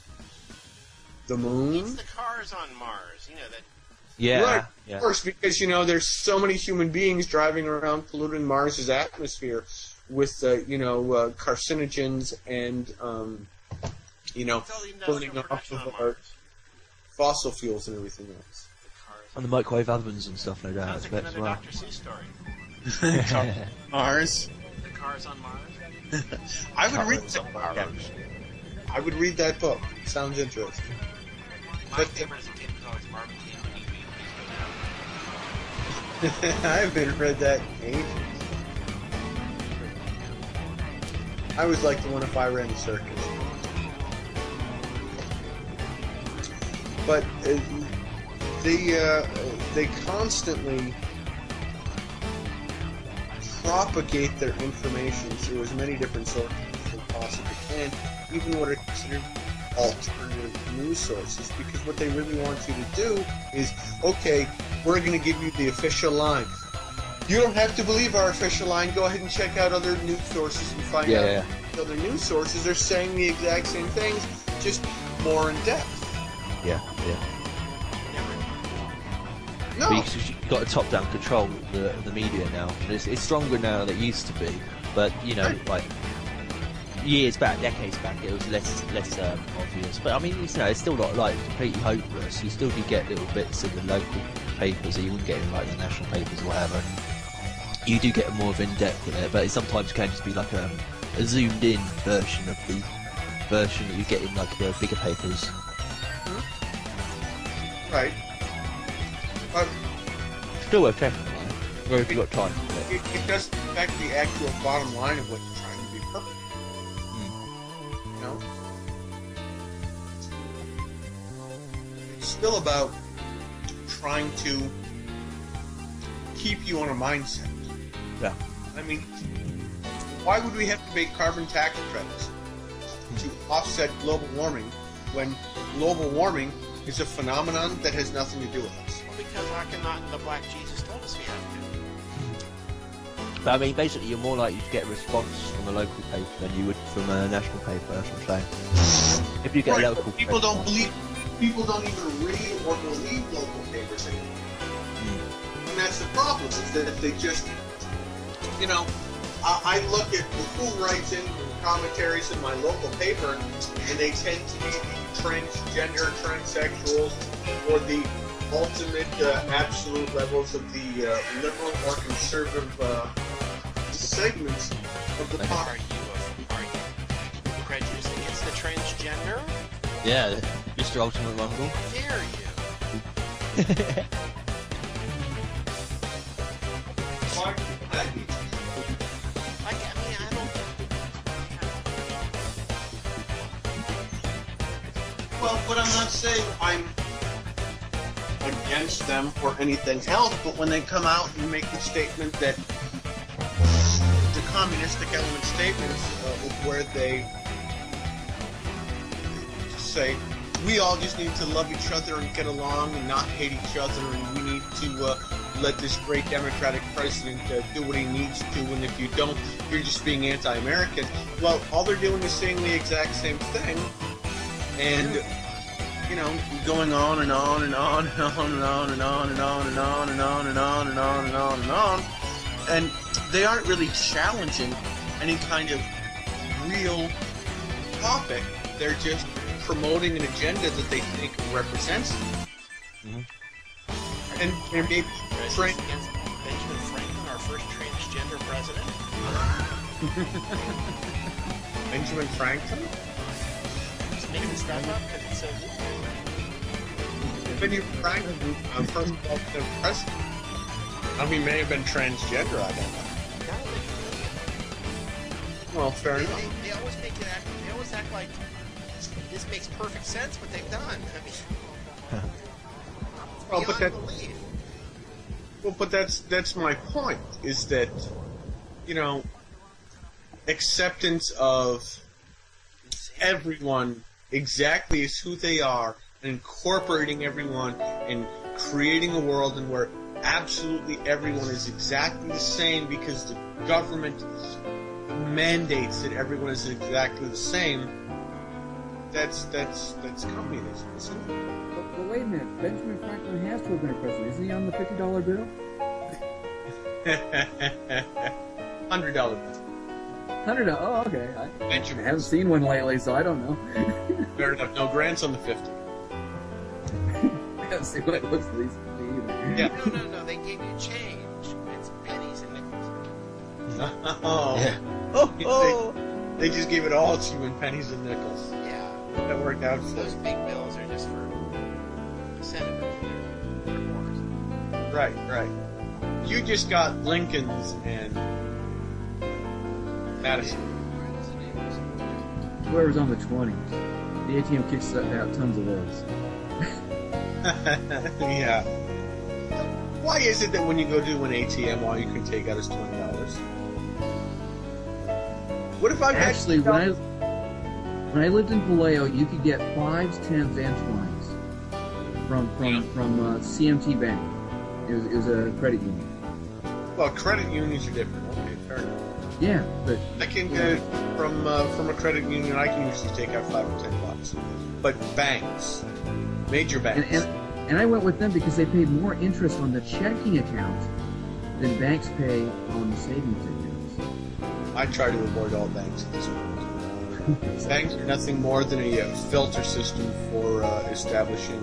the Moon. It's the cars on Mars, you know that. Yeah, right, yeah. Of course, because there's so many human beings driving around polluting Mars's atmosphere with carcinogens and burning off of our fossil fuels and everything else. And the microwave ovens and stuff, no doubt. Sounds like another Dr. Seuss story. Mars. The cars on Mars. I would read that book. I would read that book. Sounds interesting. My favorite as a kid was always Barbecue. I haven't read that in ages. I was like the one if I ran the circus. But they constantly propagate their information through as many different sources as they possibly can, even what are considered alternative news sources, because what they really want you to do is, okay, we're going to give you the official line. You don't have to believe our official line. Go ahead and check out other news sources and find out other news sources are saying the exact same things, just more in depth. Yeah. No. Because you've got a top-down control of the media now. It's stronger now than it used to be. But, like years back, decades back, it was less obvious. But, I mean, it's still not, completely hopeless. You still do get little bits in the local papers that you wouldn't get in, the national papers or whatever. And you do get more of in-depth in it, but it sometimes can just be like a zoomed-in version of the version that you get in, the bigger papers. Right. But still worth checking, or if you've got time. It doesn't affect the actual bottom line of what you're trying to be perfect. It's still about trying to keep you on a mindset. Yeah. I mean, why would we have to make carbon tax credits to offset global warming when global warming is a phenomenon that has nothing to do with us? Well, because Akhenaten and the Black Jesus told us we have to. But I mean, basically, you're more likely to get a response from a local paper than you would from a national paper. That's what I'm saying. If you get Right, a local people paper, don't believe, people don't even read or believe local papers anymore. And that's the problem, is that they just, you know, I look at who writes in commentaries in my local paper, and they tend to be the transgender, transsexuals, or the ultimate absolute levels of the liberal or conservative segments of the Are pop. you prejudiced against the transgender? yeah, Mr. Ultimate Mongol. How dare you? Why would that be? I mean, I don't. Well, but I'm not saying I'm against them or anything else, but when they come out and make the statement that the communistic element statements where they say we all just need to love each other and get along and not hate each other, and we need to let this great democratic president do what he needs to, and if you don't, you're just being anti-American. Well, all they're doing is saying the exact same thing, and you know, going on and on and on and on and on and on and on and on and on and on and on and on and on, and they aren't really challenging any kind of real topic. They're just promoting an agenda that they think represents them. And maybe Frank Against Benjamin Franklin, our first transgender president? Benjamin Franklin? Just making stuff up because it's so good. Benjamin Franklin, first of all, the president. I mean, he may have been transgender, I don't know. Well, fair enough. They always make it act. They always act like this makes perfect sense what they've done. I mean, Well, but beyond that, belief. well, but that's my point, is that, you know, acceptance of everyone exactly as who they are, and incorporating everyone and creating a world in where absolutely everyone is exactly the same because the government mandates that everyone is exactly the same. That's communism, isn't it? But wait a minute, Benjamin Franklin has to have been a president. Isn't he on the $50 bill? $100. $100. Oh, okay. I Benjamin. haven't seen one lately, so I don't know. Fair enough. No, grants on the 50. I haven't seen what it looks like either. Yeah. No. They gave you change. It's pennies and nickels. Oh. Yeah. They just gave it all to you in pennies and nickels. Yeah. That worked out for Those you. big bills are just for senators and their reporters. Right. You just got Lincoln's and Madison. Whoever's on the 20s. The ATM kicks out tons of those. Yeah. Why is it that when you go to an ATM, all you can take out is $20? What if I Actually, when I lived in Vallejo, you could get 5s, 10s, and 20s from CMT Bank. It was a credit union. Well, credit unions are different. Okay, fair enough. Yeah, but I can from a credit union. I can usually take out $5 or $10. But banks, major banks. and I went with them because they paid more interest on the checking account than banks pay on the savings accounts. I try to avoid all banks at this point. Banks are nothing more than a filter system for establishing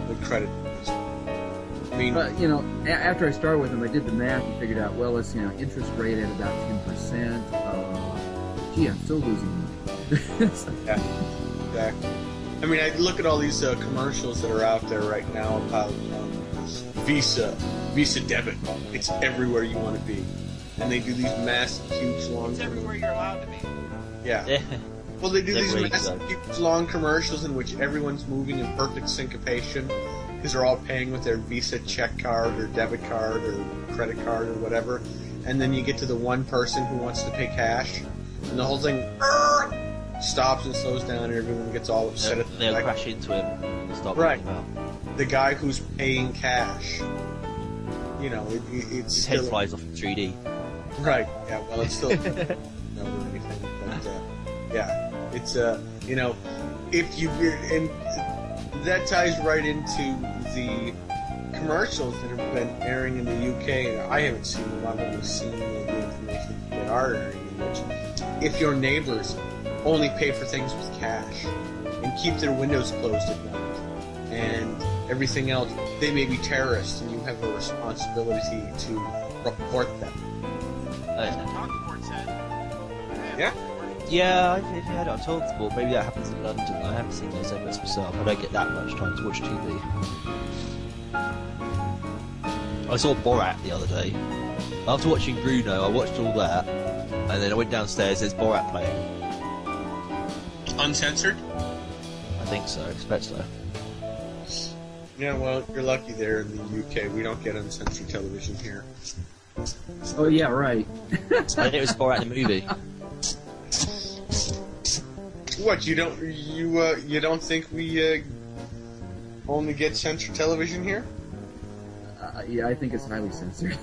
the credit system. I mean, But, you know, after I started with them, I did the math and figured out, well, it's, interest rate at about 10%. Gee, I'm still losing money. yeah, exactly. I mean, I look at all these commercials that are out there right now about Visa debit. It's everywhere you want to be. And they do these massive, huge, long... It's everywhere you're allowed to be. Yeah. Yeah. Well, they do these Everywhere you massive, go. huge, long commercials in which everyone's moving in perfect syncopation because they're all paying with their Visa check card or debit card or credit card or whatever. and then you get to the one person who wants to pay cash, and the whole thing stops and slows down, and everyone gets all upset at the They'll fact- crash into him and stop Right. running out. the guy who's paying cash. You know, it's His head still flies off in 3D. right. Yeah, well, it's still no or anything, but yeah, it's you know, if you and that ties right into the commercials that have been airing in the UK. I haven't seen them. I've only seen the information that are airing, in which if your neighbors only pay for things with cash and keep their windows closed at night and everything else, they may be terrorists, and you have a responsibility to report them. Talking board said. Yeah. Yeah, I've heard it on Talksport. Maybe that happens in London. I haven't seen those segments myself. I don't get that much time to watch TV. I saw Borat the other day. After watching Bruno, I watched all that, and then I went downstairs. There's Borat playing. Uncensored? I think so. Expect so. Yeah, well, you're lucky there in the UK. We don't get uncensored television here. Oh yeah, right. I think it was Borat the movie. What, you don't think we only get censored television here? Yeah, I think it's highly censored.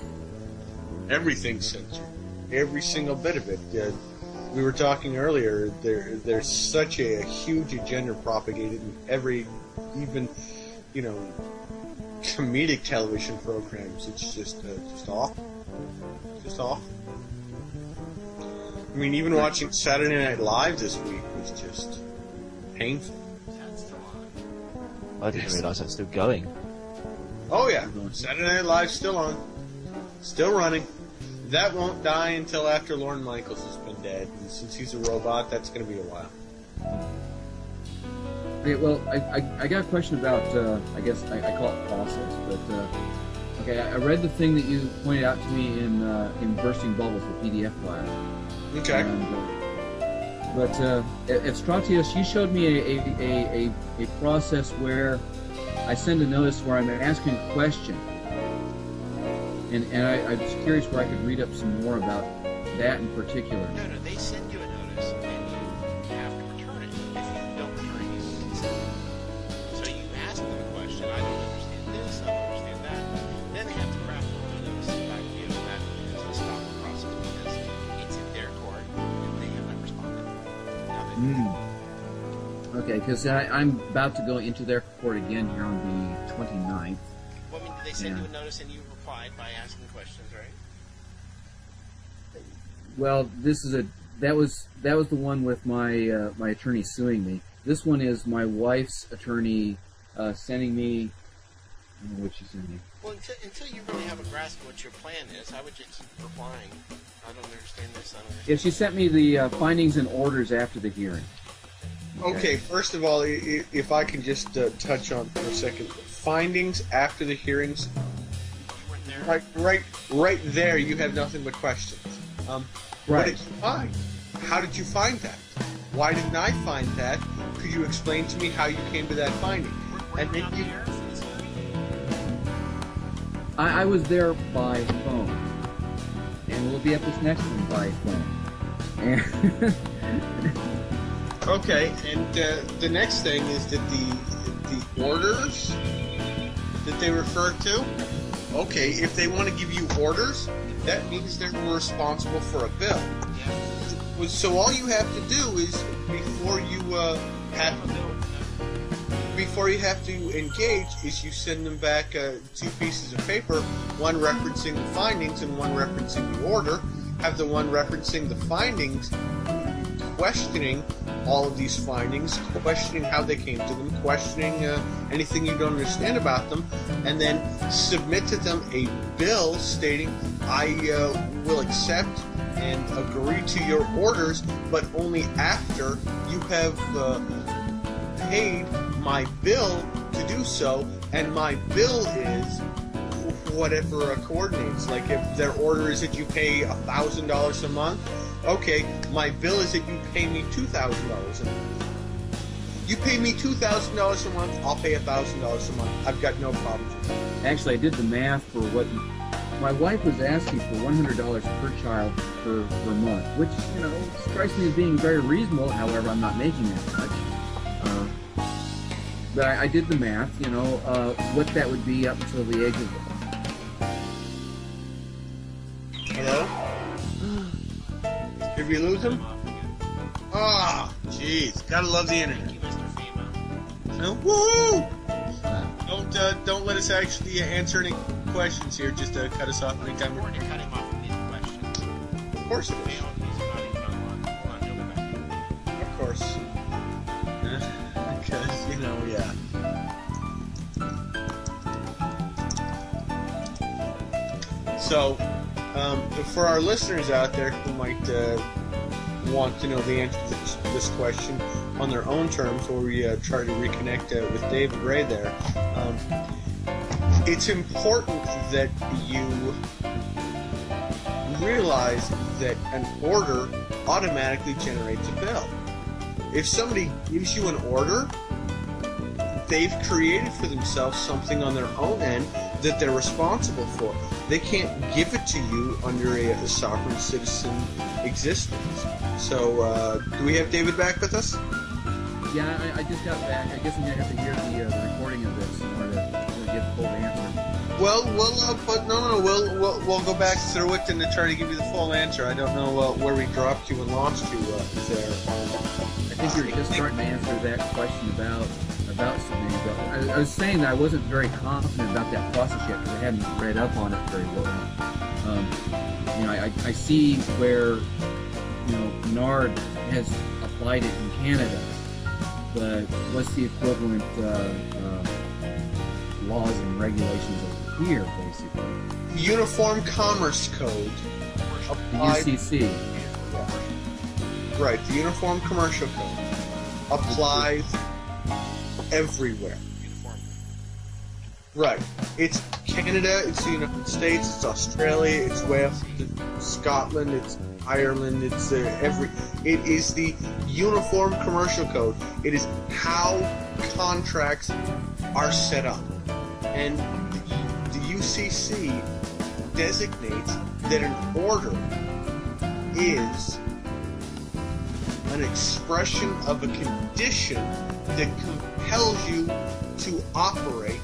Everything's censored. Every single bit of it. We were talking earlier, there's such a huge agenda propagated in every, even, you know, comedic television programs. It's just off. Just off. I mean, even watching Saturday Night Live this week was just painful. I didn't realise that's still going. Oh yeah, Saturday Night Live's still on. Still running. That won't die until after Lorne Michaels has been dead. And since he's a robot, that's going to be a while. Okay, well, I got a question about, I guess I call it process, but, okay, I read the thing that you pointed out to me in Bursting Bubbles, the PDF file. Okay. And, but at Stratios, you showed me a process where I send a notice where I'm asking a question. And I was curious where I could read up some more about that in particular. No, they send you a notice, and you have to return it. If you don't return it, you lose it. So you ask them a question, I don't understand this, I don't understand that. Then they have to craft a notice back to you, and that is to stop the process because it's in their court, and they have not responded. Now they Okay, because I'm about to go into their court again here on the 29th. Well, I mean, did they send you a notice and you replied by asking questions, right? Well, that was the one with my my attorney suing me. This one is my wife's attorney sending me. I don't know what she sent me. Well, until you really have a grasp of what your plan is, I would just keep replying. I don't understand this, I don't understand. Yeah, she sent me the findings and orders after the hearing. Okay, first of all, if I can just touch on for a second, findings after the hearings. You weren't there? Right there, you have nothing but questions. What Right. did you find? How did you find that? Why didn't I find that? Could you explain to me how you came to that finding? Were And you then not you, there for this hearing? I was there by phone, and we'll be at this next one by phone. And okay, and the next thing is that the orders that they refer to. Okay, if they want to give you orders, that means they're responsible for a bill. Yeah. So all you have to do is before you have to engage, is you send them back two pieces of paper, one referencing the findings and one referencing the order. Have the one referencing the findings questioning all of these findings, questioning how they came to them, questioning anything you don't understand about them, and then submit to them a bill stating, I will accept and agree to your orders, but only after you have paid my bill to do so, and my bill is whatever coordinates. Like if their order is that you pay $1,000 a month, okay, my bill is that you pay me $2,000 a month. You pay me $2,000 a month, I'll pay $1,000 a month. I've got no problems with that. actually, I did the math for what my wife was asking for $100 per child per month, which, you know, strikes me as being very reasonable. However, I'm not making that much. But I did the math, you know, what that would be up until the age of... Hello? Did we lose him? Ah, jeez. Gotta love the internet. Thank you, Mr. Freeman. Woo! Don't let us actually answer any questions here. Just cut us off anytime. We're going to cut him off with any questions. Of course it is. These are not even online. Hold on, Joe, go back. Of course. Because, you know, yeah. So, for our listeners out there who might want to know the answer to this question on their own terms, or we try to reconnect with David Ray there, it's important that you realize that an order automatically generates a bill. If somebody gives you an order, they've created for themselves something on their own end that they're responsible for. They can't give it to you under a sovereign citizen existence. So, do we have David back with us? Yeah, I just got back. I guess I'm going to have to hear the recording of this in order to get the full answer. Well, but no, we'll go back through it and try to give you the full answer. I don't know where we dropped you and lost you there. I think you're just starting to answer that question about something. I was saying that I wasn't very confident about that process yet because I hadn't read up on it very well. You know, I see where, you know, NARD has applied it in Canada, but what's the equivalent laws and regulations over here, basically? Uniform Commerce Code. Applied, UCC. Right, the Uniform Commercial Code applies everywhere. Right. It's Canada, it's the United States, it's Australia, it's Wales, it's Scotland, it's Ireland, it's it is the Uniform Commercial Code. It is how contracts are set up. And the UCC designates that an order is an expression of a condition that compels you to operate,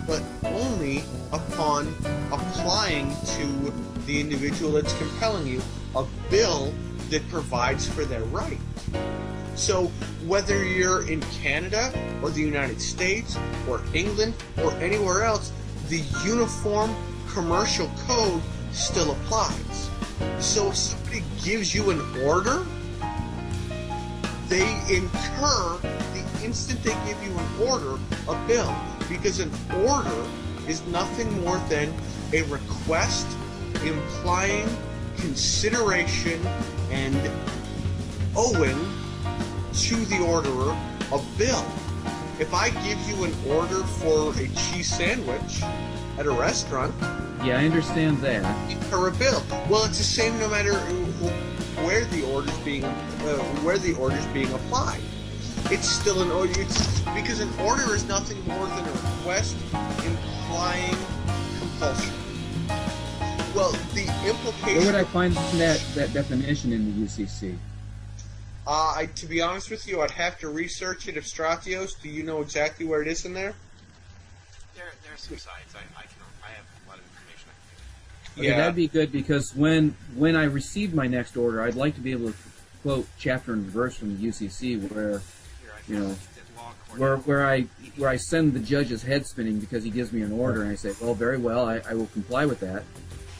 but only upon applying to the individual that's compelling you a bill that provides for their right. So whether you're in Canada or the United States or England or anywhere else, the Uniform Commercial Code still applies. So if somebody gives you an order, they incur the instant they give you an order, a bill, because an order is nothing more than a request implying consideration and owing to the orderer a bill. If I give you an order for a cheese sandwich at a restaurant, yeah, I understand that. Or a bill. Well, it's the same no matter where the order's being applied. It's still an order. It's because an order is nothing more than a request implying compulsion. Well, the implication. Where would I find that definition in the UCC? To be honest with you, I'd have to research it. If Stratios, do you know exactly where it is in there? There are some sites. I have a lot of information I can give you. Okay, that'd be good because when I receive my next order, I'd like to be able to quote chapter and verse from the UCC where, you know, where I send the judge's head spinning because he gives me an order and I say, well, very well, I will comply with that.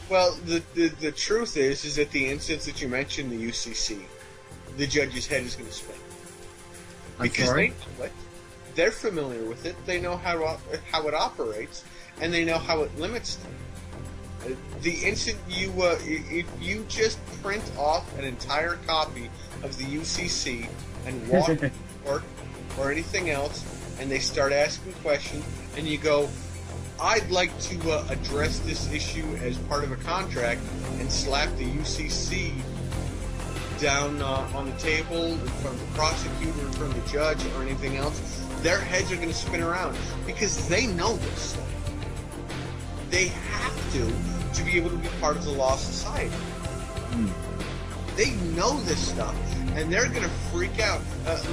Well, the truth is that the instance that you mentioned, the UCC, the judge's head is going to spin. Because they know it, they're familiar with it, they know how it operates, and they know how it limits them. The instant if you just print off an entire copy of the UCC and walk to court or anything else, and they start asking questions, and you go, I'd like to address this issue as part of a contract, and slap the UCC down on the table in front of the prosecutor, in front of the judge, or anything else, their heads are going to spin around because they know this. They have to to be able to be part of the Law Society. They know this stuff, and they're going to freak out.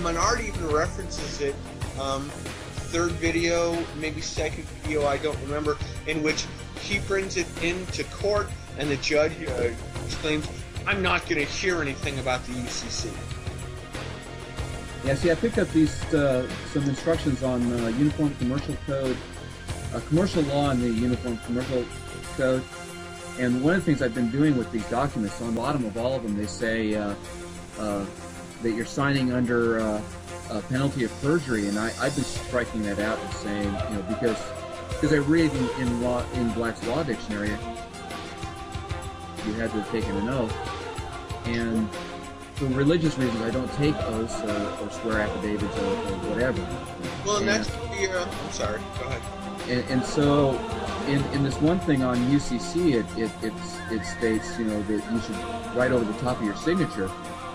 Minority even references it, third video, maybe second video, I don't remember, in which he brings it into court, and the judge exclaims, "I'm not going to hear anything about the UCC." Yeah, see, I picked up these some instructions on Uniform Commercial Code, commercial law and the Uniform Commercial Code. And one of the things I've been doing with these documents, on the bottom of all of them, they say that you're signing under a penalty of perjury, and I've been striking that out and saying, you know, because I read in Black's Law Dictionary, you had to have taken an oath, and for religious reasons, I don't take oaths or swear affidavits or whatever. Well, and that's the. I'm sorry. Go ahead. And so, in this one thing on UCC, it states, you know, that you should write over the top of your signature,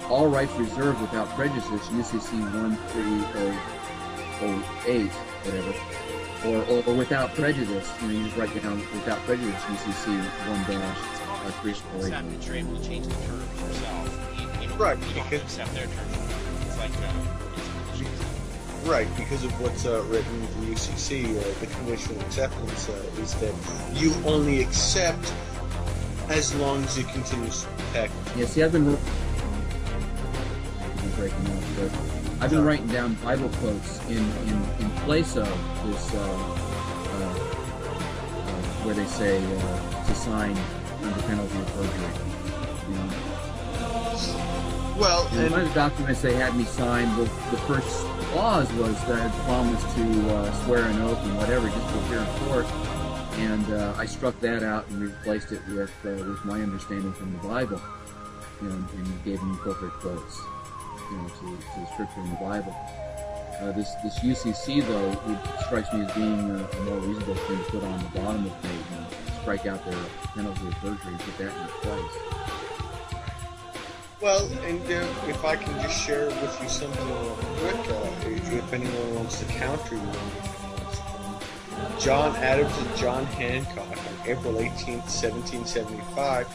all rights reserved without prejudice, UCC 13008, whatever, or without prejudice. You know, you just write down without prejudice, UCC 1-348. That you're able to change the terms yourself. Right, You don't accept their terms. It's like right, because of what's written in the UCC, the conditional acceptance is that you only accept as long as it continues to protect. Yeah, see, I've been breaking up, but I've been writing down Bible quotes in place of this, where they say to sign under penalty of perjury. You know? Well, and one of the documents they had me sign, the first clause was that I promised to swear an oath and whatever, just to appear in court, and I struck that out and replaced it with my understanding from the Bible, you know, and gave them appropriate quotes, you know, to the scripture in the Bible. This UCC, though, it strikes me as being a more reasonable thing to put on the bottom of the page, and strike out their penalty of perjury and put that in place. Well, and if I can just share with you something real quick, if anyone wants to counter you, John Adams and John Hancock on April 18th, 1775,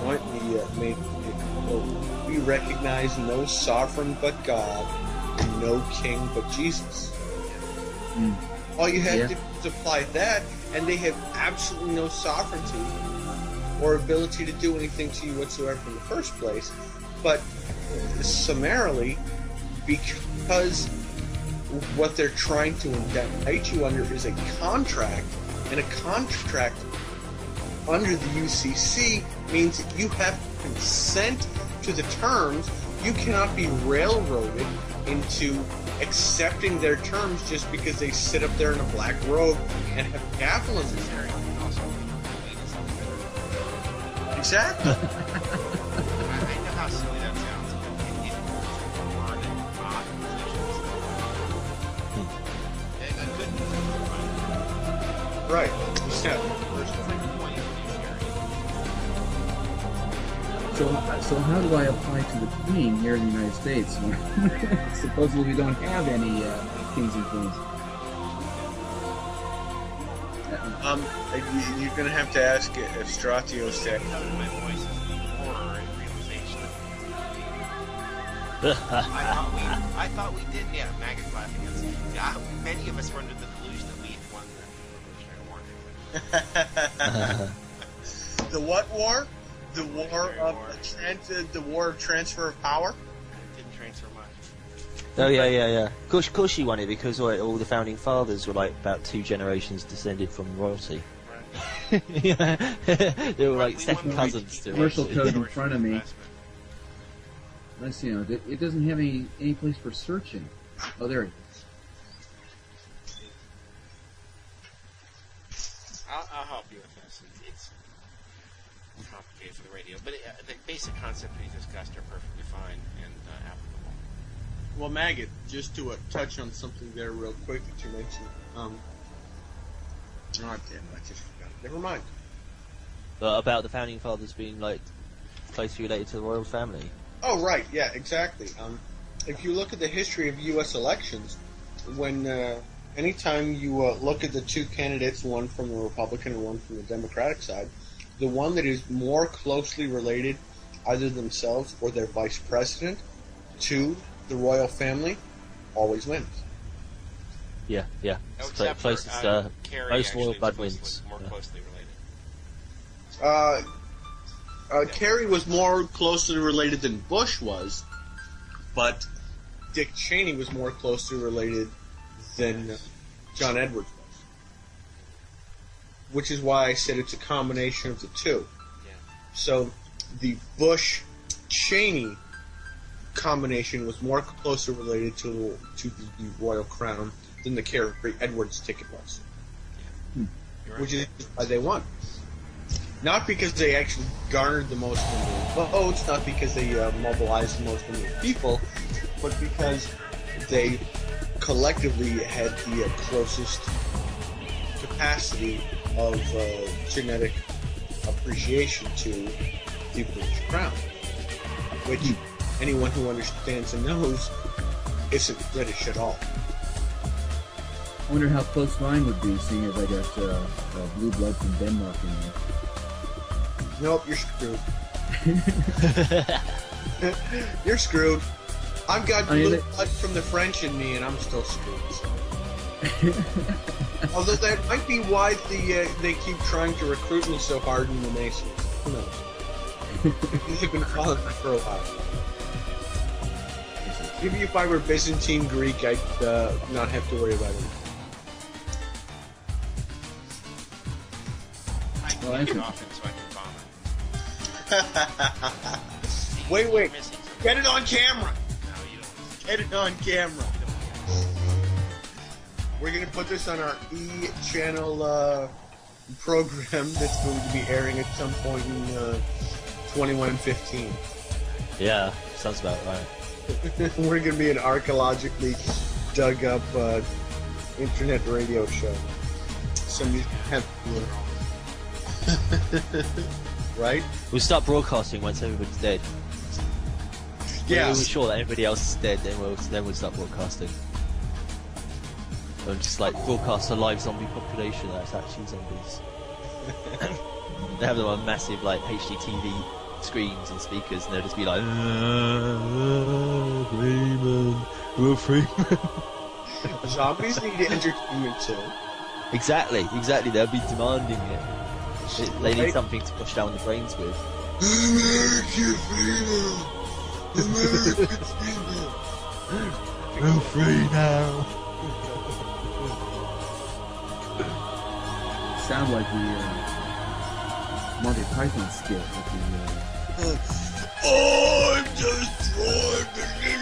jointly made it, "We recognize no sovereign but God, and no king but Jesus." All you have to do is apply that, and they have absolutely no sovereignty or ability to do anything to you whatsoever in the first place, but summarily, because what they're trying to indict you under is a contract, and a contract under the UCC means that you have to consent to the terms. You cannot be railroaded into accepting their terms just because they sit up there in a black robe and have capitalism. Exactly. I know how silly that sounds. It hard and odd positions. Right. Yeah. So how do I apply to the Queen here in the United States? Supposedly we don't have any kings and queens. You're going to have to ask Stratios that. My voice is horror and realization. I thought we did. Yeah, Maggot laughing at us. Yeah, many of us were under the delusion that we had won the Revolutionary War. The what war? The war of transfer of power. It didn't transfer much. Oh yeah. Of course she won it because all the founding fathers were like about 2 generations descended from royalty. Right. Yeah, they were like second cousins to Commercial royalty. code in front of me. Let's see, it doesn't have any place for searching. Oh, there it is. I'll help you with this. It's complicated for the radio, but the basic concepts we discussed are perfectly fine and applicable. Well, Maggot, just to touch on something there real quick that you mentioned. Oh, damn, I just forgot. Never mind. About the founding fathers being like closely related to the royal family. Oh, right, yeah, exactly. If you look at the history of U.S. elections, when anytime you look at the two candidates, one from the Republican and one from the Democratic side, the one that is more closely related, either themselves or their vice president, to the royal family, always wins. Yeah. No, It's except for, closest, Kerry most actually royal was blood closely- wins. more Yeah. closely related. Kerry was more closely related than Bush was, but Dick Cheney was more closely related than John Edwards was. Which is why I said it's a combination of the two. Yeah. So the Bush-Cheney combination was more closely related to the royal crown than the Kerry Edwards ticket was. You're right. Which is why they won. Not because they actually garnered the most number of votes, not because they mobilized the most number of people, but because they collectively had the closest capacity of genetic appreciation to the British crown. Which anyone who understands and knows isn't British at all. I wonder how close mine would be, seeing as I got blue blood from Denmark in there. Nope, you're screwed. You're screwed. I've got blue blood from the French in me, and I'm still screwed. So. Although that might be why they keep trying to recruit me so hard in the Masons. Who knows? They've been following me for a while. Maybe if I were Byzantine Greek, I'd not have to worry about it. I can Well, get that's off it so I can vomit. Wait. You're missing something. Get it on camera! No, you don't. Get it on camera! We're gonna put this on our E-channel program that's going to be airing at some point in 2115. Yeah, sounds about right. We're gonna be an archaeologically dug up internet radio show. Somebody's gonna have right? We'll start broadcasting once everybody's dead. Yeah. When we're sure that everybody else is dead, then we'll start broadcasting. We'll just like broadcast a live zombie population that's actually zombies. They have them on massive like HDTV screens and speakers, and they'll just be like, Freeman, we're Freeman. Zombies need entertainment too. Exactly. They'll be demanding it. They need something to push down the brains with. American freedom! American freedom! We're free now. Sound like the Monty Python skit with I'm just driving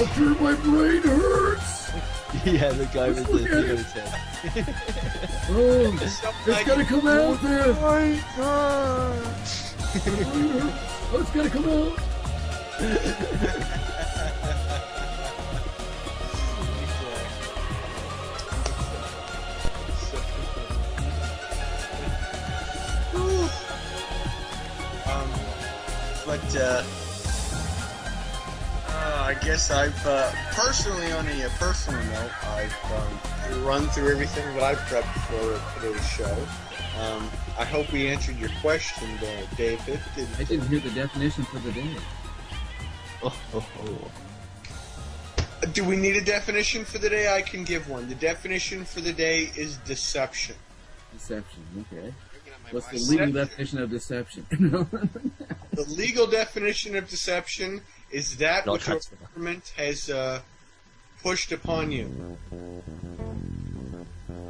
after my brain hurts. Yeah, the guy with the thing on his head. Oh, it's gotta come out there. Oh, it's gotta come out. I guess I've personally, on a personal note, I've run through everything that I've prepped for today's show. I hope we answered your question, David. I didn't hear the definition for the day. Do we need a definition for the day? I can give one. The definition for the day is deception. Deception, okay. Looking at my What's the bicep. legal definition of deception? The legal definition of deception is that Not which your transfer. government has pushed upon you.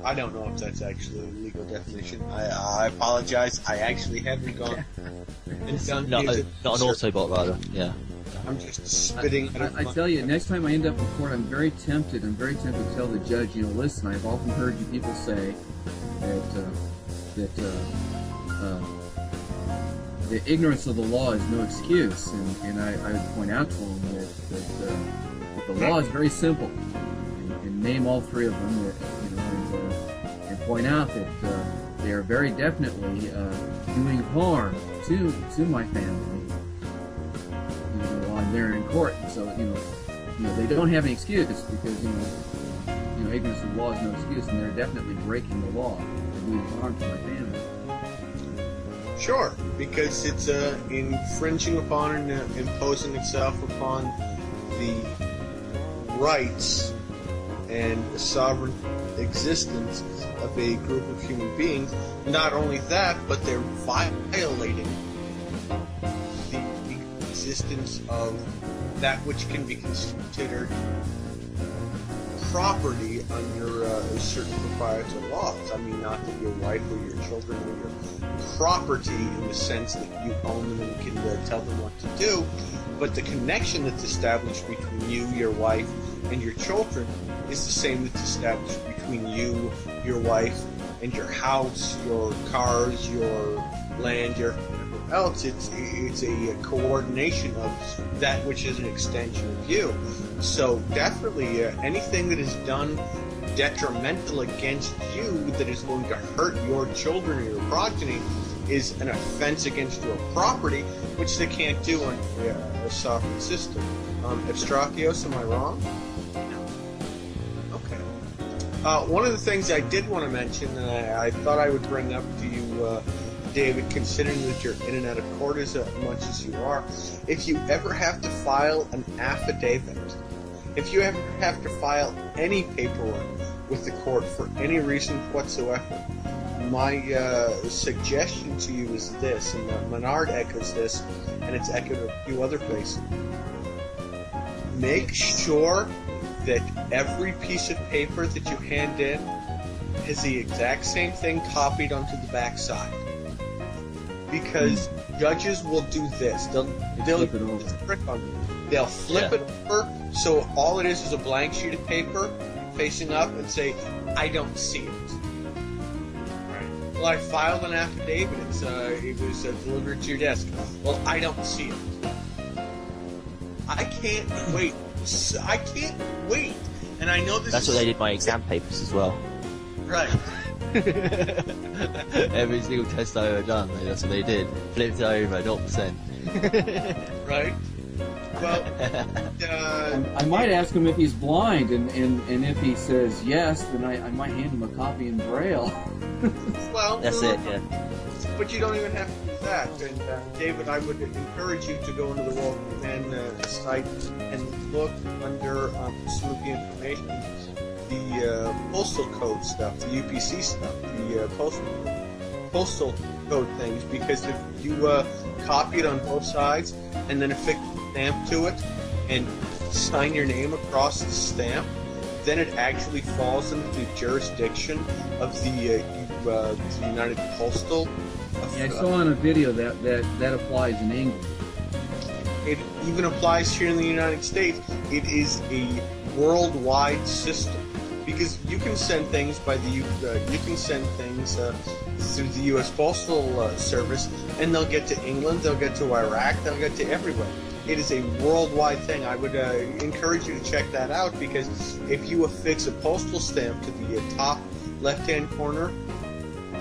I don't know if that's actually a legal definition. I apologize. I actually haven't gone and done Not these an Autobot, rather. Yeah. I'm just spitting. I tell you, next time I end up in court, I'm very tempted to tell the judge, listen, I've often heard you people say that the ignorance of the law is no excuse, and I would point out to them that the law is very simple, and name all three of them, and point out that they are very definitely doing harm to my family while I'm there in court. So they don't have any excuse because ignorance of the law is no excuse, and they're definitely breaking the law. They're doing harm to my family. Sure, because it's infringing upon and imposing itself upon the rights and the sovereign existence of a group of human beings. Not only that, but they're violating the existence of that which can be considered property under certain proprietary laws. I mean, not that your wife or your children are your property in the sense that you own them and can tell them what to do, but the connection that's established between you, your wife, and your children is the same that's established between you, your wife, and your house, your cars, your land, your whatever else. It's a coordination of that which is an extension of you. So definitely anything that is done detrimental against you that is going to hurt your children or your progeny is an offense against your property, which they can't do under a sovereign system. Abstrachios, am I wrong? Okay. One of the things I did want to mention, and I thought I would bring up to you, David, considering that you're in and out of court as much as you are, if you ever have to file an affidavit, if you ever have to file any paperwork with the court for any reason whatsoever, my suggestion to you is this, and Menard echoes this, and it's echoed a few other places. Make sure that every piece of paper that you hand in has the exact same thing copied onto the back side. Because judges will do this. They'll flip it over. They'll flip it over, so all it is a blank sheet of paper facing up and say, I don't see it. Right. Well, I filed an affidavit. It was delivered to your desk. Well, I don't see it. I can't wait. I can't wait. And I know this. That's what they did my exam papers as well. Right. Every single test I ever done, that's what they did. Flipped it over, 0%. Right. Well, I might ask him if he's blind, and if he says yes, then I might hand him a copy in Braille. Well, that's it, yeah. But you don't even have to do that. And David, I would encourage you to go into the World Command site and look under some of the information, the postal code stuff, the UPC stuff, the postal code things, because if you copy it on both sides and then affix a stamp to it and sign your name across the stamp, then it actually falls into the jurisdiction of the United Postal. Yeah, I saw on a video that applies in England. It even applies here in the United States. It is a worldwide system because you can send things by you can send things through the U.S. Postal Service, and they'll get to England, they'll get to Iraq, they'll get to everywhere. It is a worldwide thing. I would encourage you to check that out, because if you affix a postal stamp to the top left-hand corner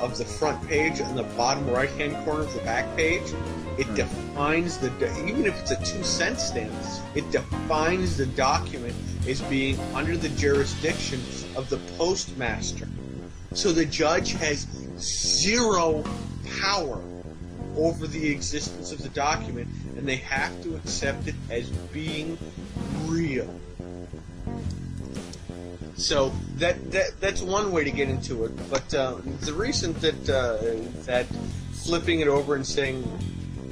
of the front page and the bottom right-hand corner of the back page, it defines even if it's a 2-cent stamp, it defines the document as being under the jurisdiction of the postmaster. So the judge has zero power over the existence of the document, and they have to accept it as being real. So that's one way to get into it. But the reason that flipping it over and saying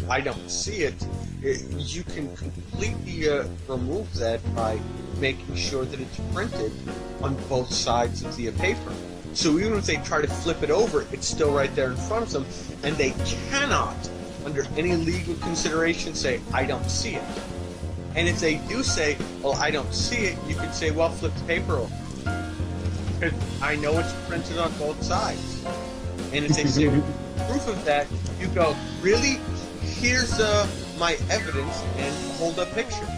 I don't see it, you can completely remove that by making sure that it's printed on both sides of the paper. So even if they try to flip it over, it's still right there in front of them, and they cannot, under any legal consideration, say, I don't see it. And if they do say, well, I don't see it, you can say, well, flip the paper over. Because I know it's printed on both sides. And if they say proof of that, you go, really? Here's my evidence, and hold up pictures.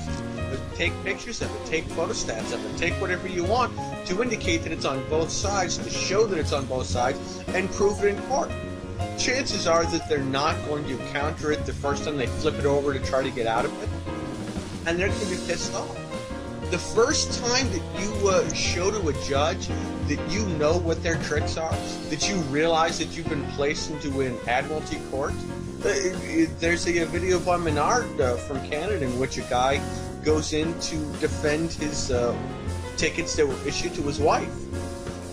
Take pictures of it, take photostats of it, take whatever you want to indicate that it's on both sides, to show that it's on both sides, and prove it in court. Chances are that they're not going to counter it the first time they flip it over to try to get out of it, and they're going to be pissed off. the first time that you show to a judge that you know what their tricks are, that you realize that you've been placed into an admiralty court, there's a video by Menard from Canada in which a guy goes in to defend his tickets that were issued to his wife.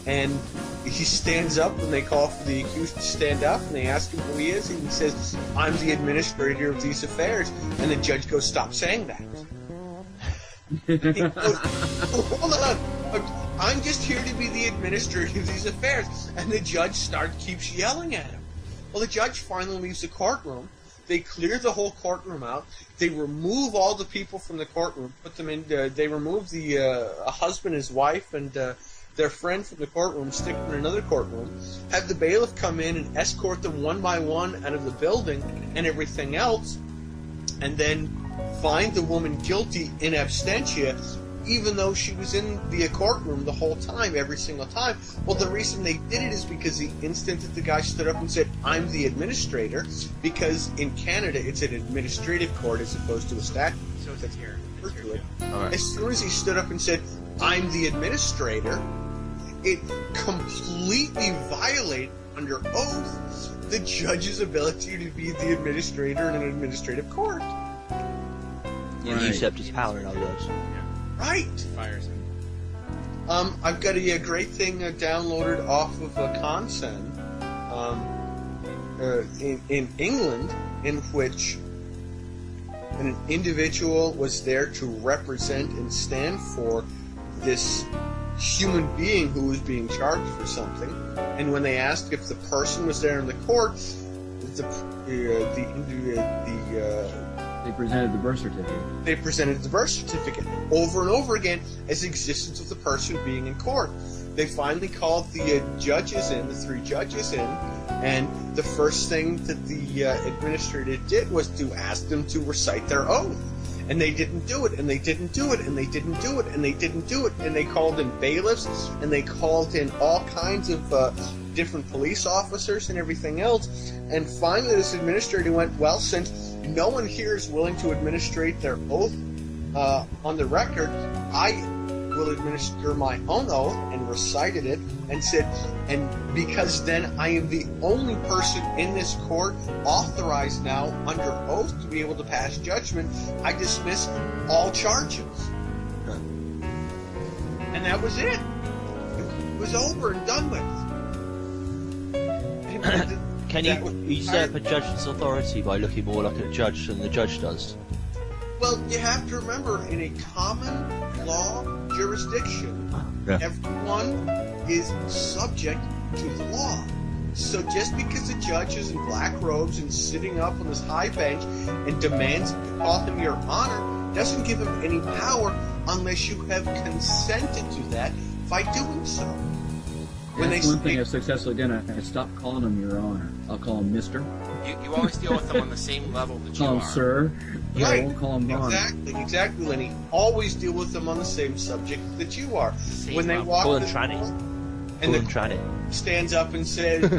And he stands up when they call for the accused to stand up, and they ask him who he is, and he says, "I'm the administrator of these affairs." And the judge goes, "Stop saying that." He goes, "Hold on, I'm just here to be the administrator of these affairs." And the judge keeps yelling at him. Well, the judge finally leaves the courtroom. They clear the whole courtroom out. They remove all the people from the courtroom, put them in. They remove the husband, his wife, and their friend from the courtroom, stick them in another courtroom, have the bailiff come in and escort them one by one out of the building and everything else, and then find the woman guilty in absentia, even though she was in the courtroom the whole time, every single time. Well, the reason they did it is because the instant that the guy stood up and said, "I'm the administrator," because in Canada it's an administrative court as opposed to a statute. So it's here. Alright. As soon as he stood up and said, "I'm the administrator," it completely violated, under oath, the judge's ability to be the administrator in an administrative court. You usurped his power, in other words. Right. Fires him. I've got a great thing downloaded off of Consen in England, in which an individual was there to represent and stand for this human being who was being charged for something. And when they asked if the person was there in the court, They presented the birth certificate. they presented the birth certificate over and over again as the existence of the person being in court. They finally called the judges in, the 3 judges in, and the first thing that the administrator did was to ask them to recite their oath. And they didn't do it, and they didn't do it, and they didn't do it, and they didn't do it. And they called in bailiffs, and they called in all kinds of different police officers and everything else. And finally this administrator went, "Well, since no one here is willing to administrate their oath on the record, I will administer my own oath," and recited it, and said, "And because then I am the only person in this court authorized now under oath to be able to pass judgment, I dismiss all charges." And that was it. It was over and done with. Can you usurp a judge's authority by looking more like a judge than the judge does? Well, you have to remember, in a common law jurisdiction, everyone is subject to the law. So just because a judge is in black robes and sitting up on this high bench and demands you to call him your honor doesn't give him any power unless you have consented to that by doing so. When that's one thing I've successfully done. I stopped calling him your honor. I'll call him Mister. You always deal with them on the same level that you Call are. him Sir. Yeah, Right. I won't call him honor. Exactly, Lenny. Always deal with them on the same subject that you are. Same When they level. walk Call the him tranny. and the tranny. stands up and says,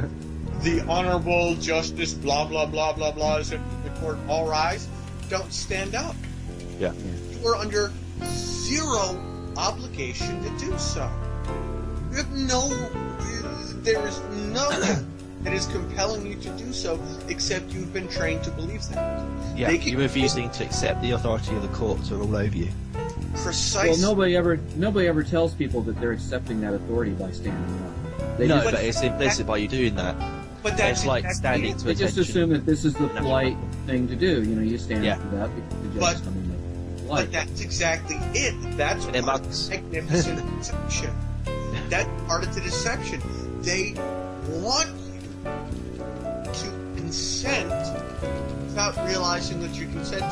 "The Honorable Justice blah blah blah blah blah is in the court, all rise," don't stand up. Yeah. You are under zero obligation to do so. You have there is nothing that is compelling you to do so except you've been trained to believe that. Yeah, you're refusing to accept the authority of the court to rule over you. Precisely. Well, nobody ever tells people that they're accepting that authority by standing up. No, just- but it's implicit by you doing that. but that's It's like exactly standing it. to They just attention. assume that this is the National polite thing to do. You know, you stand Yeah. up for that because the judge But- is coming in. But Polite. that's exactly it. That's And they're part of mugs. the magnificent deception. That's part of the deception. They want you to consent without realizing that you're consenting.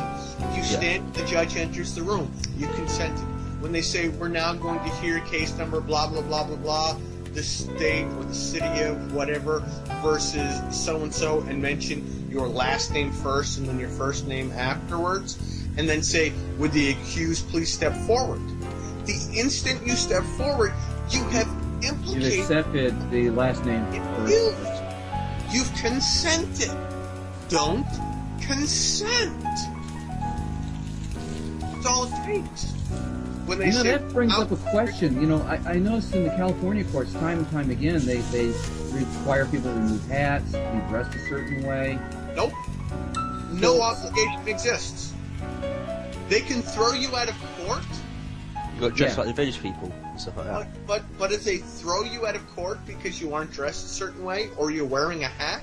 You stand, the judge enters the room. You consented. When they say, "We're now going to hear case number blah blah blah blah blah," the state or the city of whatever versus so and so, and mention your last name first and then your first name afterwards, and then say, "Would the accused please step forward?" The instant you step forward, you have You've implicated accepted the last name first. You've consented. Don't consent. That's all it takes. when they say, that brings up a question. I noticed in the California courts, time and time again, they require people to remove hats, be dressed a certain way. Nope. No obligation exists. They can throw you out of court. You got dressed like the village people and stuff like that. But if they throw you out of court because you aren't dressed a certain way or you're wearing a hat,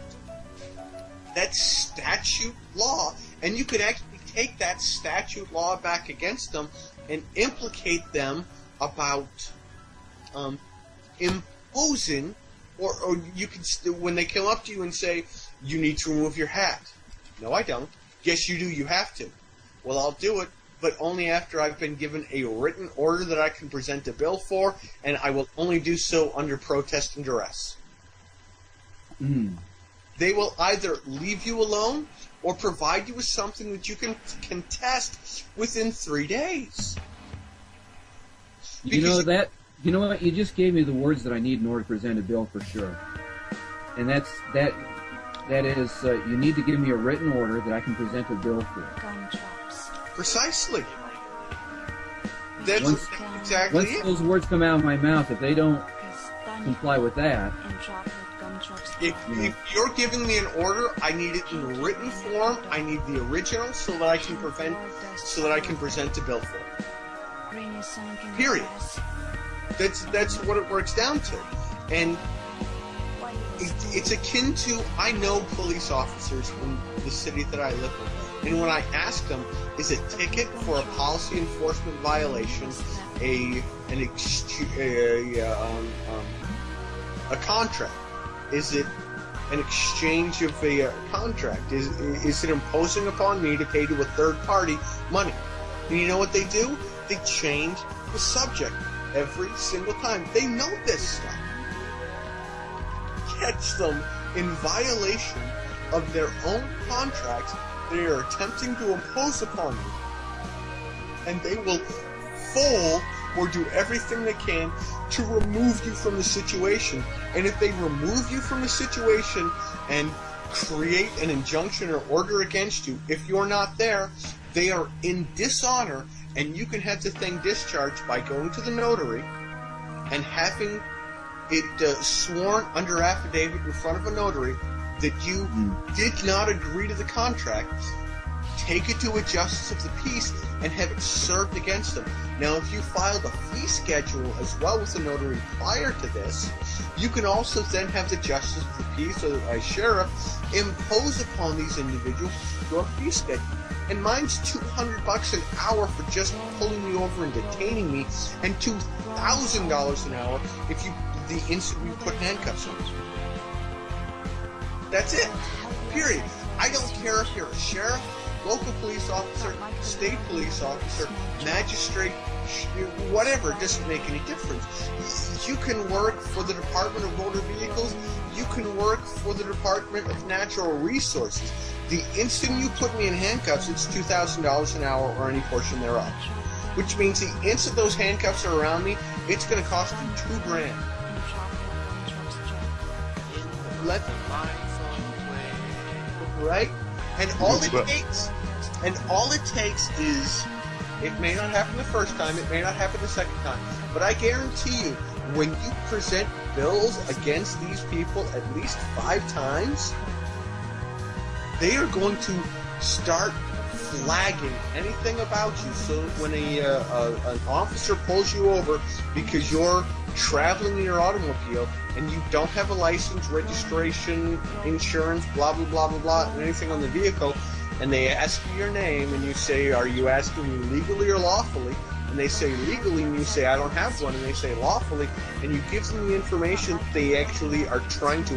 that's statute law, and you could actually take that statute law back against them and implicate them about imposing, or you can, when they come up to you and say, you need to remove your hat. No, I don't. Yes, you do. You have to. Well, I'll do it, but only after I've been given a written order that I can present a bill for, and I will only do so under protest and duress. They will either leave you alone or provide you with something that you can contest within 3 days. You know what? You just gave me the words that I need in order to present a bill for sure. And that is, you need to give me a written order that I can present a bill for. Precisely. That's exactly it. Once those words come out of my mouth, if they don't comply with that, if you're giving me an order, I need it in written form. I need the original so that I can present a bill for it. Period. That's what it works down to, and it's akin to, I know police officers from the city that I live in, and when I ask them, is a ticket for a policy enforcement violation a contract? Is it an exchange of a contract? Is it imposing upon me to pay to a third party money? And you know what they do? They change the subject every single time. They know this stuff. Catch them in violation of their own contracts they are attempting to impose upon you, and they will fool or do everything they can to remove you from the situation. And if they remove you from the situation and create an injunction or order against you, if you're not there, they are in dishonor, and you can have the thing discharged by going to the notary and having it sworn under affidavit in front of a notary that you did not agree to the contract. Take it to a justice of the peace and have it served against them. Now, if you filed a fee schedule as well with the notary prior to this, you can also then have the justice of the peace or a sheriff impose upon these individuals your fee schedule. And mine's $200 an hour for just pulling me over and detaining me, and $2,000 an hour if the instant you put handcuffs on me. That's it. Period. I don't care if you're a sheriff, local police officer, state police officer, magistrate, whatever. It doesn't make any difference. You can work for the Department of Motor Vehicles. You can work for the Department of Natural Resources. The instant you put me in handcuffs, it's $2,000 an hour or any portion thereof. Which means the instant those handcuffs are around me, it's going to cost you $2,000. Let right? And all it takes is, it may not happen the first time, it may not happen the second time, but I guarantee you, when you present bills against these people at least 5 times, they are going to start flagging anything about you. So when an officer pulls you over because you're traveling in your automobile and you don't have a license, registration, insurance, blah, blah, blah, blah, blah, and anything on the vehicle, and they ask you your name, and you say, are you asking me legally or lawfully? And they say legally, and you say, I don't have one, and they say lawfully, and you give them the information they actually are trying to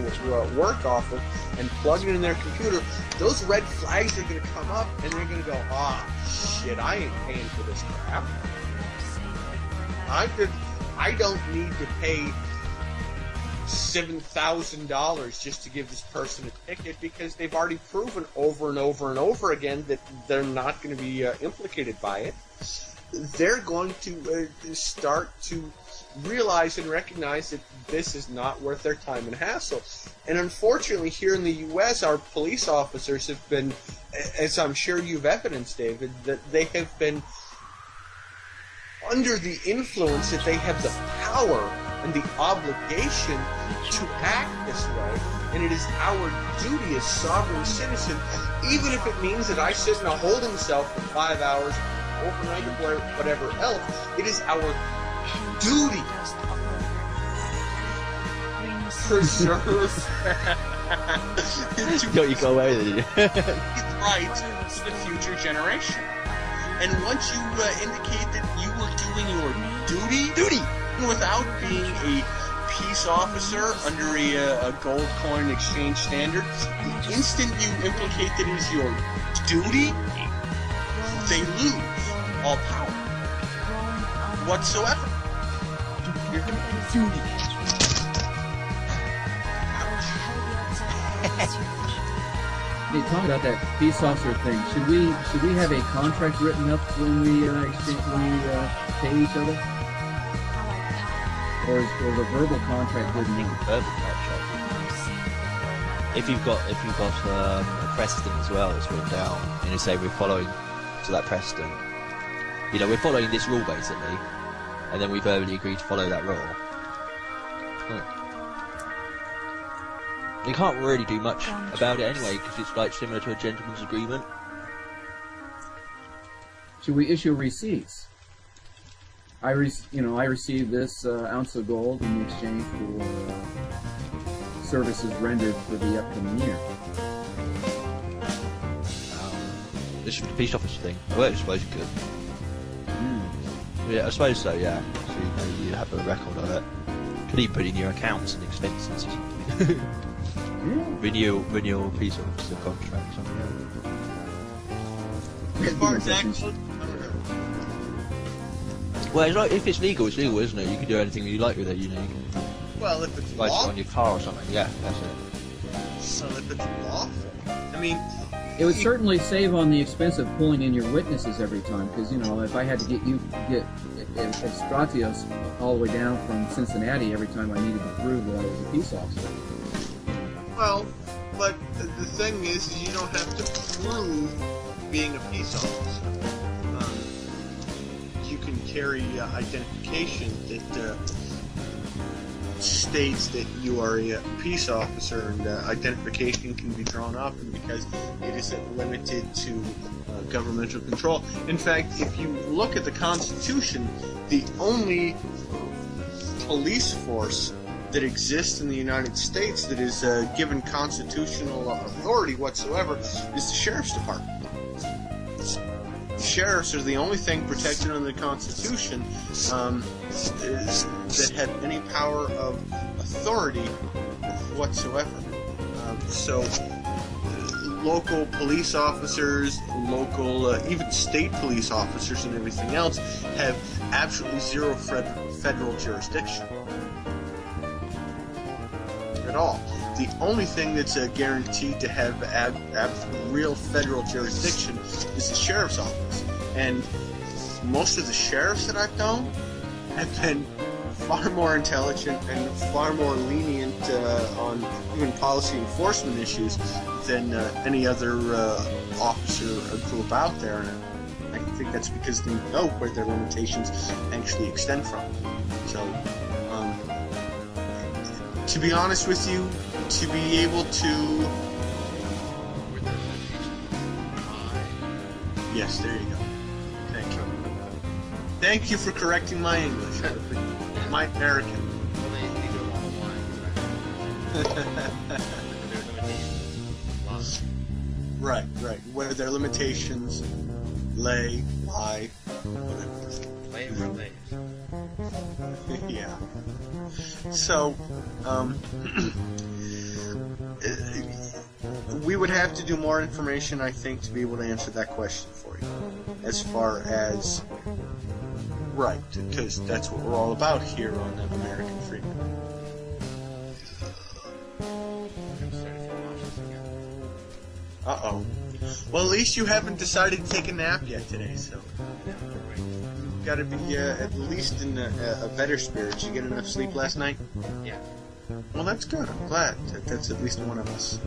work off of and plug it in their computer, those red flags are going to come up, and they're going to go, shit, I ain't paying for this crap. I don't need to pay $7,000 just to give this person a ticket, because they've already proven over and over and over again that they're not going to be implicated by it. They're going to start to realize and recognize that this is not worth their time and hassle. And unfortunately, here in the U.S., our police officers have been, as I'm sure you've evidenced, David, that they have been under the influence that they have the power and the obligation to act this way, and it is our duty as sovereign citizen, even if it means that I sit in a holding cell for 5 hours, overnight, or whatever else, it is our duty to preserve Don't you go away with it? rights to the future generation. And once you indicate that you were doing your duty without being a peace officer under a gold coin exchange standard, the instant you implicate that it is your duty, they lose all power whatsoever. Your duty. Hey, talking about that peace officer thing, should we have a contract written up when we pay each other, or is a verbal contract good enough? Verbal contract. If you've got a precedent as well that's written down, and you say we're following to that precedent, we're following this rule basically, and then we verbally agree to follow that rule. You can't really do much about it anyway, because it's like similar to a gentleman's agreement. Should we issue receipts? I received this ounce of gold in exchange for services rendered for the upcoming year. This is the peace officer thing. Well, I suppose you could. Yeah, I suppose so, yeah. So you have a record of it. Could even put in your accounts and expenses. Renewal peace officer contract. As far as that goes, well, it's like, if it's legal, isn't it? You can do anything you like with it, You can well, if it's write it lawful, on your car or something. Yeah, that's it. so if it's lawful, I mean, It would certainly save on the expense of pulling in your witnesses every time, because if I had to get Stratios all the way down from Cincinnati every time I needed to prove that I was a peace officer. well, but the thing is you don't have to prove being a peace officer. You can carry identification that states that you are a peace officer, and identification can be drawn up, and because it isn't limited to governmental control. In fact, if you look at the Constitution, the only police force that exists in the United States that is given constitutional authority whatsoever is the Sheriff's Department. Sheriffs are the only thing protected under the Constitution that have any power of authority whatsoever. So local police officers, even state police officers and everything else have absolutely zero federal jurisdiction at all. The only thing that's guaranteed to have real federal jurisdiction is the sheriff's office. And most of the sheriffs that I've known have been far more intelligent and far more lenient on even policy enforcement issues than any other officer or group out there. And I think that's because they know where their limitations actually extend from. So, to be honest with you, to be able to... Yes, there you go. Thank you. Thank you for correcting my English. My American. Right. Where their limitations lie, whatever. Lay for lays. Yeah. So, we would have to do more information, I think, to be able to answer that question for you. As far as... Right, because that's what we're all about here on American Freeman. Uh-oh. Well, at least you haven't decided to take a nap yet today, so... You've got to be at least in a better spirit. You get enough sleep last night? Yeah. Well, that's good. I'm glad. That's at least one of us.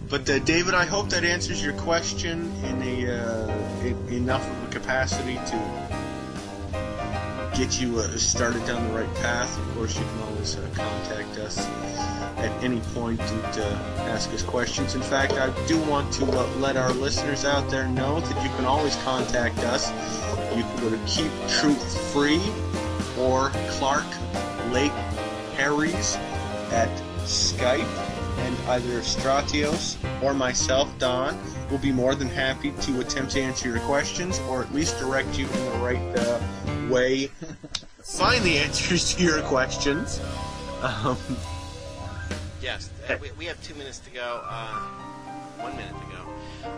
But David, I hope that answers your question in enough of a capacity to get you started down the right path. Of course, you can always contact us at any point and ask us questions. In fact, I do want to let our listeners out there know that you can always contact us. You can go to Keep Truth Free or Clark Lake Harry's at Skype, and either Stratios or myself, Don, will be more than happy to attempt to answer your questions, or at least direct you in the right way. Find the answers to your questions. Yes, we have 2 minutes to go. 1 minute to go.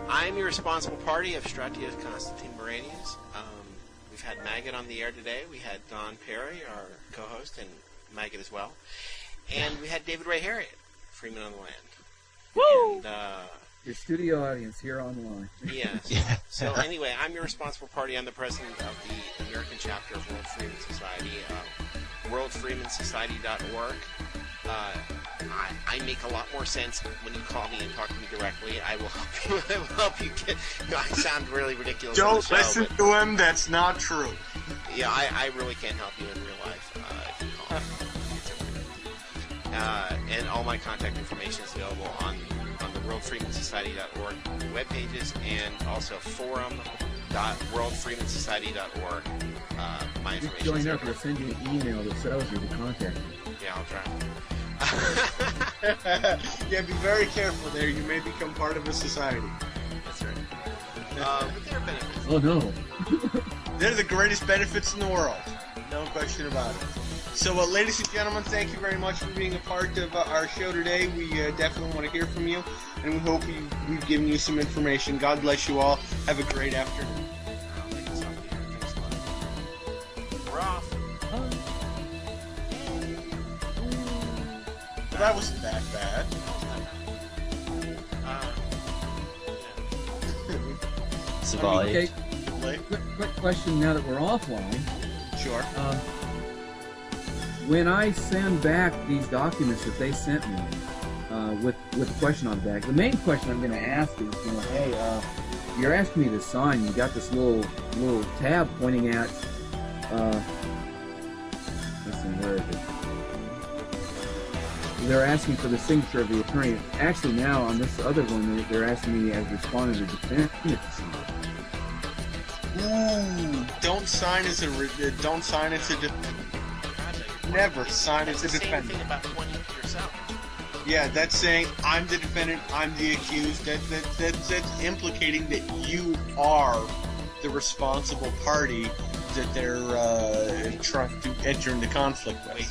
I'm your responsible party of Stratios Constantine Moranius. We've had Maggot on the air today. We had Don Perry, our co-host, and Maggot as well. And we had David Ray Harriet, Freeman on the Land. Woo! And, your studio audience here online. Yes. Yeah. So anyway, I'm your responsible party. I'm the president of the American chapter of World Freeman Society, worldfreemansociety.org. I make a lot more sense when you call me and talk to me directly. I will help you. I will help you get. I sound really ridiculous. Don't on the show, listen to him. That's not true. Yeah, I really can't help you in real life if you call me. And all my contact information is available on the worldfreemansociety.org web pages, and also forum.worldfreemansociety.org. My information. Join up. We'll send you an email that tells you to contact me. Yeah, I'll try. Yeah, be very careful there. You may become part of a society. That's right. But there are benefits. Oh no. They're the greatest benefits in the world. No question about it. So, ladies and gentlemen, thank you very much for being a part of our show today. We definitely want to hear from you, and we hope we've given you some information. God bless you all. Have a great afternoon. We're off. Well, that wasn't that bad. Survived. Okay. Quick question now that we're offline. Sure. When I send back these documents that they sent me with the question on the back, the main question I'm going to ask is, hey, you're asking me to sign. You got this little tab pointing at. Let's see, where is it? They're asking for the signature of the attorney. Actually, now on this other one, they're asking me as respondent or defendant to sign. Ooh, don't sign as a never sign as a defendant. Same thing about pointing to yourself. Yeah, that's saying I'm the defendant, I'm the accused. That's implicating that you are the responsible party that they're trying to enter into conflict with. Wait,